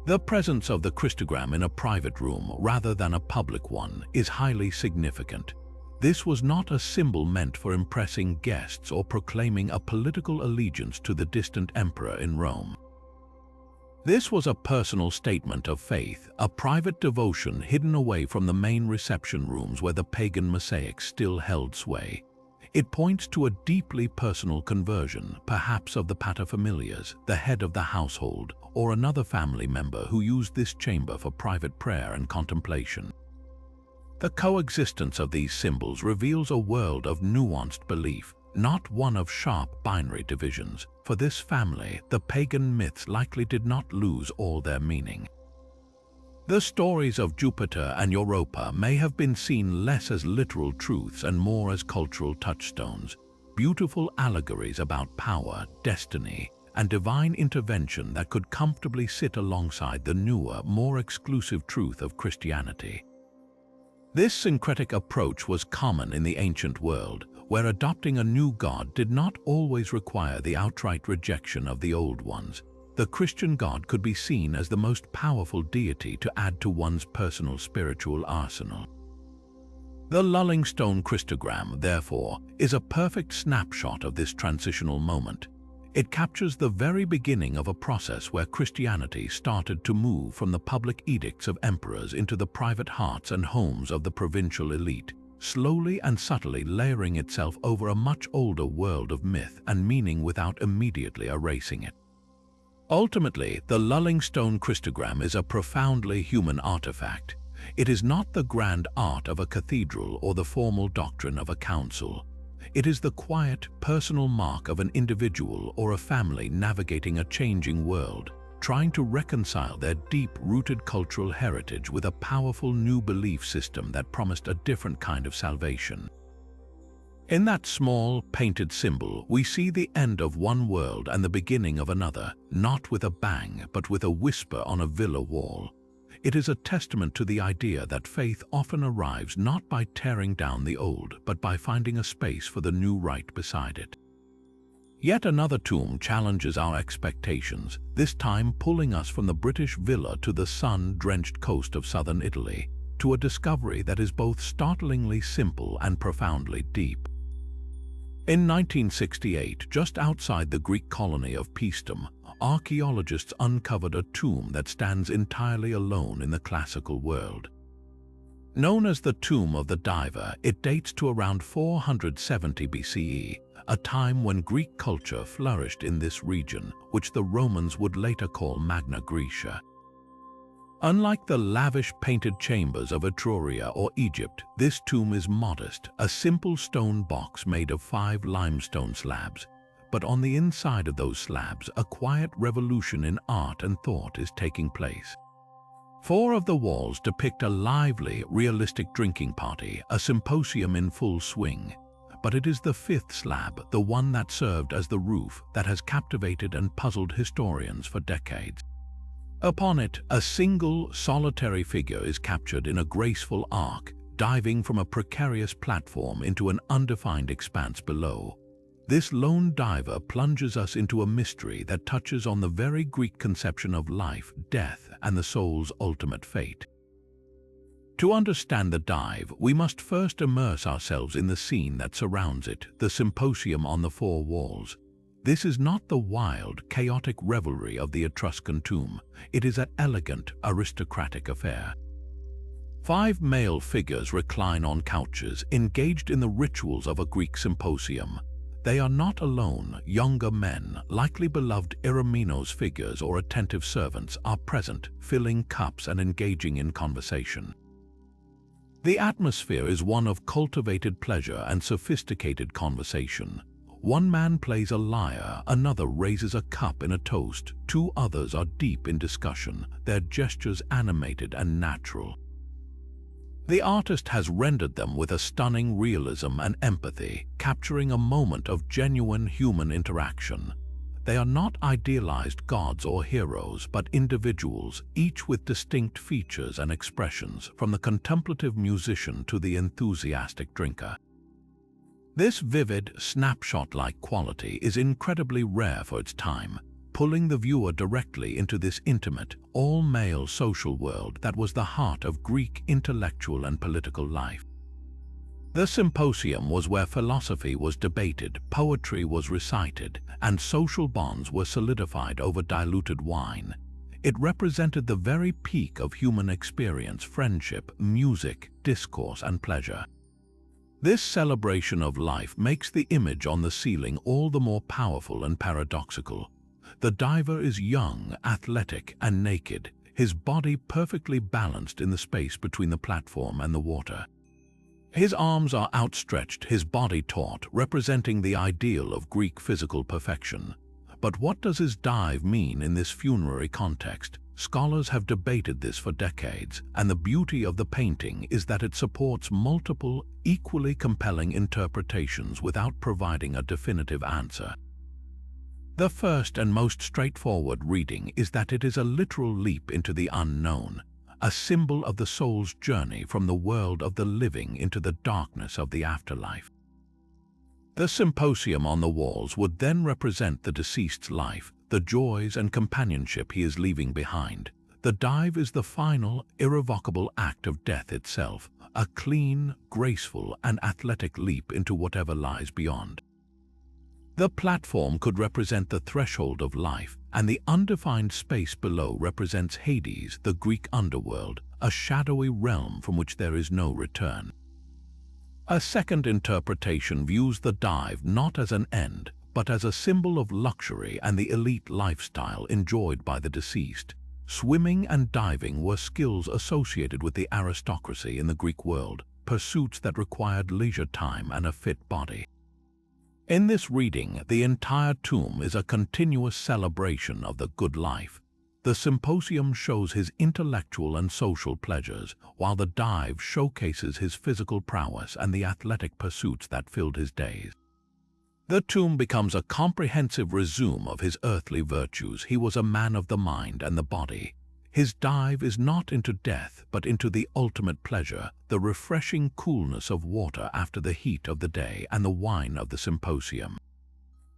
The presence of the Christogram in a private room rather than a public one is highly significant. This was not a symbol meant for impressing guests or proclaiming a political allegiance to the distant emperor in Rome. This was a personal statement of faith, a private devotion hidden away from the main reception rooms where the pagan mosaics still held sway. It points to a deeply personal conversion, perhaps of the paterfamilias, the head of the household, or another family member who used this chamber for private prayer and contemplation. The coexistence of these symbols reveals a world of nuanced belief, not one of sharp binary divisions. For this family, the pagan myths likely did not lose all their meaning. The stories of Jupiter and Europa may have been seen less as literal truths and more as cultural touchstones, beautiful allegories about power, destiny, and divine intervention that could comfortably sit alongside the newer, more exclusive truth of Christianity. This syncretic approach was common in the ancient world, where adopting a new god did not always require the outright rejection of the old ones. The Christian God could be seen as the most powerful deity to add to one's personal spiritual arsenal. The lulling stone Christogram, therefore, is a perfect snapshot of this transitional moment. It captures the very beginning of a process where Christianity started to move from the public edicts of emperors into the private hearts and homes of the provincial elite, slowly and subtly layering itself over a much older world of myth and meaning without immediately erasing it. Ultimately, the lulling stone Christogram is a profoundly human artifact. It is not the grand art of a cathedral or the formal doctrine of a council. It is the quiet, personal mark of an individual or a family navigating a changing world, trying to reconcile their deep-rooted cultural heritage with a powerful new belief system that promised a different kind of salvation. In that small, painted symbol, we see the end of one world and the beginning of another, not with a bang, but with a whisper on a villa wall. It is a testament to the idea that faith often arrives not by tearing down the old, but by finding a space for the new right beside it. Yet another tomb challenges our expectations, this time pulling us from the British villa to the sun-drenched coast of southern Italy, to a discovery that is both startlingly simple and profoundly deep. In 1968, just outside the Greek colony of Paestum, archaeologists uncovered a tomb that stands entirely alone in the classical world. Known as the Tomb of the Diver, it dates to around 470 BCE, a time when Greek culture flourished in this region, which the Romans would later call Magna Graecia. Unlike the lavish painted chambers of Etruria or Egypt, this tomb is modest, a simple stone box made of 5 limestone slabs. But on the inside of those slabs, a quiet revolution in art and thought is taking place. 4 of the walls depict a lively, realistic drinking party, a symposium in full swing. But it is the 5th slab, the one that served as the roof, that has captivated and puzzled historians for decades. Upon it, a single, solitary figure is captured in a graceful arc, diving from a precarious platform into an undefined expanse below. This lone diver plunges us into a mystery that touches on the very Greek conception of life, death, and the soul's ultimate fate. To understand the dive, we must first immerse ourselves in the scene that surrounds it, the symposium on the 4 walls. This is not the wild, chaotic revelry of the Etruscan tomb. It is an elegant, aristocratic affair. 5 male figures recline on couches, engaged in the rituals of a Greek symposium. They are not alone. Younger men, likely beloved Eromenos figures or attentive servants, are present, filling cups and engaging in conversation. The atmosphere is one of cultivated pleasure and sophisticated conversation. One man plays a lyre, another raises a cup in a toast, 2 others are deep in discussion, their gestures animated and natural. The artist has rendered them with a stunning realism and empathy, capturing a moment of genuine human interaction. They are not idealized gods or heroes, but individuals, each with distinct features and expressions, from the contemplative musician to the enthusiastic drinker. This vivid, snapshot-like quality is incredibly rare for its time, pulling the viewer directly into this intimate, all-male social world that was the heart of Greek intellectual and political life. The symposium was where philosophy was debated, poetry was recited, and social bonds were solidified over diluted wine. It represented the very peak of human experience, friendship, music, discourse, and pleasure. This celebration of life makes the image on the ceiling all the more powerful and paradoxical. The diver is young, athletic, and naked, his body perfectly balanced in the space between the platform and the water. His arms are outstretched, his body taut, representing the ideal of Greek physical perfection. But what does his dive mean in this funerary context? Scholars have debated this for decades, and the beauty of the painting is that it supports multiple, equally compelling interpretations without providing a definitive answer. The first and most straightforward reading is that it is a literal leap into the unknown, a symbol of the soul's journey from the world of the living into the darkness of the afterlife. The symposium on the walls would then represent the deceased's life, the joys and companionship he is leaving behind, The dive is the final, irrevocable act of death itself, a clean, graceful, and athletic leap into whatever lies beyond. The platform could represent the threshold of life, and the undefined space below represents Hades, the Greek underworld, a shadowy realm from which there is no return. A second interpretation views the dive not as an end, but as a symbol of luxury and the elite lifestyle enjoyed by the deceased. Swimming and diving were skills associated with the aristocracy in the Greek world, pursuits that required leisure time and a fit body. In this reading, the entire tomb is a continuous celebration of the good life. The symposium shows his intellectual and social pleasures, while the dive showcases his physical prowess and the athletic pursuits that filled his days. The tomb becomes a comprehensive resume of his earthly virtues. He was a man of the mind and the body. His dive is not into death, but into the ultimate pleasure, the refreshing coolness of water after the heat of the day and the wine of the symposium.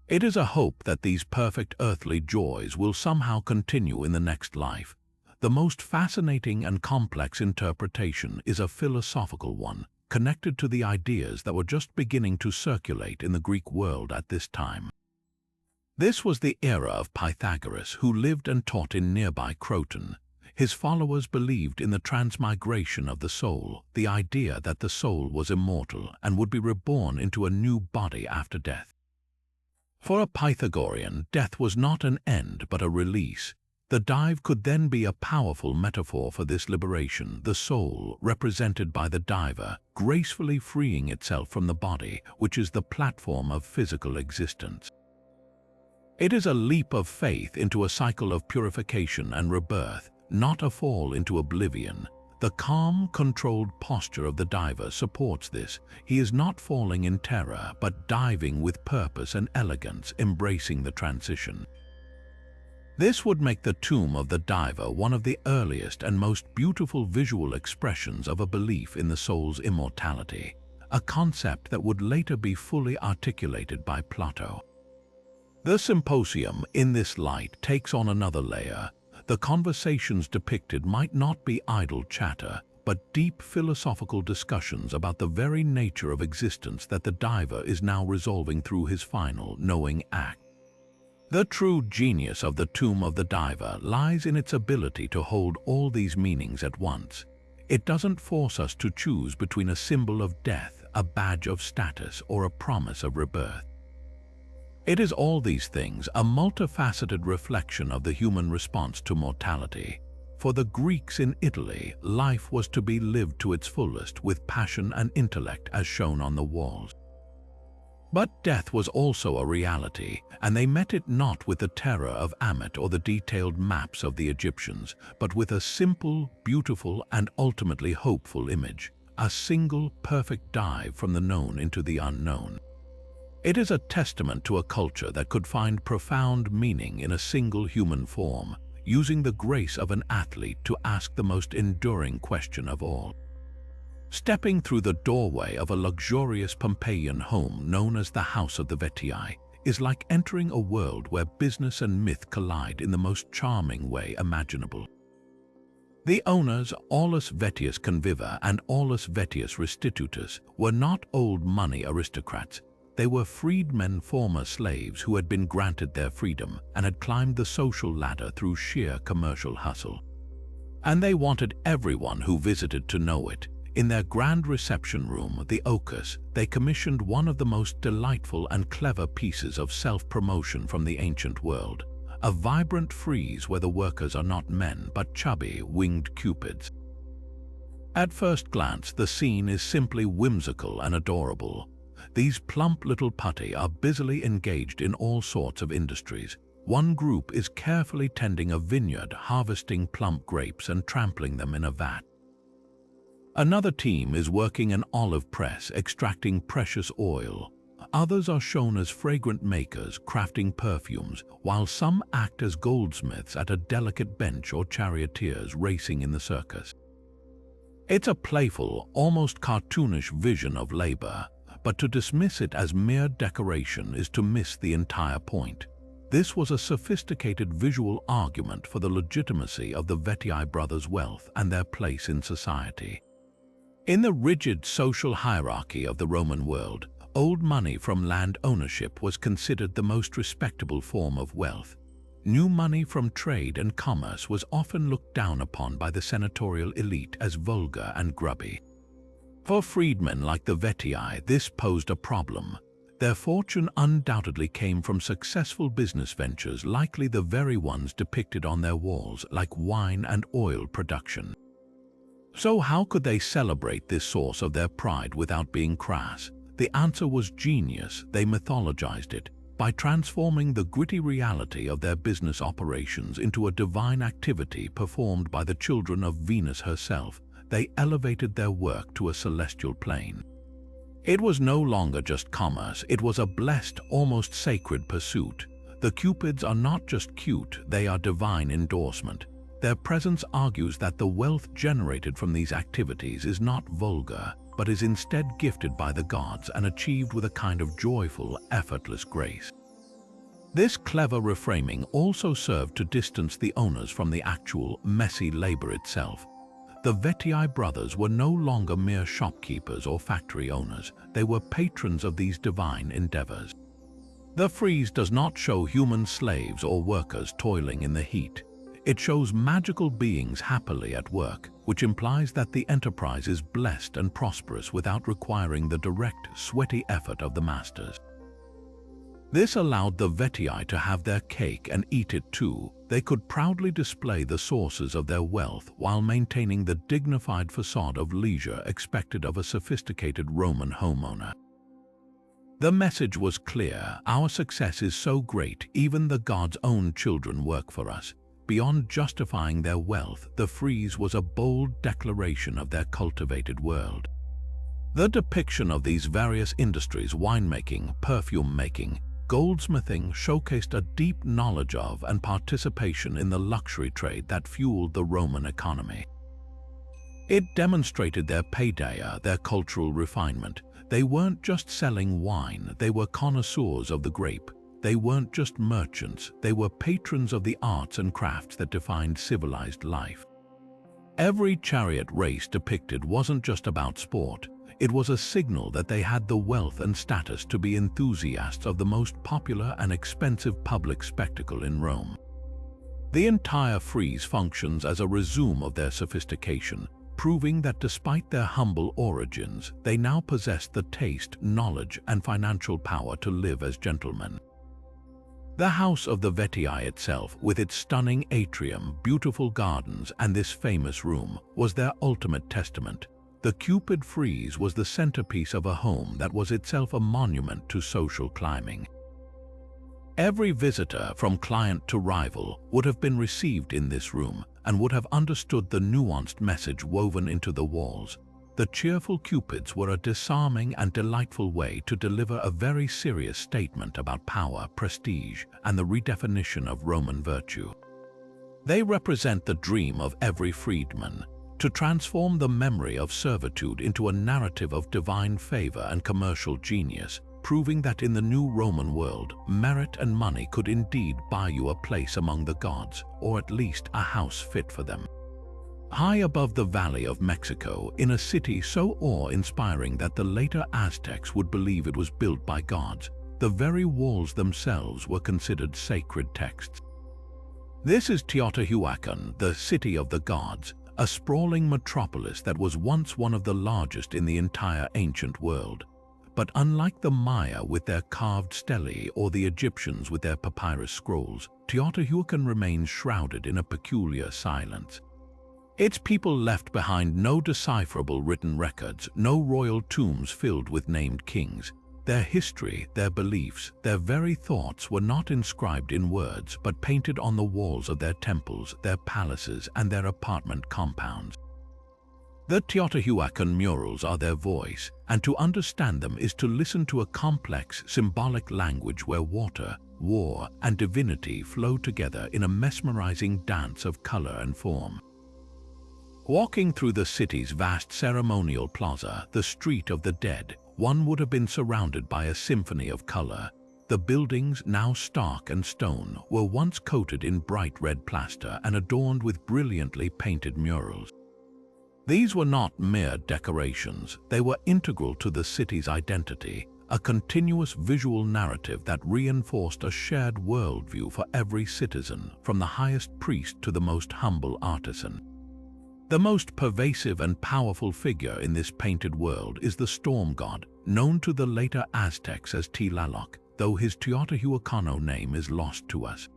It is a hope that these perfect earthly joys will somehow continue in the next life. The most fascinating and complex interpretation is a philosophical one, connected to the ideas that were just beginning to circulate in the Greek world at this time. This was the era of Pythagoras, who lived and taught in nearby Croton. His followers believed in the transmigration of the soul, the idea that the soul was immortal and would be reborn into a new body after death. For a Pythagorean, death was not an end but a release. The dive could then be a powerful metaphor for this liberation, the soul, represented by the diver, gracefully freeing itself from the body, which is the platform of physical existence. It is a leap of faith into a cycle of purification and rebirth, not a fall into oblivion. The calm, controlled posture of the diver supports this. He is not falling in terror, but diving with purpose and elegance, embracing the transition. This would make the tomb of the diver one of the earliest and most beautiful visual expressions of a belief in the soul's immortality, a concept that would later be fully articulated by Plato. The symposium, in this light, takes on another layer. The conversations depicted might not be idle chatter, but deep philosophical discussions about the very nature of existence that the diver is now resolving through his final, knowing act. The true genius of the tomb of the diver lies in its ability to hold all these meanings at once. It doesn't force us to choose between a symbol of death, a badge of status, or a promise of rebirth. It is all these things, a multifaceted reflection of the human response to mortality. For the Greeks in Italy, life was to be lived to its fullest with passion and intellect as shown on the walls. But death was also a reality, and they met it not with the terror of Ammit or the detailed maps of the Egyptians, but with a simple, beautiful, and ultimately hopeful image, a single, perfect dive from the known into the unknown. It is a testament to a culture that could find profound meaning in a single human form, using the grace of an athlete to ask the most enduring question of all. Stepping through the doorway of a luxurious Pompeian home known as the House of the Vetii is like entering a world where business and myth collide in the most charming way imaginable. The owners, Aulus Vettius Conviva and Aulus Vettius Restitutus, were not old money aristocrats. They were freedmen, former slaves who had been granted their freedom and had climbed the social ladder through sheer commercial hustle. And they wanted everyone who visited to know it. In their grand reception room, the Ocus, they commissioned one of the most delightful and clever pieces of self-promotion from the ancient world, a vibrant frieze where the workers are not men but chubby, winged cupids. At first glance, the scene is simply whimsical and adorable. These plump little putty are busily engaged in all sorts of industries. One group is carefully tending a vineyard, harvesting plump grapes and trampling them in a vat. Another team is working an olive press, extracting precious oil. Others are shown as fragrant makers, crafting perfumes, while some act as goldsmiths at a delicate bench or charioteers racing in the circus. It's a playful, almost cartoonish vision of labor, but to dismiss it as mere decoration is to miss the entire point. This was a sophisticated visual argument for the legitimacy of the Vetii brothers' wealth and their place in society. In the rigid social hierarchy of the Roman world, old money from land ownership was considered the most respectable form of wealth. New money from trade and commerce was often looked down upon by the senatorial elite as vulgar and grubby. For freedmen like the Vetii, this posed a problem. Their fortune undoubtedly came from successful business ventures, likely the very ones depicted on their walls, like wine and oil production. So how could they celebrate this source of their pride without being crass? The answer was genius. They mythologized it. By transforming the gritty reality of their business operations into a divine activity performed by the children of Venus herself, they elevated their work to a celestial plane. It was no longer just commerce, it was a blessed, almost sacred pursuit. The Cupids are not just cute, they are divine endorsement. Their presence argues that the wealth generated from these activities is not vulgar, but is instead gifted by the gods and achieved with a kind of joyful, effortless grace. This clever reframing also served to distance the owners from the actual, messy labor itself. The Vetii brothers were no longer mere shopkeepers or factory owners, they were patrons of these divine endeavors. The frieze does not show human slaves or workers toiling in the heat. It shows magical beings happily at work, which implies that the enterprise is blessed and prosperous without requiring the direct, sweaty effort of the masters. This allowed the Vetii to have their cake and eat it too. They could proudly display the sources of their wealth while maintaining the dignified facade of leisure expected of a sophisticated Roman homeowner. The message was clear: our success is so great, even the gods' own children work for us. Beyond justifying their wealth, the frieze was a bold declaration of their cultivated world. The depiction of these various industries, winemaking, perfume-making, goldsmithing, showcased a deep knowledge of and participation in the luxury trade that fueled the Roman economy. It demonstrated their paideia, their cultural refinement. They weren't just selling wine, they were connoisseurs of the grape. They weren't just merchants, they were patrons of the arts and crafts that defined civilized life. Every chariot race depicted wasn't just about sport, it was a signal that they had the wealth and status to be enthusiasts of the most popular and expensive public spectacle in Rome. The entire frieze functions as a resume of their sophistication, proving that despite their humble origins, they now possessed the taste, knowledge, and financial power to live as gentlemen. The house of the Vetii itself, with its stunning atrium, beautiful gardens, and this famous room, was their ultimate testament. The Cupid frieze was the centerpiece of a home that was itself a monument to social climbing. Every visitor, from client to rival, would have been received in this room and would have understood the nuanced message woven into the walls. The cheerful Cupids were a disarming and delightful way to deliver a very serious statement about power, prestige, and the redefinition of Roman virtue. They represent the dream of every freedman, to transform the memory of servitude into a narrative of divine favor and commercial genius, proving that in the new Roman world, merit and money could indeed buy you a place among the gods, or at least a house fit for them. High above the Valley of Mexico, in a city so awe-inspiring that the later Aztecs would believe it was built by gods, the very walls themselves were considered sacred texts. This is Teotihuacan, the city of the gods, a sprawling metropolis that was once one of the largest in the entire ancient world. But unlike the Maya with their carved stelae or the Egyptians with their papyrus scrolls, Teotihuacan remains shrouded in a peculiar silence. Its people left behind no decipherable written records, no royal tombs filled with named kings. Their history, their beliefs, their very thoughts were not inscribed in words but painted on the walls of their temples, their palaces, and their apartment compounds. The Teotihuacan murals are their voice, and to understand them is to listen to a complex, symbolic language where water, war, and divinity flow together in a mesmerizing dance of color and form. Walking through the city's vast ceremonial plaza, the Street of the Dead, one would have been surrounded by a symphony of color. The buildings, now stark and stone, were once coated in bright red plaster and adorned with brilliantly painted murals. These were not mere decorations, they were integral to the city's identity, a continuous visual narrative that reinforced a shared worldview for every citizen, from the highest priest to the most humble artisan. The most pervasive and powerful figure in this painted world is the storm god, known to the later Aztecs as Tlaloc, though his Teotihuacano name is lost to us.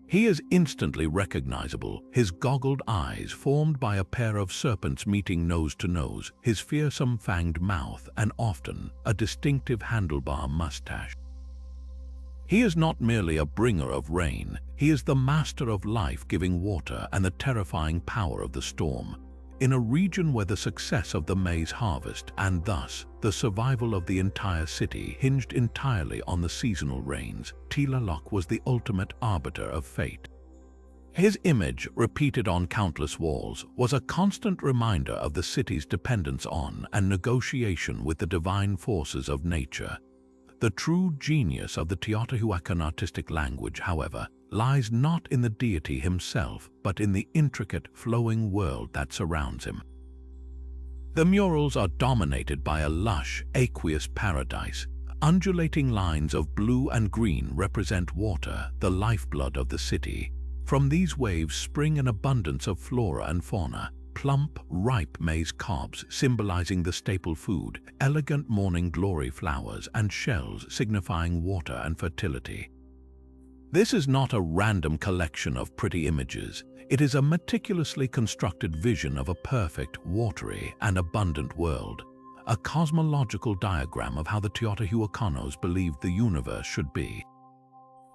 He is instantly recognizable, his goggled eyes formed by a pair of serpents meeting nose to nose, his fearsome fanged mouth, and often a distinctive handlebar mustache. He is not merely a bringer of rain, he is the master of life-giving water and the terrifying power of the storm. In a region where the success of the maize harvest, and thus the survival of the entire city, hinged entirely on the seasonal rains, Tlaloc was the ultimate arbiter of fate. His image, repeated on countless walls, was a constant reminder of the city's dependence on and negotiation with the divine forces of nature. The true genius of the Teotihuacan artistic language, however, lies not in the deity himself, but in the intricate, flowing world that surrounds him. The murals are dominated by a lush, aqueous paradise. Undulating lines of blue and green represent water, the lifeblood of the city. From these waves spring an abundance of flora and fauna, plump, ripe maize cobs symbolizing the staple food, elegant morning glory flowers, and shells signifying water and fertility. This is not a random collection of pretty images. It is a meticulously constructed vision of a perfect, watery, and abundant world, a cosmological diagram of how the Teotihuacanos believed the universe should be.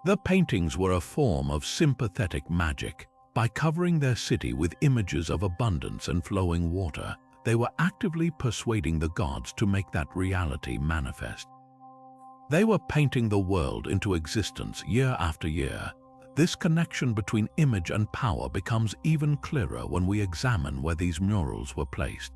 The paintings were a form of sympathetic magic. By covering their city with images of abundance and flowing water, they were actively persuading the gods to make that reality manifest. They were painting the world into existence year after year. This connection between image and power becomes even clearer when we examine where these murals were placed.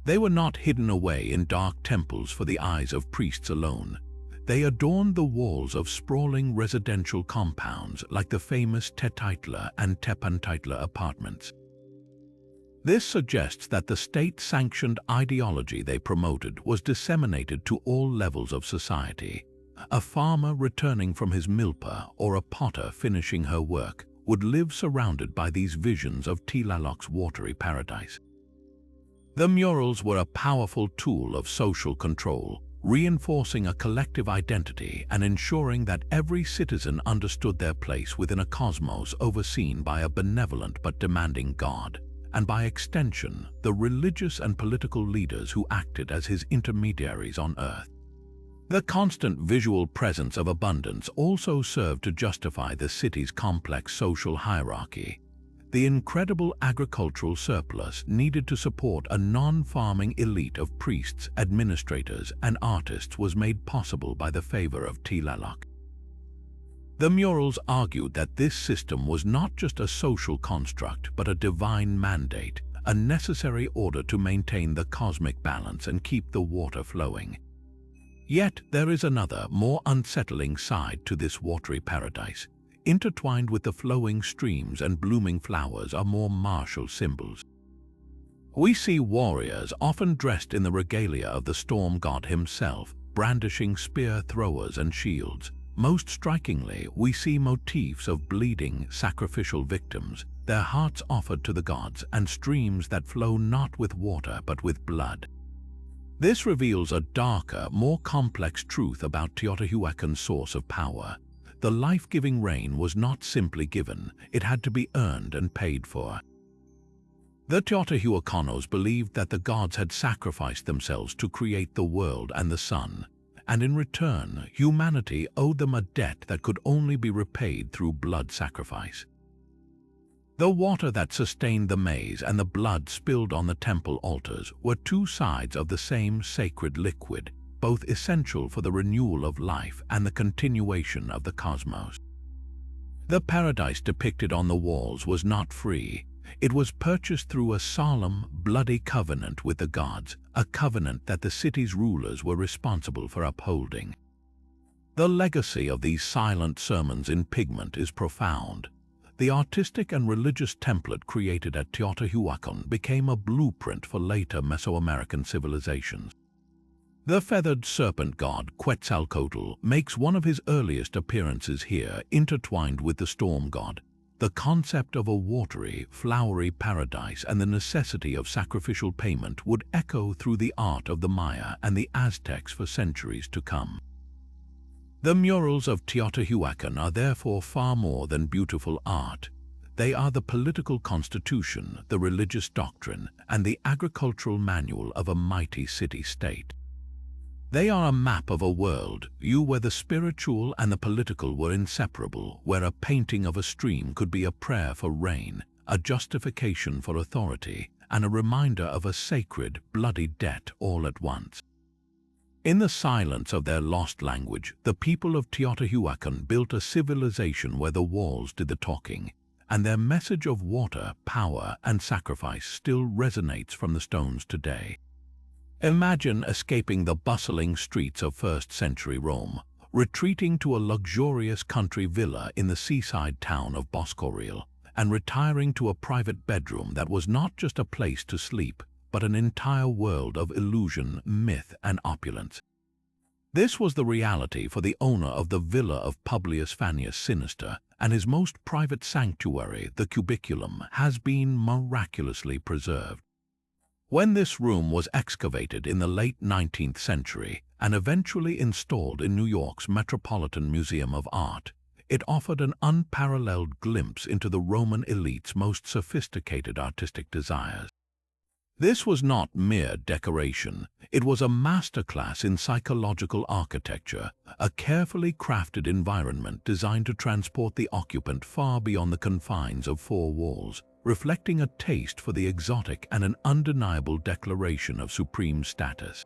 They were not hidden away in dark temples for the eyes of priests alone. They adorned the walls of sprawling residential compounds like the famous Tetaitla and Tepantitla apartments. This suggests that the state-sanctioned ideology they promoted was disseminated to all levels of society. A farmer returning from his milpa or a potter finishing her work would live surrounded by these visions of Tlaloc's watery paradise. The murals were a powerful tool of social control, reinforcing a collective identity and ensuring that every citizen understood their place within a cosmos overseen by a benevolent but demanding god, and by extension, the religious and political leaders who acted as his intermediaries on earth. The constant visual presence of abundance also served to justify the city's complex social hierarchy. The incredible agricultural surplus needed to support a non-farming elite of priests, administrators, and artists was made possible by the favor of Tlaloc. The murals argued that this system was not just a social construct but a divine mandate, a necessary order to maintain the cosmic balance and keep the water flowing. Yet there is another, more unsettling side to this watery paradise. Intertwined with the flowing streams and blooming flowers are more martial symbols. We see warriors, often dressed in the regalia of the storm god himself, brandishing spear throwers and shields. Most strikingly, we see motifs of bleeding, sacrificial victims, their hearts offered to the gods, and streams that flow not with water but with blood. This reveals a darker, more complex truth about Teotihuacan's source of power. The life-giving rain was not simply given, it had to be earned and paid for. The Teotihuacanos believed that the gods had sacrificed themselves to create the world and the sun, and in return, humanity owed them a debt that could only be repaid through blood sacrifice. The water that sustained the maize and the blood spilled on the temple altars were two sides of the same sacred liquid, both essential for the renewal of life and the continuation of the cosmos. The paradise depicted on the walls was not free. It was purchased through a solemn, bloody covenant with the gods, a covenant that the city's rulers were responsible for upholding. The legacy of these silent sermons in pigment is profound. The artistic and religious template created at Teotihuacan became a blueprint for later Mesoamerican civilizations. The feathered serpent god Quetzalcoatl makes one of his earliest appearances here, intertwined with the storm god. The concept of a watery, flowery paradise and the necessity of sacrificial payment would echo through the art of the Maya and the Aztecs for centuries to come. The murals of Teotihuacan are therefore far more than beautiful art. They are the political constitution, the religious doctrine, and the agricultural manual of a mighty city-state. They are a map of a world, where the spiritual and the political were inseparable, where a painting of a stream could be a prayer for rain, a justification for authority, and a reminder of a sacred, bloody debt all at once. In the silence of their lost language, the people of Teotihuacan built a civilization where the walls did the talking, and their message of water, power, and sacrifice still resonates from the stones today. Imagine escaping the bustling streets of first-century Rome, retreating to a luxurious country villa in the seaside town of Boscorial, and retiring to a private bedroom that was not just a place to sleep, but an entire world of illusion, myth, and opulence. This was the reality for the owner of the villa of Publius Fannius Sinister, and his most private sanctuary, the cubiculum, has been miraculously preserved. When this room was excavated in the late 19th century and eventually installed in New York's Metropolitan Museum of Art, it offered an unparalleled glimpse into the Roman elite's most sophisticated artistic desires. This was not mere decoration. It was a masterclass in psychological architecture, a carefully crafted environment designed to transport the occupant far beyond the confines of four walls, reflecting a taste for the exotic and an undeniable declaration of supreme status.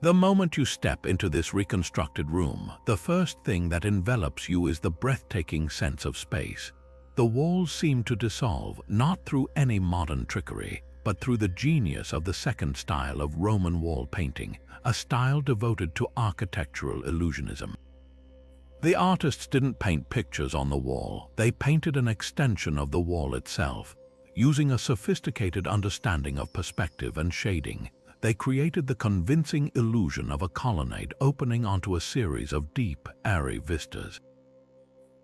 The moment you step into this reconstructed room, the first thing that envelops you is the breathtaking sense of space. The walls seem to dissolve, not through any modern trickery, but through the genius of the second style of Roman wall painting, a style devoted to architectural illusionism. The artists didn't paint pictures on the wall, they painted an extension of the wall itself. Using a sophisticated understanding of perspective and shading, they created the convincing illusion of a colonnade opening onto a series of deep, airy vistas.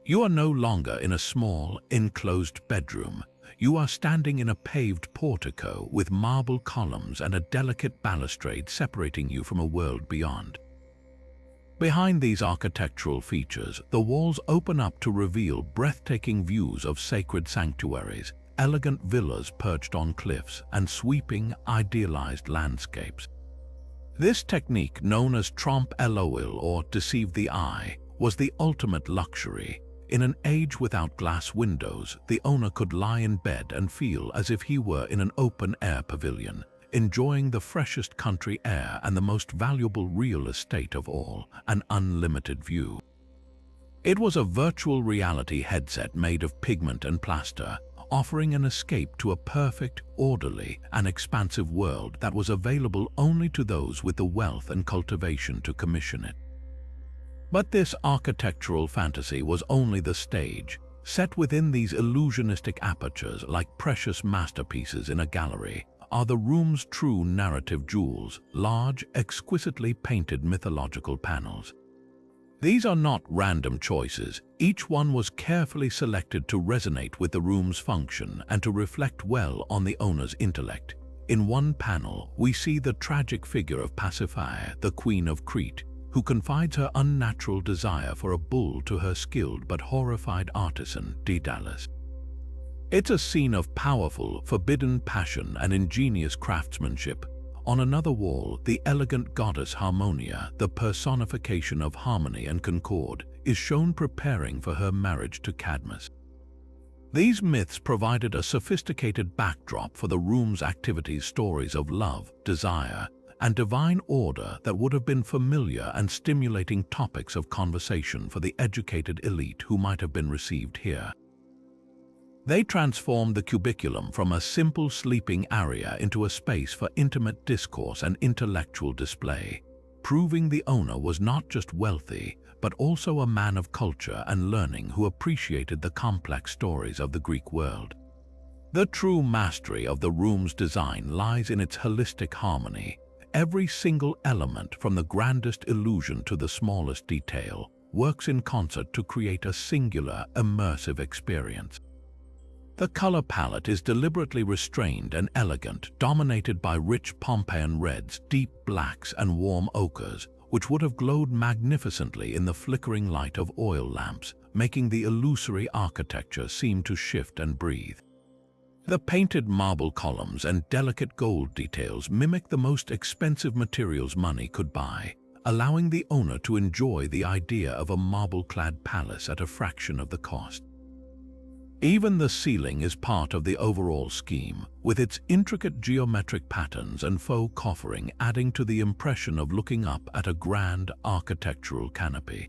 You are no longer in a small, enclosed bedroom. You are standing in a paved portico with marble columns and a delicate balustrade separating you from a world beyond. Behind these architectural features, the walls open up to reveal breathtaking views of sacred sanctuaries, elegant villas perched on cliffs, and sweeping, idealized landscapes. This technique, known as trompe-l'oeil or deceive the eye, was the ultimate luxury. In an age without glass windows, the owner could lie in bed and feel as if he were in an open-air pavilion, enjoying the freshest country air and the most valuable real estate of all, an unlimited view. It was a virtual reality headset made of pigment and plaster, offering an escape to a perfect, orderly, and expansive world that was available only to those with the wealth and cultivation to commission it. But this architectural fantasy was only the stage. Set within these illusionistic apertures like precious masterpieces in a gallery are the room's true narrative jewels, large, exquisitely painted mythological panels. These are not random choices. Each one was carefully selected to resonate with the room's function and to reflect well on the owner's intellect. In one panel, we see the tragic figure of Pasiphae, the Queen of Crete, who confides her unnatural desire for a bull to her skilled but horrified artisan, Daedalus. It's a scene of powerful, forbidden passion and ingenious craftsmanship. On another wall, the elegant goddess Harmonia, the personification of harmony and concord, is shown preparing for her marriage to Cadmus. These myths provided a sophisticated backdrop for the room's activities, stories of love, desire, and divine order that would have been familiar and stimulating topics of conversation for the educated elite who might have been received here. They transformed the cubiculum from a simple sleeping area into a space for intimate discourse and intellectual display. proving the owner was not just wealthy, but also a man of culture and learning who appreciated the complex stories of the Greek world. The true mastery of the room's design lies in its holistic harmony. Every single element, from the grandest illusion to the smallest detail, works in concert to create a singular, immersive experience. The color palette is deliberately restrained and elegant, dominated by rich Pompeian reds, deep blacks, and warm ochres, which would have glowed magnificently in the flickering light of oil lamps, making the illusory architecture seem to shift and breathe. The painted marble columns and delicate gold details mimic the most expensive materials money could buy, allowing the owner to enjoy the idea of a marble-clad palace at a fraction of the cost. Even the ceiling is part of the overall scheme, with its intricate geometric patterns and faux coffering adding to the impression of looking up at a grand architectural canopy.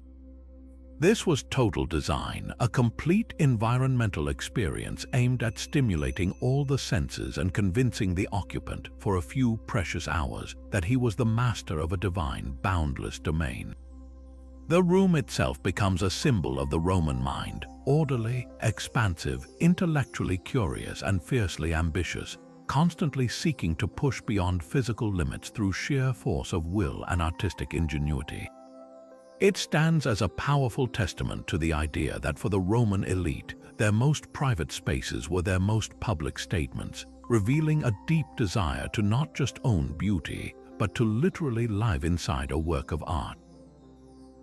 This was total design, a complete environmental experience aimed at stimulating all the senses and convincing the occupant for a few precious hours that he was the master of a divine, boundless domain. The room itself becomes a symbol of the Roman mind, orderly, expansive, intellectually curious, and fiercely ambitious, constantly seeking to push beyond physical limits through sheer force of will and artistic ingenuity. It stands as a powerful testament to the idea that for the Roman elite, their most private spaces were their most public statements, revealing a deep desire to not just own beauty, but to literally live inside a work of art.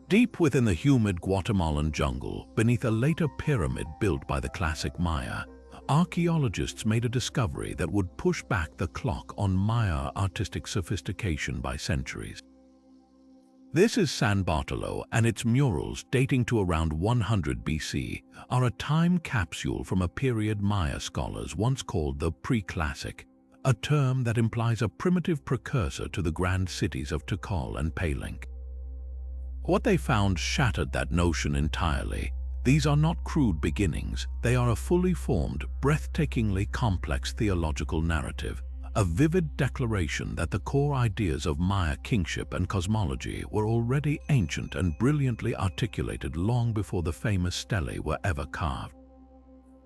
Deep within the humid Guatemalan jungle, beneath a later pyramid built by the classic Maya, archaeologists made a discovery that would push back the clock on Maya artistic sophistication by centuries. This is San Bartolo, and its murals, dating to around 100 BC, are a time capsule from a period Maya scholars once called the pre-classic, a term that implies a primitive precursor to the grand cities of Tikal and Palenque. What they found shattered that notion entirely. These are not crude beginnings, they are a fully formed, breathtakingly complex theological narrative, a vivid declaration that the core ideas of Maya kingship and cosmology were already ancient and brilliantly articulated long before the famous stelae were ever carved.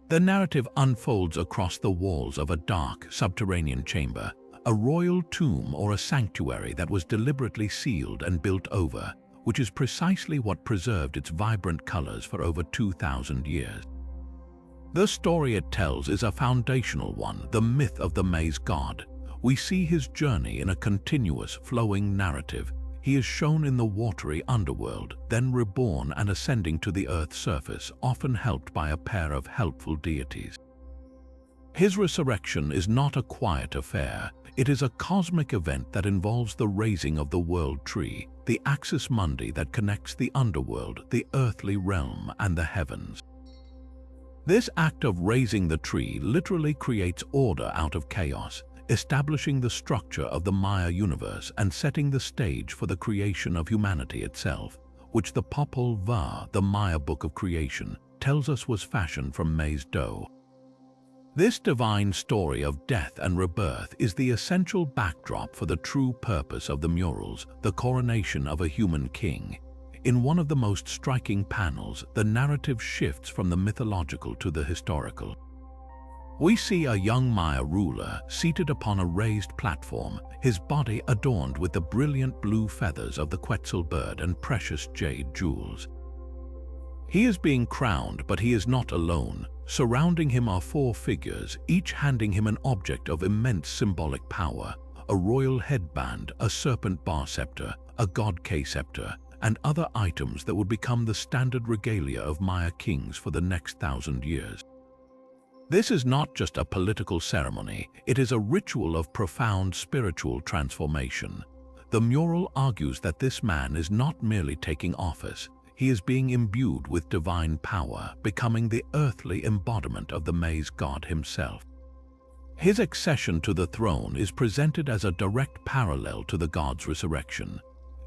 The narrative unfolds across the walls of a dark, subterranean chamber, a royal tomb or a sanctuary that was deliberately sealed and built over, which is precisely what preserved its vibrant colors for over 2,000 years. The story it tells is a foundational one, the myth of the maize god. We see his journey in a continuous, flowing narrative. He is shown in the watery underworld, then reborn and ascending to the earth's surface, often helped by a pair of helpful deities. His resurrection is not a quiet affair. It is a cosmic event that involves the raising of the world tree, the axis mundi that connects the underworld, the earthly realm, and the heavens. This act of raising the tree literally creates order out of chaos, establishing the structure of the Maya universe and setting the stage for the creation of humanity itself, which the Popol Vuh, the Maya book of creation, tells us was fashioned from maize dough. This divine story of death and rebirth is the essential backdrop for the true purpose of the murals, the coronation of a human king. In one of the most striking panels, the narrative shifts from the mythological to the historical. We see a young Maya ruler seated upon a raised platform, his body adorned with the brilliant blue feathers of the Quetzal bird and precious jade jewels. He is being crowned, but he is not alone. Surrounding him are four figures, each handing him an object of immense symbolic power: a royal headband, a serpent bar scepter, a god K scepter, and other items that would become the standard regalia of Maya kings for the next 1,000 years. This is not just a political ceremony, it is a ritual of profound spiritual transformation. The mural argues that this man is not merely taking office, he is being imbued with divine power, becoming the earthly embodiment of the maize god himself. His accession to the throne is presented as a direct parallel to the god's resurrection.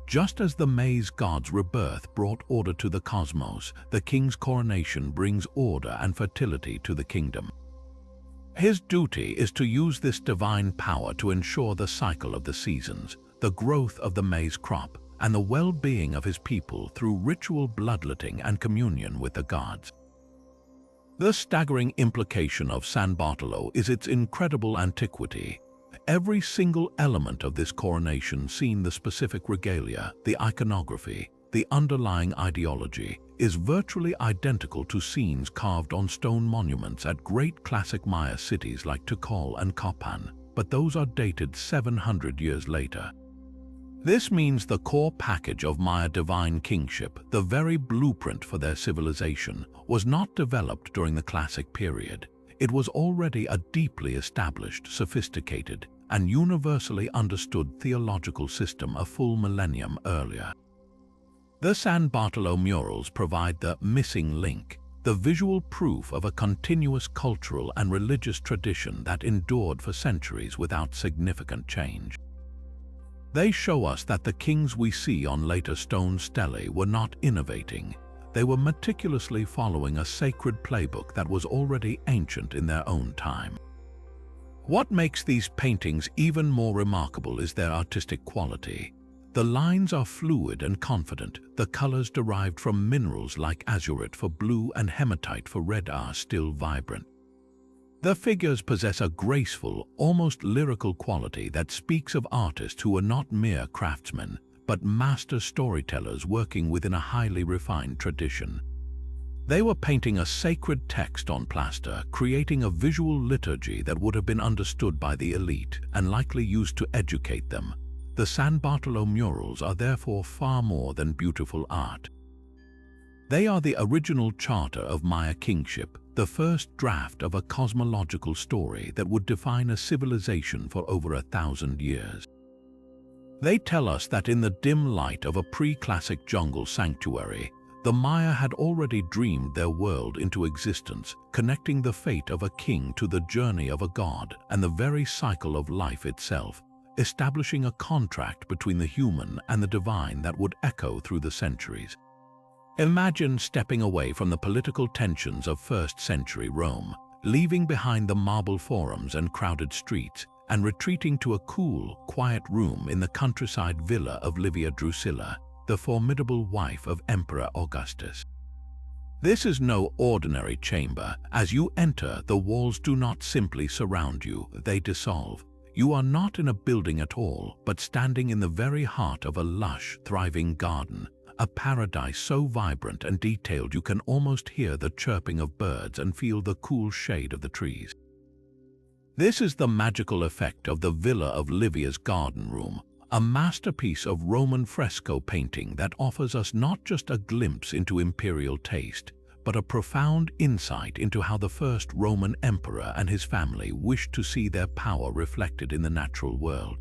Just as the maize god's rebirth brought order to the cosmos, the king's coronation brings order and fertility to the kingdom. His duty is to use this divine power to ensure the cycle of the seasons, the growth of the maize crop, and the well-being of his people through ritual bloodletting and communion with the gods. The staggering implication of San Bartolo is its incredible antiquity. Every single element of this coronation, seen the specific regalia, the iconography, the underlying ideology, is virtually identical to scenes carved on stone monuments at great classic Maya cities like Tikal and Copan, but those are dated 700 years later. This means the core package of Maya divine kingship, the very blueprint for their civilization, was not developed during the classic period. It was already a deeply established, sophisticated, and universally understood theological system a full millennium earlier. The San Bartolo murals provide the missing link, the visual proof of a continuous cultural and religious tradition that endured for centuries without significant change. They show us that the kings we see on later stone stelae were not innovating. They were meticulously following a sacred playbook that was already ancient in their own time. What makes these paintings even more remarkable is their artistic quality. The lines are fluid and confident. The colors derived from minerals like azurite for blue and hematite for red are still vibrant. The figures possess a graceful, almost lyrical quality that speaks of artists who are not mere craftsmen, but master storytellers working within a highly refined tradition. They were painting a sacred text on plaster, creating a visual liturgy that would have been understood by the elite and likely used to educate them. The San Bartolo murals are therefore far more than beautiful art. They are the original charter of Maya kingship, the first draft of a cosmological story that would define a civilization for over 1,000 years. They tell us that in the dim light of a pre-classic jungle sanctuary, the Maya had already dreamed their world into existence, connecting the fate of a king to the journey of a god and the very cycle of life itself, establishing a contract between the human and the divine that would echo through the centuries. Imagine stepping away from the political tensions of first-century Rome, leaving behind the marble forums and crowded streets, and retreating to a cool, quiet room in the countryside villa of Livia Drusilla, the formidable wife of Emperor Augustus. This is no ordinary chamber. As you enter, the walls do not simply surround you, they dissolve. You are not in a building at all, but standing in the very heart of a lush, thriving garden, a paradise so vibrant and detailed you can almost hear the chirping of birds and feel the cool shade of the trees. This is the magical effect of the Villa of Livia's garden room, a masterpiece of Roman fresco painting that offers us not just a glimpse into imperial taste, but a profound insight into how the first Roman emperor and his family wished to see their power reflected in the natural world.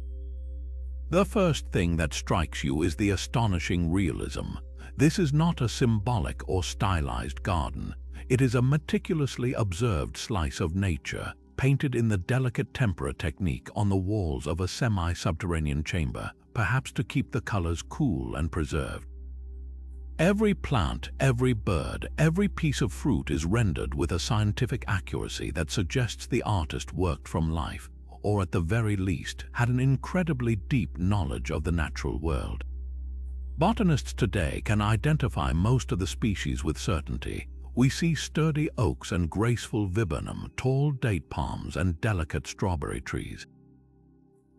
The first thing that strikes you is the astonishing realism. This is not a symbolic or stylized garden. It is a meticulously observed slice of nature, painted in the delicate tempera technique on the walls of a semi-subterranean chamber, perhaps to keep the colors cool and preserved. Every plant, every bird, every piece of fruit is rendered with a scientific accuracy that suggests the artist worked from life, or at the very least, had an incredibly deep knowledge of the natural world. Botanists today can identify most of the species with certainty. We see sturdy oaks and graceful viburnum, tall date palms and delicate strawberry trees.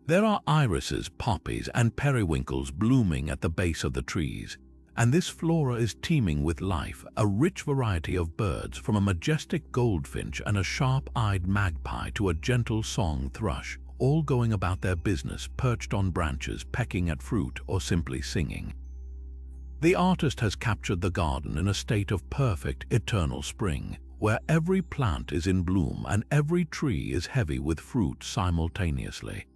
There are irises, poppies, and periwinkles blooming at the base of the trees, and this flora is teeming with life, a rich variety of birds from a majestic goldfinch and a sharp-eyed magpie to a gentle song thrush, all going about their business, perched on branches, pecking at fruit, or simply singing. The artist has captured the garden in a state of perfect, eternal spring, where every plant is in bloom and every tree is heavy with fruit simultaneously.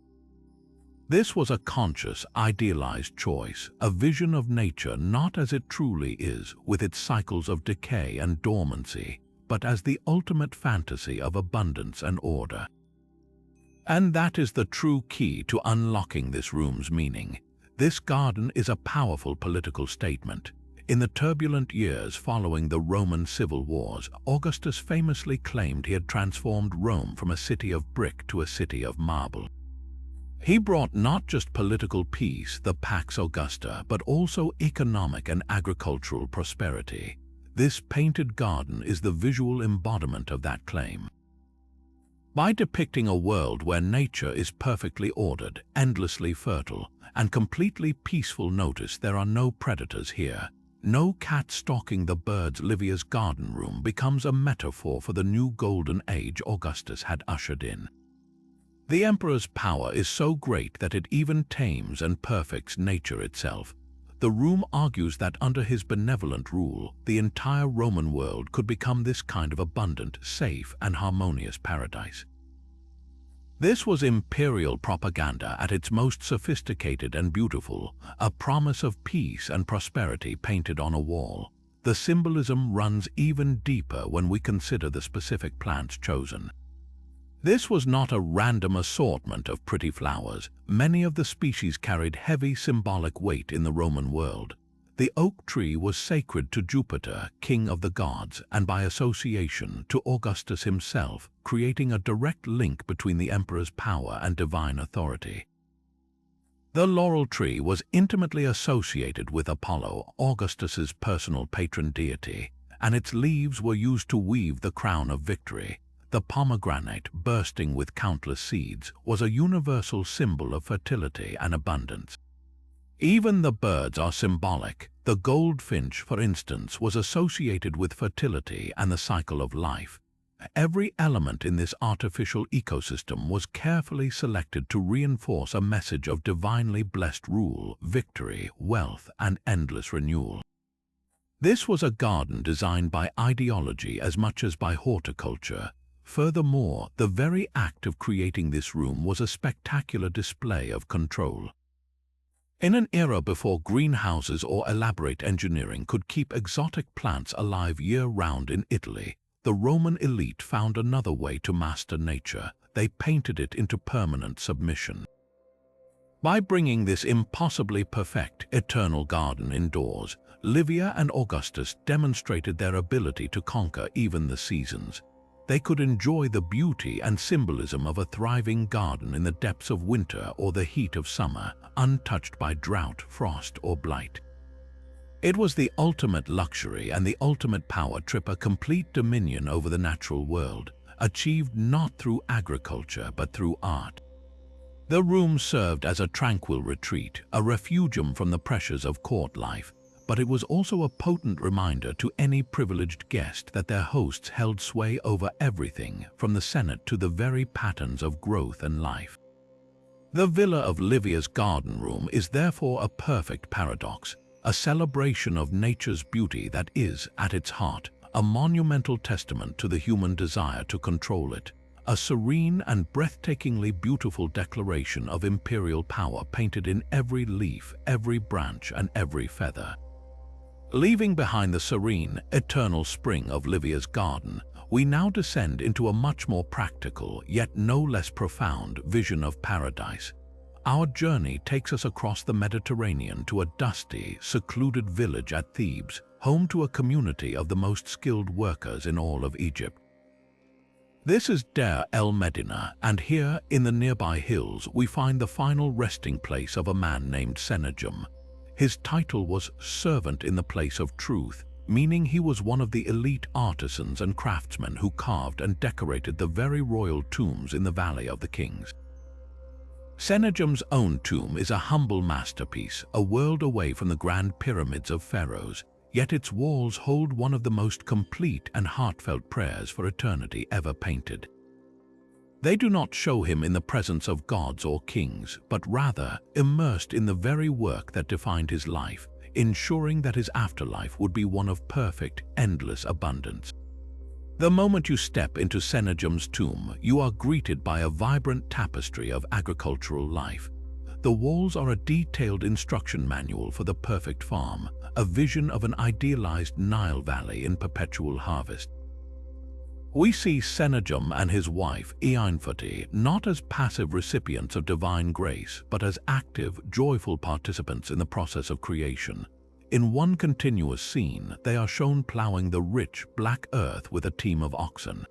This was a conscious, idealized choice, a vision of nature not as it truly is, with its cycles of decay and dormancy, but as the ultimate fantasy of abundance and order. And that is the true key to unlocking this room's meaning. This garden is a powerful political statement. In the turbulent years following the Roman civil wars, Augustus famously claimed he had transformed Rome from a city of brick to a city of marble. He brought not just political peace, the Pax Augusta, but also economic and agricultural prosperity. This painted garden is the visual embodiment of that claim. By depicting a world where nature is perfectly ordered, endlessly fertile, and completely peaceful, notice there are no predators here. No cat stalking the birds. Livia's garden room becomes a metaphor for the new golden age Augustus had ushered in. The emperor's power is so great that it even tames and perfects nature itself. The room argues that under his benevolent rule, the entire Roman world could become this kind of abundant, safe, and harmonious paradise. This was imperial propaganda at its most sophisticated and beautiful, a promise of peace and prosperity painted on a wall. The symbolism runs even deeper when we consider the specific plants chosen. This was not a random assortment of pretty flowers. Many of the species carried heavy symbolic weight in the Roman world. The oak tree was sacred to Jupiter, king of the gods, and by association to Augustus himself, creating a direct link between the emperor's power and divine authority. The laurel tree was intimately associated with Apollo, Augustus's personal patron deity, and its leaves were used to weave the crown of victory. The pomegranate, bursting with countless seeds, was a universal symbol of fertility and abundance. Even the birds are symbolic. The goldfinch, for instance, was associated with fertility and the cycle of life. Every element in this artificial ecosystem was carefully selected to reinforce a message of divinely blessed rule, victory, wealth, and endless renewal. This was a garden designed by ideology as much as by horticulture. Furthermore, the very act of creating this room was a spectacular display of control. In an era before greenhouses or elaborate engineering could keep exotic plants alive year-round in Italy, the Roman elite found another way to master nature. They painted it into permanent submission. By bringing this impossibly perfect, eternal garden indoors, Livia and Augustus demonstrated their ability to conquer even the seasons. They could enjoy the beauty and symbolism of a thriving garden in the depths of winter or the heat of summer, untouched by drought, frost, or blight. It was the ultimate luxury and the ultimate power trip, a complete dominion over the natural world, achieved not through agriculture but through art. The room served as a tranquil retreat, a refugium from the pressures of court life, but it was also a potent reminder to any privileged guest that their hosts held sway over everything, from the Senate to the very patterns of growth and life. The villa of Livia's garden room is therefore a perfect paradox, a celebration of nature's beauty that is, at its heart, a monumental testament to the human desire to control it, a serene and breathtakingly beautiful declaration of imperial power painted in every leaf, every branch, and every feather. Leaving behind the serene, eternal spring of Livia's garden, we now descend into a much more practical, yet no less profound, vision of paradise. Our journey takes us across the Mediterranean to a dusty, secluded village at Thebes, home to a community of the most skilled workers in all of Egypt. This is Deir el-Medina, and here, in the nearby hills, we find the final resting place of a man named Sennacherib. His title was Servant in the Place of Truth, meaning he was one of the elite artisans and craftsmen who carved and decorated the very royal tombs in the Valley of the Kings. Sennacherib's own tomb is a humble masterpiece, a world away from the grand pyramids of pharaohs, yet its walls hold one of the most complete and heartfelt prayers for eternity ever painted. They do not show him in the presence of gods or kings, but rather immersed in the very work that defined his life, ensuring that his afterlife would be one of perfect, endless abundance. The moment you step into Sennacherib's tomb, you are greeted by a vibrant tapestry of agricultural life. The walls are a detailed instruction manual for the perfect farm, a vision of an idealized Nile Valley in perpetual harvest. We see Sennacherib and his wife, Eanfoti, not as passive recipients of divine grace, but as active, joyful participants in the process of creation. In one continuous scene, they are shown plowing the rich, black earth with a team of oxen.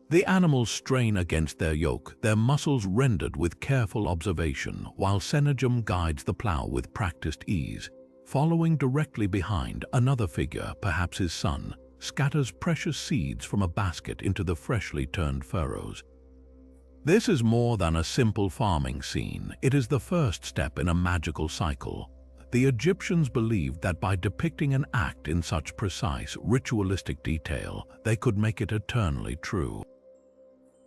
The animals strain against their yoke, their muscles rendered with careful observation, while Senegum guides the plow with practiced ease. Following directly behind, another figure, perhaps his son, scatters precious seeds from a basket into the freshly turned furrows. This is more than a simple farming scene. It is the first step in a magical cycle. The Egyptians believed that by depicting an act in such precise, ritualistic detail, they could make it eternally true.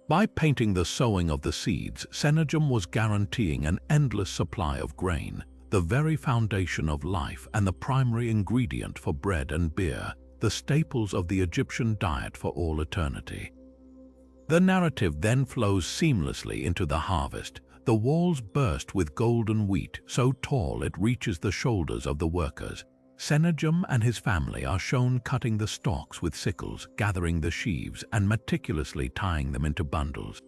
By painting the sowing of the seeds, Senegum was guaranteeing an endless supply of grain, the very foundation of life and the primary ingredient for bread and beer, the staples of the Egyptian diet for all eternity. The narrative then flows seamlessly into the harvest. The walls burst with golden wheat, so tall it reaches the shoulders of the workers. Senegum and his family are shown cutting the stalks with sickles, gathering the sheaves, and meticulously tying them into bundles.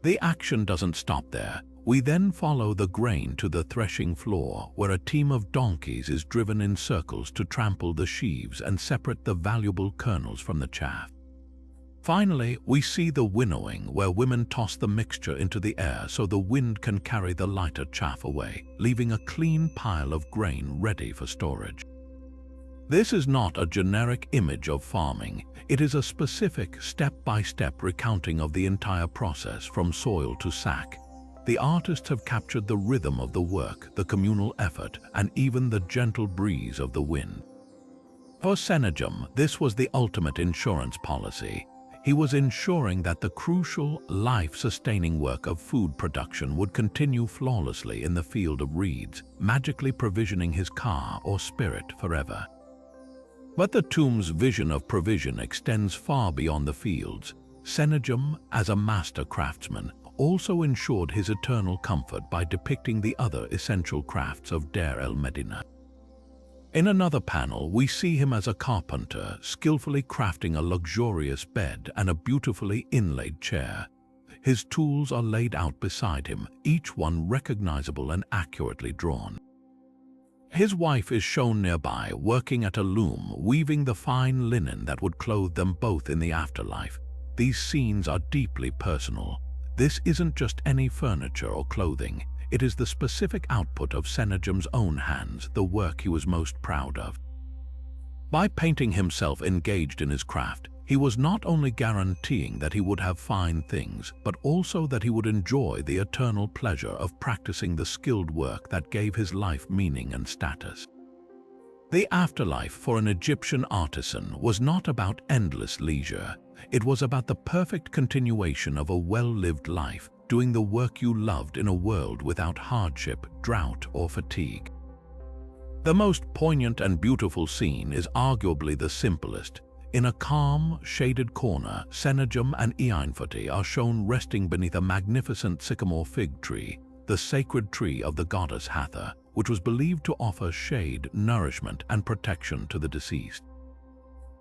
The action doesn't stop there. We then follow the grain to the threshing floor, where a team of donkeys is driven in circles to trample the sheaves and separate the valuable kernels from the chaff. Finally, we see the winnowing, where women toss the mixture into the air so the wind can carry the lighter chaff away, leaving a clean pile of grain ready for storage. This is not a generic image of farming. It is a specific, step-by-step recounting of the entire process from soil to sack. The artists have captured the rhythm of the work, the communal effort, and even the gentle breeze of the wind. For Senegum, this was the ultimate insurance policy. He was ensuring that the crucial, life-sustaining work of food production would continue flawlessly in the field of reeds, magically provisioning his car or spirit forever. But the tomb's vision of provision extends far beyond the fields. Senegum, as a master craftsman, also ensured his eternal comfort by depicting the other essential crafts of Deir el-Medina. In another panel, we see him as a carpenter, skillfully crafting a luxurious bed and a beautifully inlaid chair. His tools are laid out beside him, each one recognizable and accurately drawn. His wife is shown nearby, working at a loom, weaving the fine linen that would clothe them both in the afterlife. These scenes are deeply personal. This isn't just any furniture or clothing. It is the specific output of Senegum's own hands, the work he was most proud of. By painting himself engaged in his craft, he was not only guaranteeing that he would have fine things, but also that he would enjoy the eternal pleasure of practicing the skilled work that gave his life meaning and status. The afterlife for an Egyptian artisan was not about endless leisure. It was about the perfect continuation of a well-lived life, doing the work you loved in a world without hardship, drought, or fatigue. The most poignant and beautiful scene is arguably the simplest. In a calm, shaded corner, Senegum and Eanfoti are shown resting beneath a magnificent sycamore fig tree, the sacred tree of the goddess Hathor, which was believed to offer shade, nourishment, and protection to the deceased.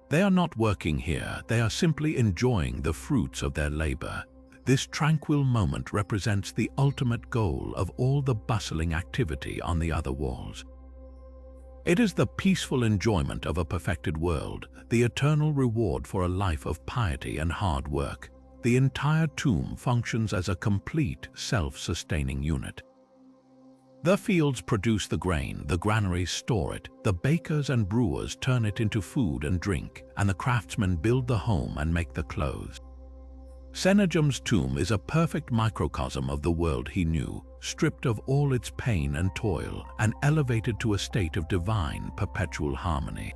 They are not working here, they are simply enjoying the fruits of their labor. This tranquil moment represents the ultimate goal of all the bustling activity on the other walls. It is the peaceful enjoyment of a perfected world, the eternal reward for a life of piety and hard work. The entire tomb functions as a complete, self-sustaining unit. The fields produce the grain, the granaries store it, the bakers and brewers turn it into food and drink, and the craftsmen build the home and make the clothes. Senegum's tomb is a perfect microcosm of the world he knew, stripped of all its pain and toil, and elevated to a state of divine, perpetual harmony.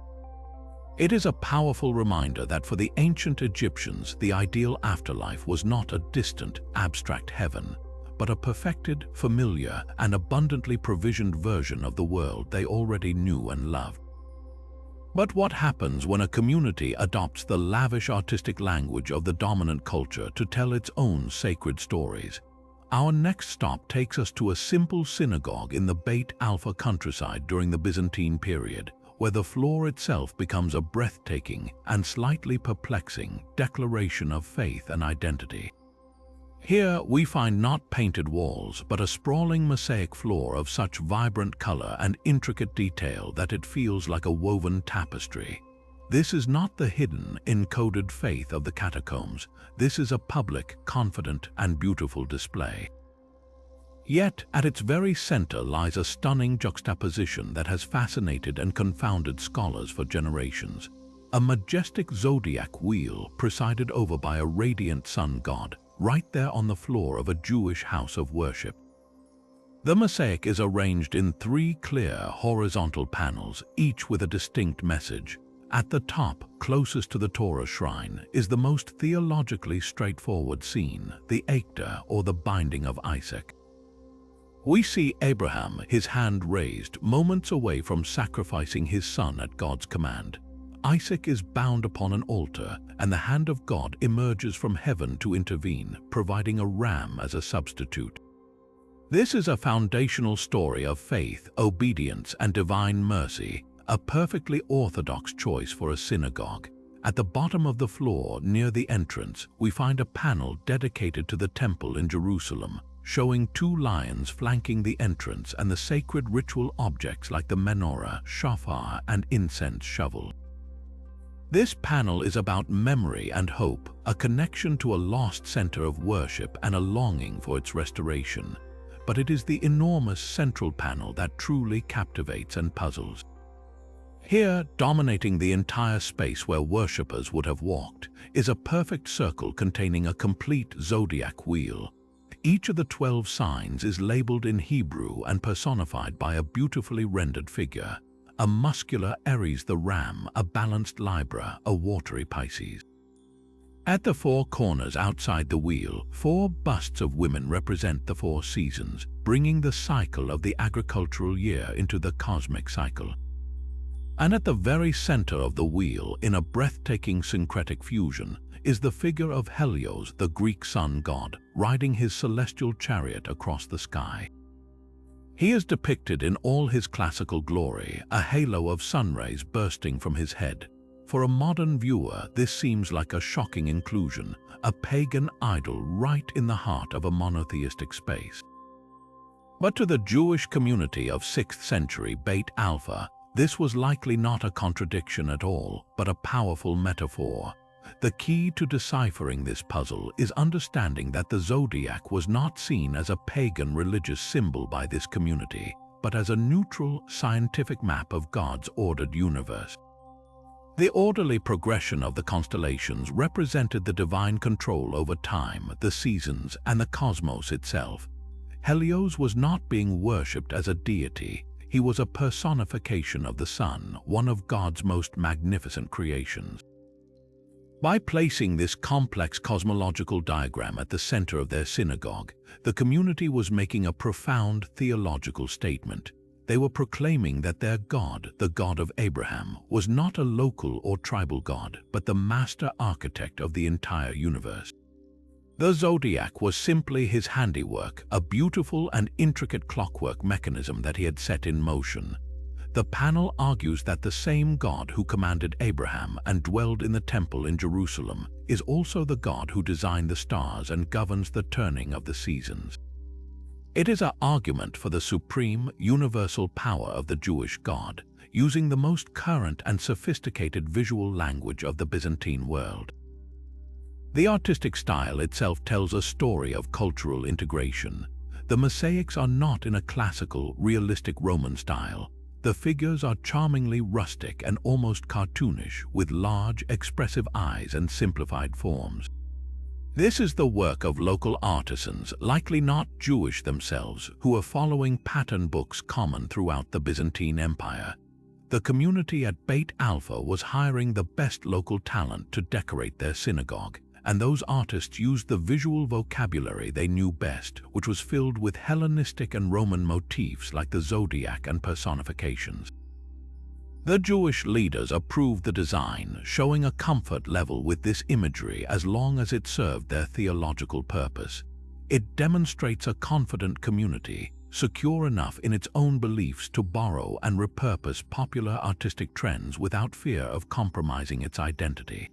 It is a powerful reminder that for the ancient Egyptians, the ideal afterlife was not a distant, abstract heaven, but a perfected, familiar, and abundantly provisioned version of the world they already knew and loved. But what happens when a community adopts the lavish artistic language of the dominant culture to tell its own sacred stories? Our next stop takes us to a simple synagogue in the Beit Alpha countryside during the Byzantine period, where the floor itself becomes a breathtaking and slightly perplexing declaration of faith and identity. Here we find not painted walls, but a sprawling mosaic floor of such vibrant color and intricate detail that it feels like a woven tapestry. This is not the hidden, encoded faith of the catacombs. This is a public, confident, and beautiful display. Yet, at its very center lies a stunning juxtaposition that has fascinated and confounded scholars for generations. A majestic zodiac wheel presided over by a radiant sun god, right there on the floor of a Jewish house of worship. The mosaic is arranged in 3 clear, horizontal panels, each with a distinct message. At the top, closest to the Torah shrine, is the most theologically straightforward scene, the Eichter, or the binding of Isaac. We see Abraham, his hand raised, moments away from sacrificing his son at God's command. Isaac is bound upon an altar, and the hand of God emerges from heaven to intervene, providing a ram as a substitute. This is a foundational story of faith, obedience, and divine mercy, a perfectly orthodox choice for a synagogue. At the bottom of the floor, near the entrance, we find a panel dedicated to the temple in Jerusalem, showing 2 lions flanking the entrance and the sacred ritual objects like the menorah, shofar, and incense shovel. This panel is about memory and hope, a connection to a lost center of worship and a longing for its restoration. But it is the enormous central panel that truly captivates and puzzles. Here, dominating the entire space where worshippers would have walked, is a perfect circle containing a complete zodiac wheel. Each of the 12 signs is labeled in Hebrew and personified by a beautifully rendered figure. A muscular Aries the ram, a balanced Libra, a watery Pisces. At the 4 corners outside the wheel, 4 busts of women represent the 4 seasons, bringing the cycle of the agricultural year into the cosmic cycle. And at the very center of the wheel, in a breathtaking syncretic fusion, is the figure of Helios, the Greek sun god, riding his celestial chariot across the sky. He is depicted in all his classical glory, a halo of sunrays bursting from his head. For a modern viewer, this seems like a shocking inclusion, a pagan idol right in the heart of a monotheistic space. But to the Jewish community of 6th century Beit Alpha, this was likely not a contradiction at all, but a powerful metaphor. The key to deciphering this puzzle is understanding that the zodiac was not seen as a pagan religious symbol by this community, but as a neutral, scientific map of God's ordered universe. The orderly progression of the constellations represented the divine control over time, the seasons, and the cosmos itself. Helios was not being worshipped as a deity. He was a personification of the sun, one of God's most magnificent creations. By placing this complex cosmological diagram at the center of their synagogue, the community was making a profound theological statement. They were proclaiming that their God, the God of Abraham, was not a local or tribal god, but the master architect of the entire universe. The zodiac was simply his handiwork, a beautiful and intricate clockwork mechanism that he had set in motion. The panel argues that the same God who commanded Abraham and dwelled in the temple in Jerusalem is also the God who designed the stars and governs the turning of the seasons. It is an argument for the supreme, universal power of the Jewish God, using the most current and sophisticated visual language of the Byzantine world. The artistic style itself tells a story of cultural integration. The mosaics are not in a classical, realistic Roman style. The figures are charmingly rustic and almost cartoonish, with large, expressive eyes and simplified forms. This is the work of local artisans, likely not Jewish themselves, who are following pattern books common throughout the Byzantine Empire. The community at Beit Alpha was hiring the best local talent to decorate their synagogue, and those artists used the visual vocabulary they knew best, which was filled with Hellenistic and Roman motifs like the zodiac and personifications. The Jewish leaders approved the design, showing a comfort level with this imagery as long as it served their theological purpose. It demonstrates a confident community, secure enough in its own beliefs to borrow and repurpose popular artistic trends without fear of compromising its identity.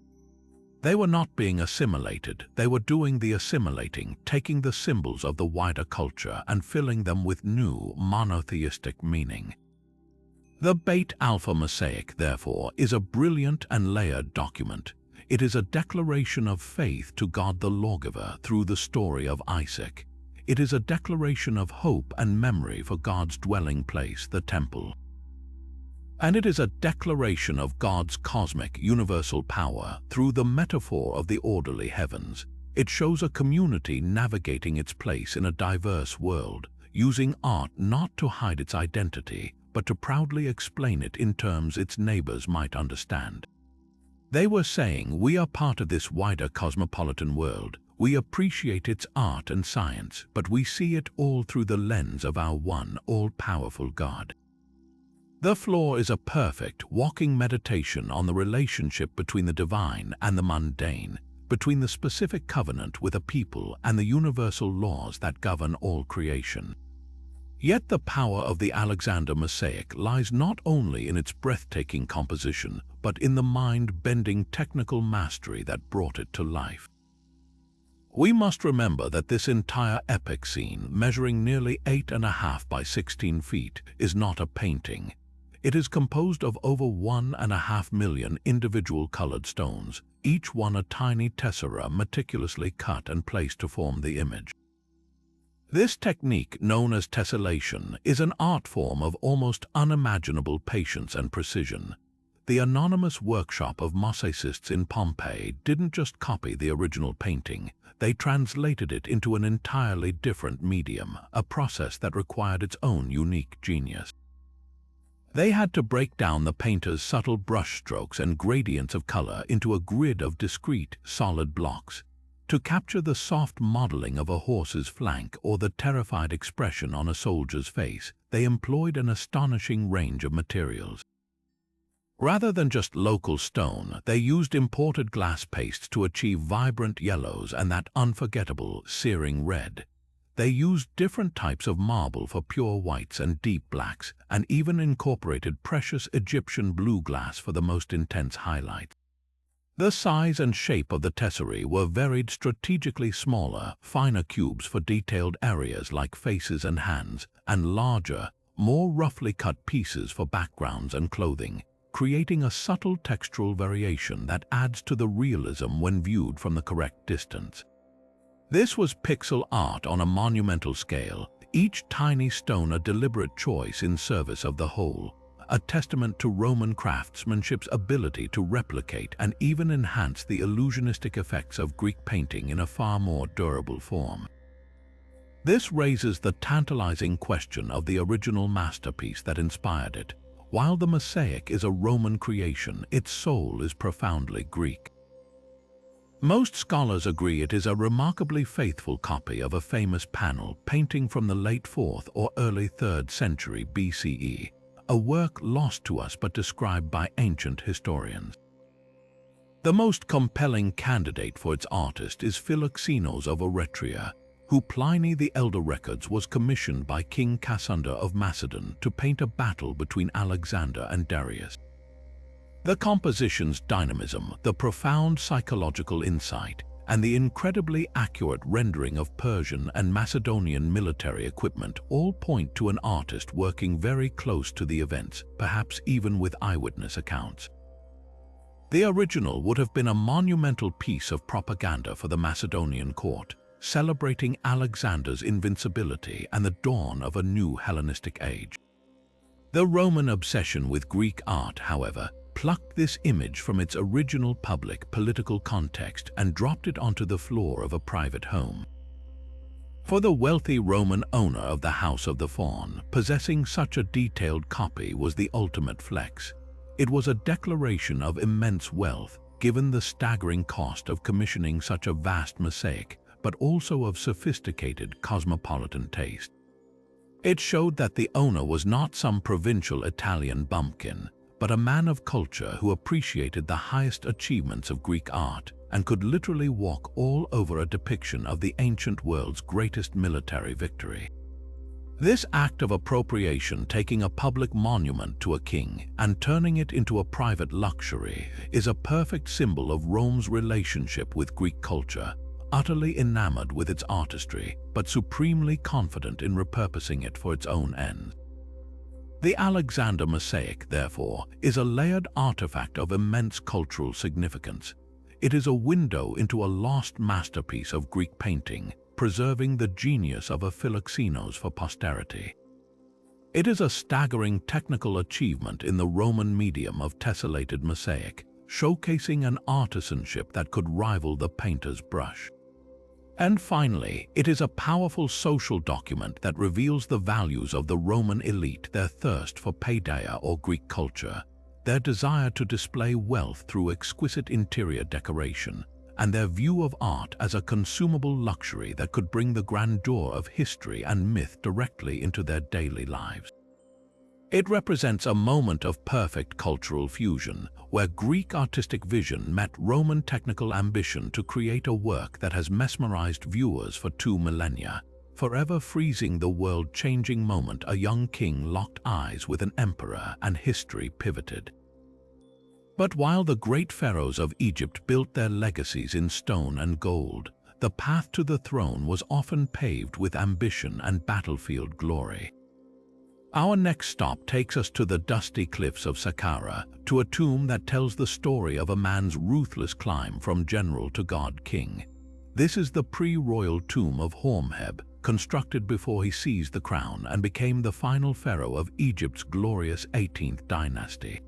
They were not being assimilated, they were doing the assimilating, taking the symbols of the wider culture and filling them with new, monotheistic meaning. The Beit Alpha Mosaic, therefore, is a brilliant and layered document. It is a declaration of faith to God the Lawgiver through the story of Isaac. It is a declaration of hope and memory for God's dwelling place, the temple. And it is a declaration of God's cosmic, universal power through the metaphor of the orderly heavens. It shows a community navigating its place in a diverse world, using art not to hide its identity, but to proudly explain it in terms its neighbors might understand. They were saying, we are part of this wider cosmopolitan world. We appreciate its art and science, but we see it all through the lens of our one, all-powerful God. The floor is a perfect, walking meditation on the relationship between the divine and the mundane, between the specific covenant with a people and the universal laws that govern all creation. Yet the power of the Alexander Mosaic lies not only in its breathtaking composition, but in the mind-bending technical mastery that brought it to life. We must remember that this entire epic scene, measuring nearly 8.5 by 16 feet, is not a painting. It is composed of over 1.5 million individual colored stones, each one a tiny tessera meticulously cut and placed to form the image. This technique, known as tessellation, is an art form of almost unimaginable patience and precision. The anonymous workshop of mosaicists in Pompeii didn't just copy the original painting, they translated it into an entirely different medium, a process that required its own unique genius. They had to break down the painter's subtle brushstrokes and gradients of color into a grid of discrete, solid blocks. To capture the soft modeling of a horse's flank or the terrified expression on a soldier's face, they employed an astonishing range of materials. Rather than just local stone, they used imported glass pastes to achieve vibrant yellows and that unforgettable, searing red. They used different types of marble for pure whites and deep blacks, and even incorporated precious Egyptian blue glass for the most intense highlights. The size and shape of the tesserae were varied, strategically smaller, finer cubes for detailed areas like faces and hands, and larger, more roughly cut pieces for backgrounds and clothing, creating a subtle textural variation that adds to the realism when viewed from the correct distance. This was pixel art on a monumental scale, each tiny stone a deliberate choice in service of the whole, a testament to Roman craftsmanship's ability to replicate and even enhance the illusionistic effects of Greek painting in a far more durable form. This raises the tantalizing question of the original masterpiece that inspired it. While the mosaic is a Roman creation, its soul is profoundly Greek. Most scholars agree it is a remarkably faithful copy of a famous panel painting from the late 4th or early 3rd century BCE, a work lost to us but described by ancient historians. The most compelling candidate for its artist is Philoxenos of Eretria, who Pliny the Elder records was commissioned by King Cassander of Macedon to paint a battle between Alexander and Darius. The composition's dynamism, the profound psychological insight, and the incredibly accurate rendering of Persian and Macedonian military equipment all point to an artist working very close to the events, perhaps even with eyewitness accounts. The original would have been a monumental piece of propaganda for the Macedonian court, celebrating Alexander's invincibility and the dawn of a new Hellenistic age. The Roman obsession with Greek art, however, plucked this image from its original public political context and dropped it onto the floor of a private home. For the wealthy Roman owner of the House of the Faun, possessing such a detailed copy was the ultimate flex. It was a declaration of immense wealth, given the staggering cost of commissioning such a vast mosaic, but also of sophisticated cosmopolitan taste. It showed that the owner was not some provincial Italian bumpkin, but a man of culture who appreciated the highest achievements of Greek art and could literally walk all over a depiction of the ancient world's greatest military victory. This act of appropriation, taking a public monument to a king and turning it into a private luxury, is a perfect symbol of Rome's relationship with Greek culture, utterly enamored with its artistry, but supremely confident in repurposing it for its own ends. The Alexander Mosaic, therefore, is a layered artifact of immense cultural significance. It is a window into a lost masterpiece of Greek painting, preserving the genius of a Philoxenos for posterity. It is a staggering technical achievement in the Roman medium of tessellated mosaic, showcasing an artisanship that could rival the painter's brush. And finally, it is a powerful social document that reveals the values of the Roman elite, their thirst for paideia or Greek culture, their desire to display wealth through exquisite interior decoration, and their view of art as a consumable luxury that could bring the grandeur of history and myth directly into their daily lives. It represents a moment of perfect cultural fusion, where Greek artistic vision met Roman technical ambition to create a work that has mesmerized viewers for 2 millennia, forever freezing the world-changing moment a young king locked eyes with an emperor and history pivoted. But while the great pharaohs of Egypt built their legacies in stone and gold, the path to the throne was often paved with ambition and battlefield glory. Our next stop takes us to the dusty cliffs of Saqqara, to a tomb that tells the story of a man's ruthless climb from general to god-king. This is the pre-royal tomb of Horemheb, constructed before he seized the crown and became the final pharaoh of Egypt's glorious 18th dynasty.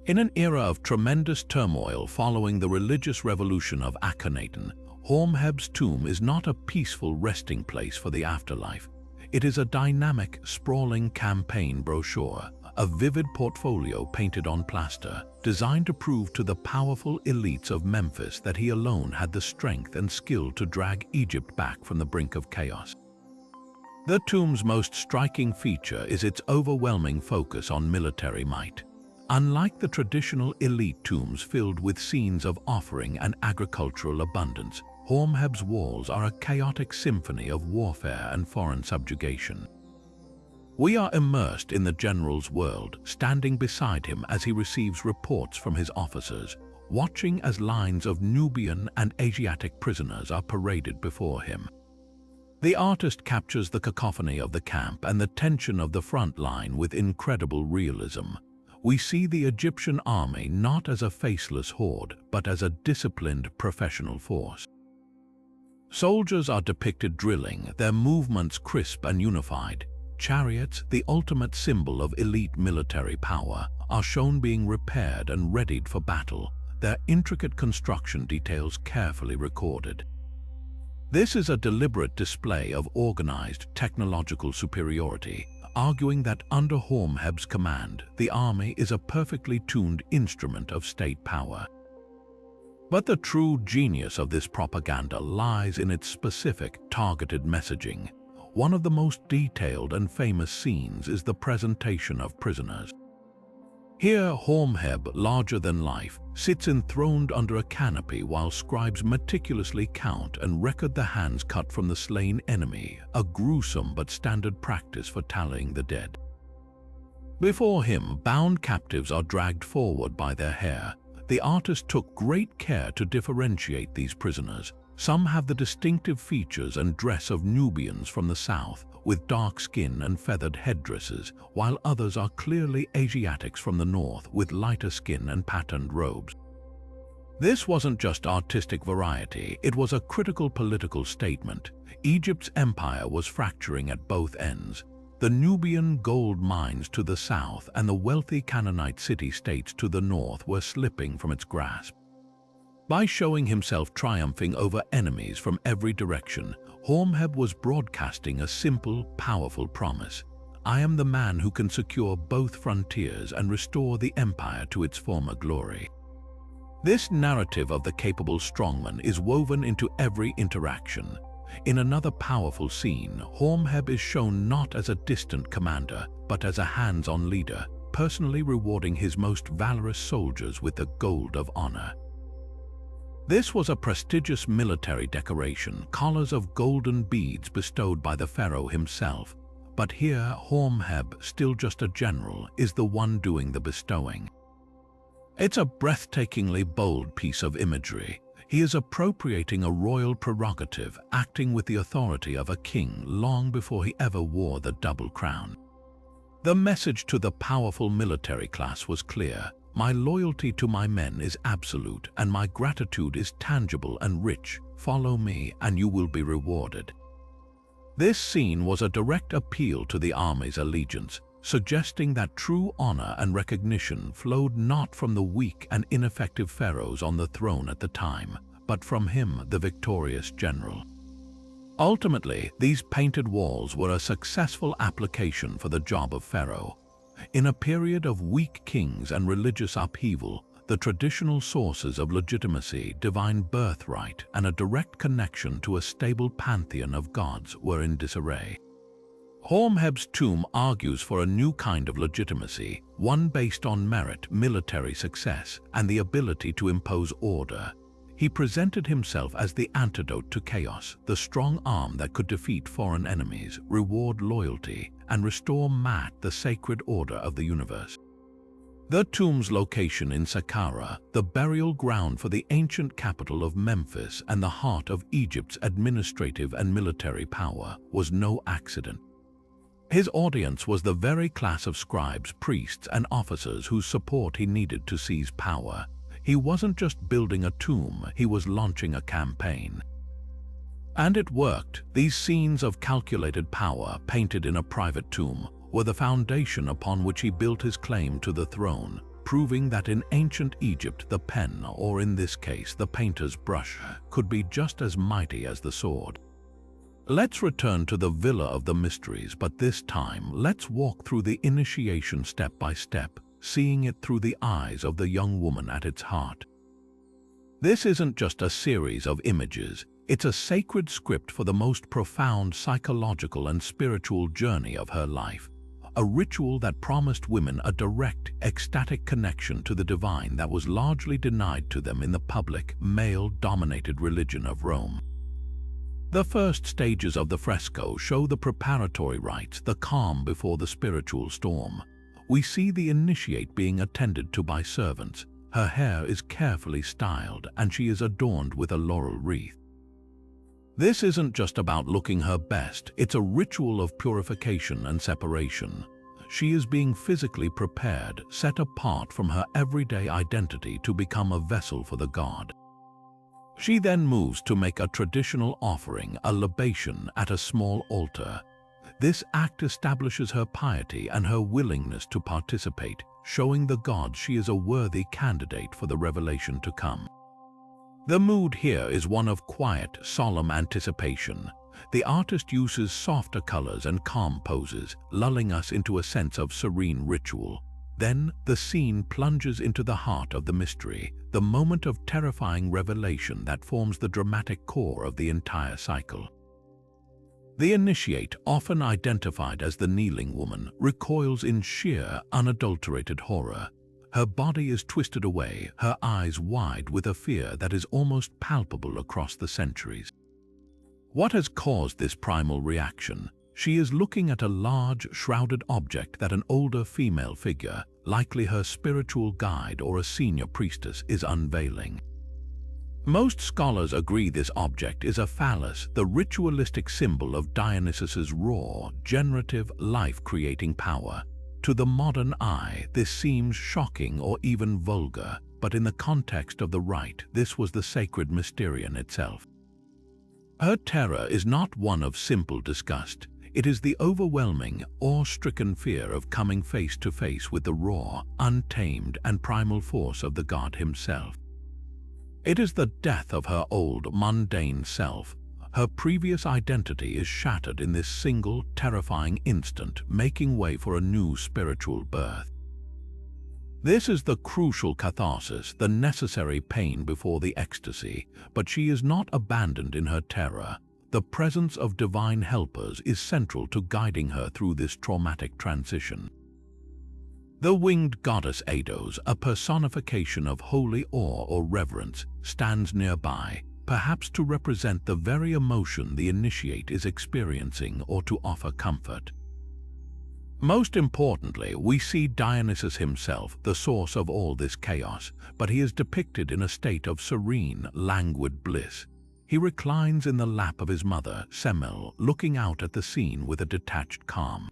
In an era of tremendous turmoil following the religious revolution of Akhenaten, Horemheb's tomb is not a peaceful resting place for the afterlife. It is a dynamic, sprawling campaign brochure, a vivid portfolio painted on plaster, designed to prove to the powerful elites of Memphis that he alone had the strength and skill to drag Egypt back from the brink of chaos. The tomb's most striking feature is its overwhelming focus on military might. Unlike the traditional elite tombs filled with scenes of offering and agricultural abundance, Horemheb's walls are a chaotic symphony of warfare and foreign subjugation. We are immersed in the general's world, standing beside him as he receives reports from his officers, watching as lines of Nubian and Asiatic prisoners are paraded before him. The artist captures the cacophony of the camp and the tension of the front line with incredible realism. We see the Egyptian army not as a faceless horde, but as a disciplined professional force. Soldiers are depicted drilling, their movements crisp and unified. Chariots, the ultimate symbol of elite military power, are shown being repaired and readied for battle, their intricate construction details carefully recorded. This is a deliberate display of organized technological superiority, arguing that under Horemheb's command, the army is a perfectly tuned instrument of state power. But the true genius of this propaganda lies in its specific, targeted messaging. One of the most detailed and famous scenes is the presentation of prisoners. Here, Horemheb, larger than life, sits enthroned under a canopy while scribes meticulously count and record the hands cut from the slain enemy, a gruesome but standard practice for tallying the dead. Before him, bound captives are dragged forward by their hair. The artist took great care to differentiate these prisoners. Some have the distinctive features and dress of Nubians from the south, with dark skin and feathered headdresses, while others are clearly Asiatics from the north with lighter skin and patterned robes. This wasn't just artistic variety, it was a critical political statement. Egypt's empire was fracturing at both ends. The Nubian gold mines to the south and the wealthy Canaanite city-states to the north were slipping from its grasp. By showing himself triumphing over enemies from every direction, Horemheb was broadcasting a simple, powerful promise. I am the man who can secure both frontiers and restore the empire to its former glory. This narrative of the capable strongman is woven into every interaction. In another powerful scene, Horemheb is shown not as a distant commander, but as a hands-on leader, personally rewarding his most valorous soldiers with the gold of honor. This was a prestigious military decoration, collars of golden beads bestowed by the pharaoh himself. But here, Horemheb, still just a general, is the one doing the bestowing. It's a breathtakingly bold piece of imagery. He is appropriating a royal prerogative, acting with the authority of a king long before he ever wore the double crown. The message to the powerful military class was clear. My loyalty to my men is absolute, and my gratitude is tangible and rich. Follow me, and you will be rewarded. This scene was a direct appeal to the army's allegiance, suggesting that true honor and recognition flowed not from the weak and ineffective pharaohs on the throne at the time, but from him, the victorious general. Ultimately, these painted walls were a successful application for the job of pharaoh. In a period of weak kings and religious upheaval, the traditional sources of legitimacy, divine birthright, and a direct connection to a stable pantheon of gods were in disarray. Horemheb's tomb argues for a new kind of legitimacy, one based on merit, military success, and the ability to impose order. He presented himself as the antidote to chaos, the strong arm that could defeat foreign enemies, reward loyalty, and restore Mat, the sacred order of the universe. The tomb's location in Saqqara, the burial ground for the ancient capital of Memphis and the heart of Egypt's administrative and military power, was no accident. His audience was the very class of scribes, priests, and officers whose support he needed to seize power. He wasn't just building a tomb, he was launching a campaign. And it worked. These scenes of calculated power, painted in a private tomb, were the foundation upon which he built his claim to the throne, proving that in ancient Egypt the pen, or in this case the painter's brush, could be just as mighty as the sword. Let's return to the Villa of the Mysteries, but this time let's walk through the initiation step by step, seeing it through the eyes of the young woman at its heart. This isn't just a series of images, it's a sacred script for the most profound psychological and spiritual journey of her life. A ritual that promised women a direct, ecstatic connection to the divine that was largely denied to them in the public, male-dominated religion of Rome. The first stages of the fresco show the preparatory rites, the calm before the spiritual storm. We see the initiate being attended to by servants. Her hair is carefully styled, and she is adorned with a laurel wreath. This isn't just about looking her best, it's a ritual of purification and separation. She is being physically prepared, set apart from her everyday identity to become a vessel for the god. She then moves to make a traditional offering, a libation, at a small altar. This act establishes her piety and her willingness to participate, showing the gods she is a worthy candidate for the revelation to come. The mood here is one of quiet, solemn anticipation. The artist uses softer colors and calm poses, lulling us into a sense of serene ritual. Then, the scene plunges into the heart of the mystery, the moment of terrifying revelation that forms the dramatic core of the entire cycle. The initiate, often identified as the kneeling woman, recoils in sheer, unadulterated horror. Her body is twisted away, her eyes wide with a fear that is almost palpable across the centuries. What has caused this primal reaction? She is looking at a large, shrouded object that an older female figure, likely her spiritual guide or a senior priestess, is unveiling. Most scholars agree this object is a phallus, the ritualistic symbol of Dionysus's raw, generative, life-creating power. To the modern eye, this seems shocking or even vulgar, but in the context of the rite, this was the sacred mysterion itself. Her terror is not one of simple disgust. It is the overwhelming, awe-stricken fear of coming face to face with the raw, untamed, and primal force of the god himself. It is the death of her old, mundane self. Her previous identity is shattered in this single, terrifying instant, making way for a new spiritual birth. This is the crucial catharsis, the necessary pain before the ecstasy, but she is not abandoned in her terror. The presence of divine helpers is central to guiding her through this traumatic transition. The winged goddess Eidos, a personification of holy awe or reverence, stands nearby, perhaps to represent the very emotion the initiate is experiencing or to offer comfort. Most importantly, we see Dionysus himself, the source of all this chaos, but he is depicted in a state of serene, languid bliss. He reclines in the lap of his mother, Semele, looking out at the scene with a detached calm.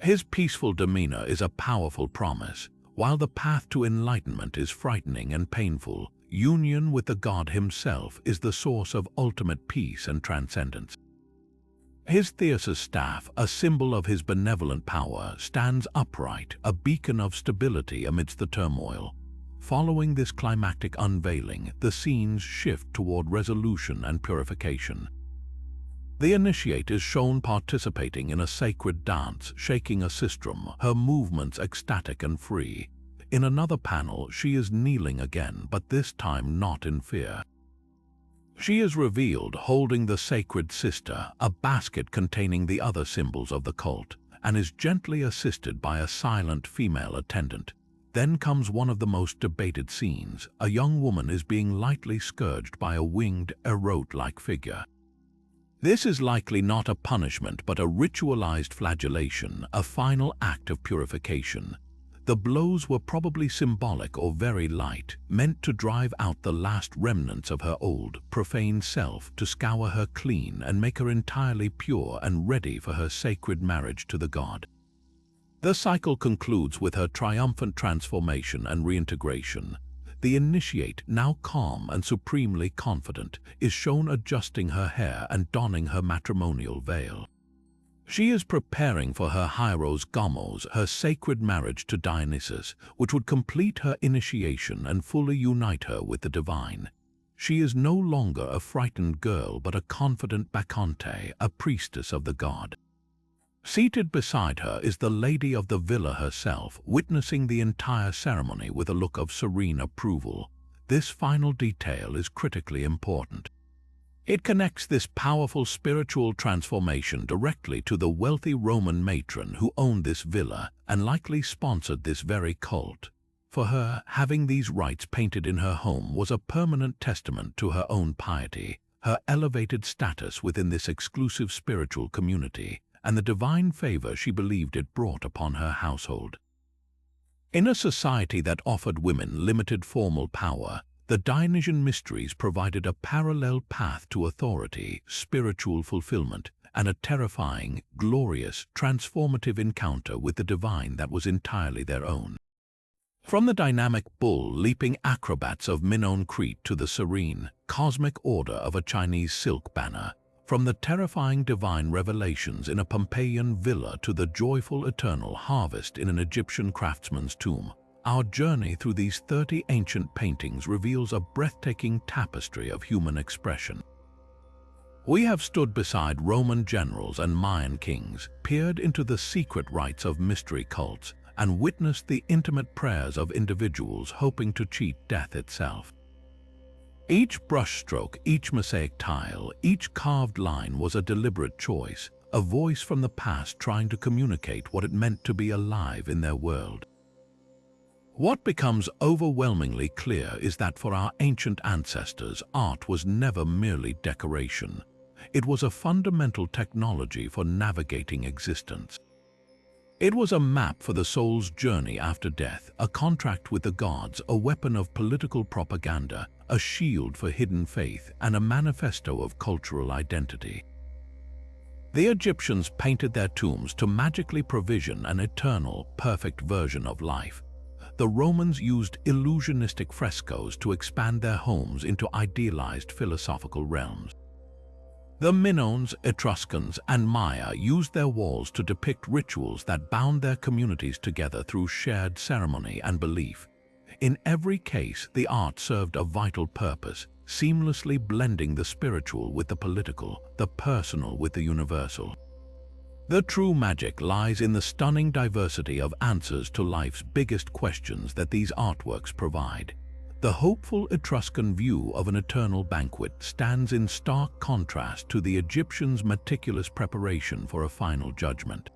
His peaceful demeanor is a powerful promise. While the path to enlightenment is frightening and painful, union with the god himself is the source of ultimate peace and transcendence. His Theseus staff, a symbol of his benevolent power, stands upright, a beacon of stability amidst the turmoil. Following this climactic unveiling, the scenes shift toward resolution and purification. The initiate is shown participating in a sacred dance, shaking a sistrum, her movements ecstatic and free. In another panel, she is kneeling again, but this time not in fear. She is revealed holding the sacred sister, a basket containing the other symbols of the cult, and is gently assisted by a silent female attendant. Then comes one of the most debated scenes. A young woman is being lightly scourged by a winged, erote-like figure. This is likely not a punishment but a ritualized flagellation, a final act of purification. The blows were probably symbolic or very light, meant to drive out the last remnants of her old, profane self, to scour her clean and make her entirely pure and ready for her sacred marriage to the god. The cycle concludes with her triumphant transformation and reintegration. The initiate, now calm and supremely confident, is shown adjusting her hair and donning her matrimonial veil. She is preparing for her hieros gomos, her sacred marriage to Dionysus, which would complete her initiation and fully unite her with the divine. She is no longer a frightened girl but a confident bacchante, a priestess of the god. Seated beside her is the lady of the villa herself, witnessing the entire ceremony with a look of serene approval. This final detail is critically important. It connects this powerful spiritual transformation directly to the wealthy Roman matron who owned this villa and likely sponsored this very cult. For her, having these rites painted in her home was a permanent testament to her own piety, her elevated status within this exclusive spiritual community, and the divine favor she believed it brought upon her household. In a society that offered women limited formal power, the Dionysian mysteries provided a parallel path to authority, spiritual fulfillment, and a terrifying, glorious, transformative encounter with the divine that was entirely their own. From the dynamic bull-leaping acrobats of Minoan Crete to the serene, cosmic order of a Chinese silk banner, from the terrifying divine revelations in a Pompeian villa to the joyful eternal harvest in an Egyptian craftsman's tomb, our journey through these 30 ancient paintings reveals a breathtaking tapestry of human expression. We have stood beside Roman generals and Mayan kings, peered into the secret rites of mystery cults, and witnessed the intimate prayers of individuals hoping to cheat death itself. Each brushstroke, each mosaic tile, each carved line was a deliberate choice, a voice from the past trying to communicate what it meant to be alive in their world. What becomes overwhelmingly clear is that for our ancient ancestors, art was never merely decoration. It was a fundamental technology for navigating existence. It was a map for the soul's journey after death, a contract with the gods, a weapon of political propaganda, a shield for hidden faith, and a manifesto of cultural identity. The Egyptians painted their tombs to magically provision an eternal, perfect version of life. The Romans used illusionistic frescoes to expand their homes into idealized philosophical realms. The Minoans, Etruscans, and Maya used their walls to depict rituals that bound their communities together through shared ceremony and belief. In every case, the art served a vital purpose, seamlessly blending the spiritual with the political, the personal with the universal. The true magic lies in the stunning diversity of answers to life's biggest questions that these artworks provide. The hopeful Etruscan view of an eternal banquet stands in stark contrast to the Egyptians' meticulous preparation for a final judgment.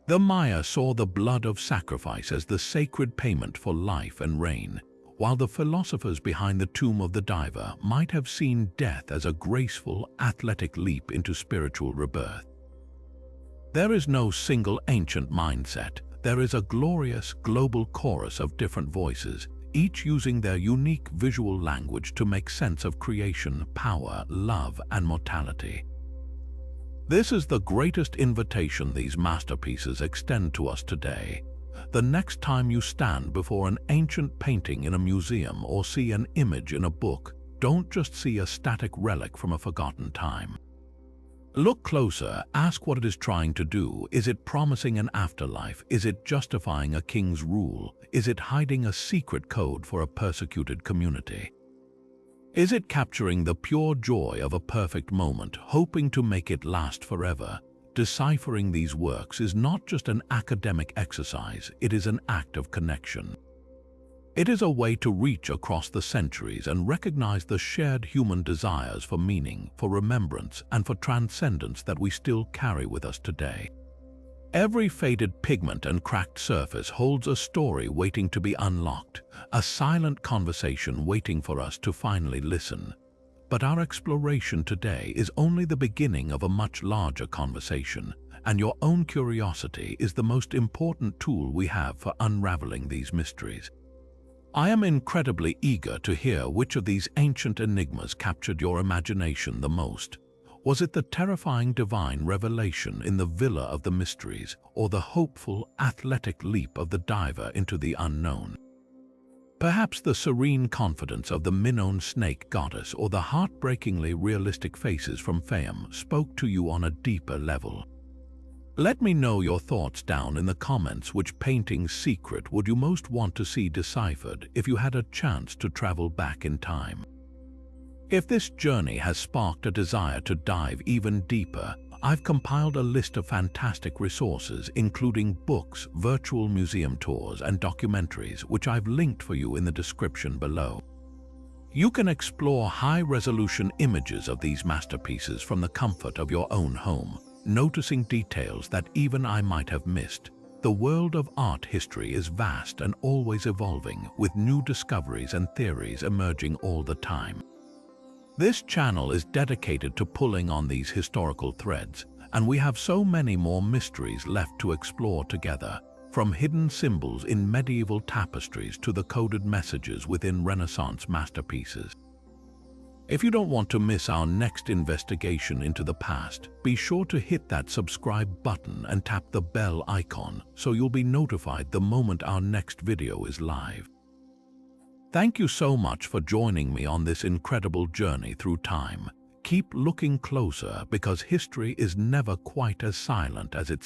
The Maya saw the blood of sacrifice as the sacred payment for life and reign, while the philosophers behind the tomb of the diver might have seen death as a graceful, athletic leap into spiritual rebirth. There is no single ancient mindset. There is a glorious, global chorus of different voices, each using their unique visual language to make sense of creation, power, love, and mortality. This is the greatest invitation these masterpieces extend to us today. The next time you stand before an ancient painting in a museum or see an image in a book, don't just see a static relic from a forgotten time. Look closer, ask what it is trying to do. Is it promising an afterlife? Is it justifying a king's rule? Is it hiding a secret code for a persecuted community? Is it capturing the pure joy of a perfect moment, hoping to make it last forever? Deciphering these works is not just an academic exercise, it is an act of connection. It is a way to reach across the centuries and recognize the shared human desires for meaning, for remembrance, and for transcendence that we still carry with us today. Every faded pigment and cracked surface holds a story waiting to be unlocked, a silent conversation waiting for us to finally listen. But our exploration today is only the beginning of a much larger conversation, and your own curiosity is the most important tool we have for unraveling these mysteries. I am incredibly eager to hear which of these ancient enigmas captured your imagination the most. Was it the terrifying divine revelation in the Villa of the Mysteries, or the hopeful, athletic leap of the diver into the unknown? Perhaps the serene confidence of the Minoan Snake Goddess or the heartbreakingly realistic faces from Fayum spoke to you on a deeper level. Let me know your thoughts down in the comments. Which painting's secret would you most want to see deciphered if you had a chance to travel back in time? If this journey has sparked a desire to dive even deeper, I've compiled a list of fantastic resources, including books, virtual museum tours, and documentaries, which I've linked for you in the description below. You can explore high-resolution images of these masterpieces from the comfort of your own home, noticing details that even I might have missed. The world of art history is vast and always evolving, with new discoveries and theories emerging all the time. This channel is dedicated to pulling on these historical threads, and we have so many more mysteries left to explore together, from hidden symbols in medieval tapestries to the coded messages within Renaissance masterpieces. If you don't want to miss our next investigation into the past, be sure to hit that subscribe button and tap the bell icon so you'll be notified the moment our next video is live. Thank you so much for joining me on this incredible journey through time. Keep looking closer, because history is never quite as silent as it seems.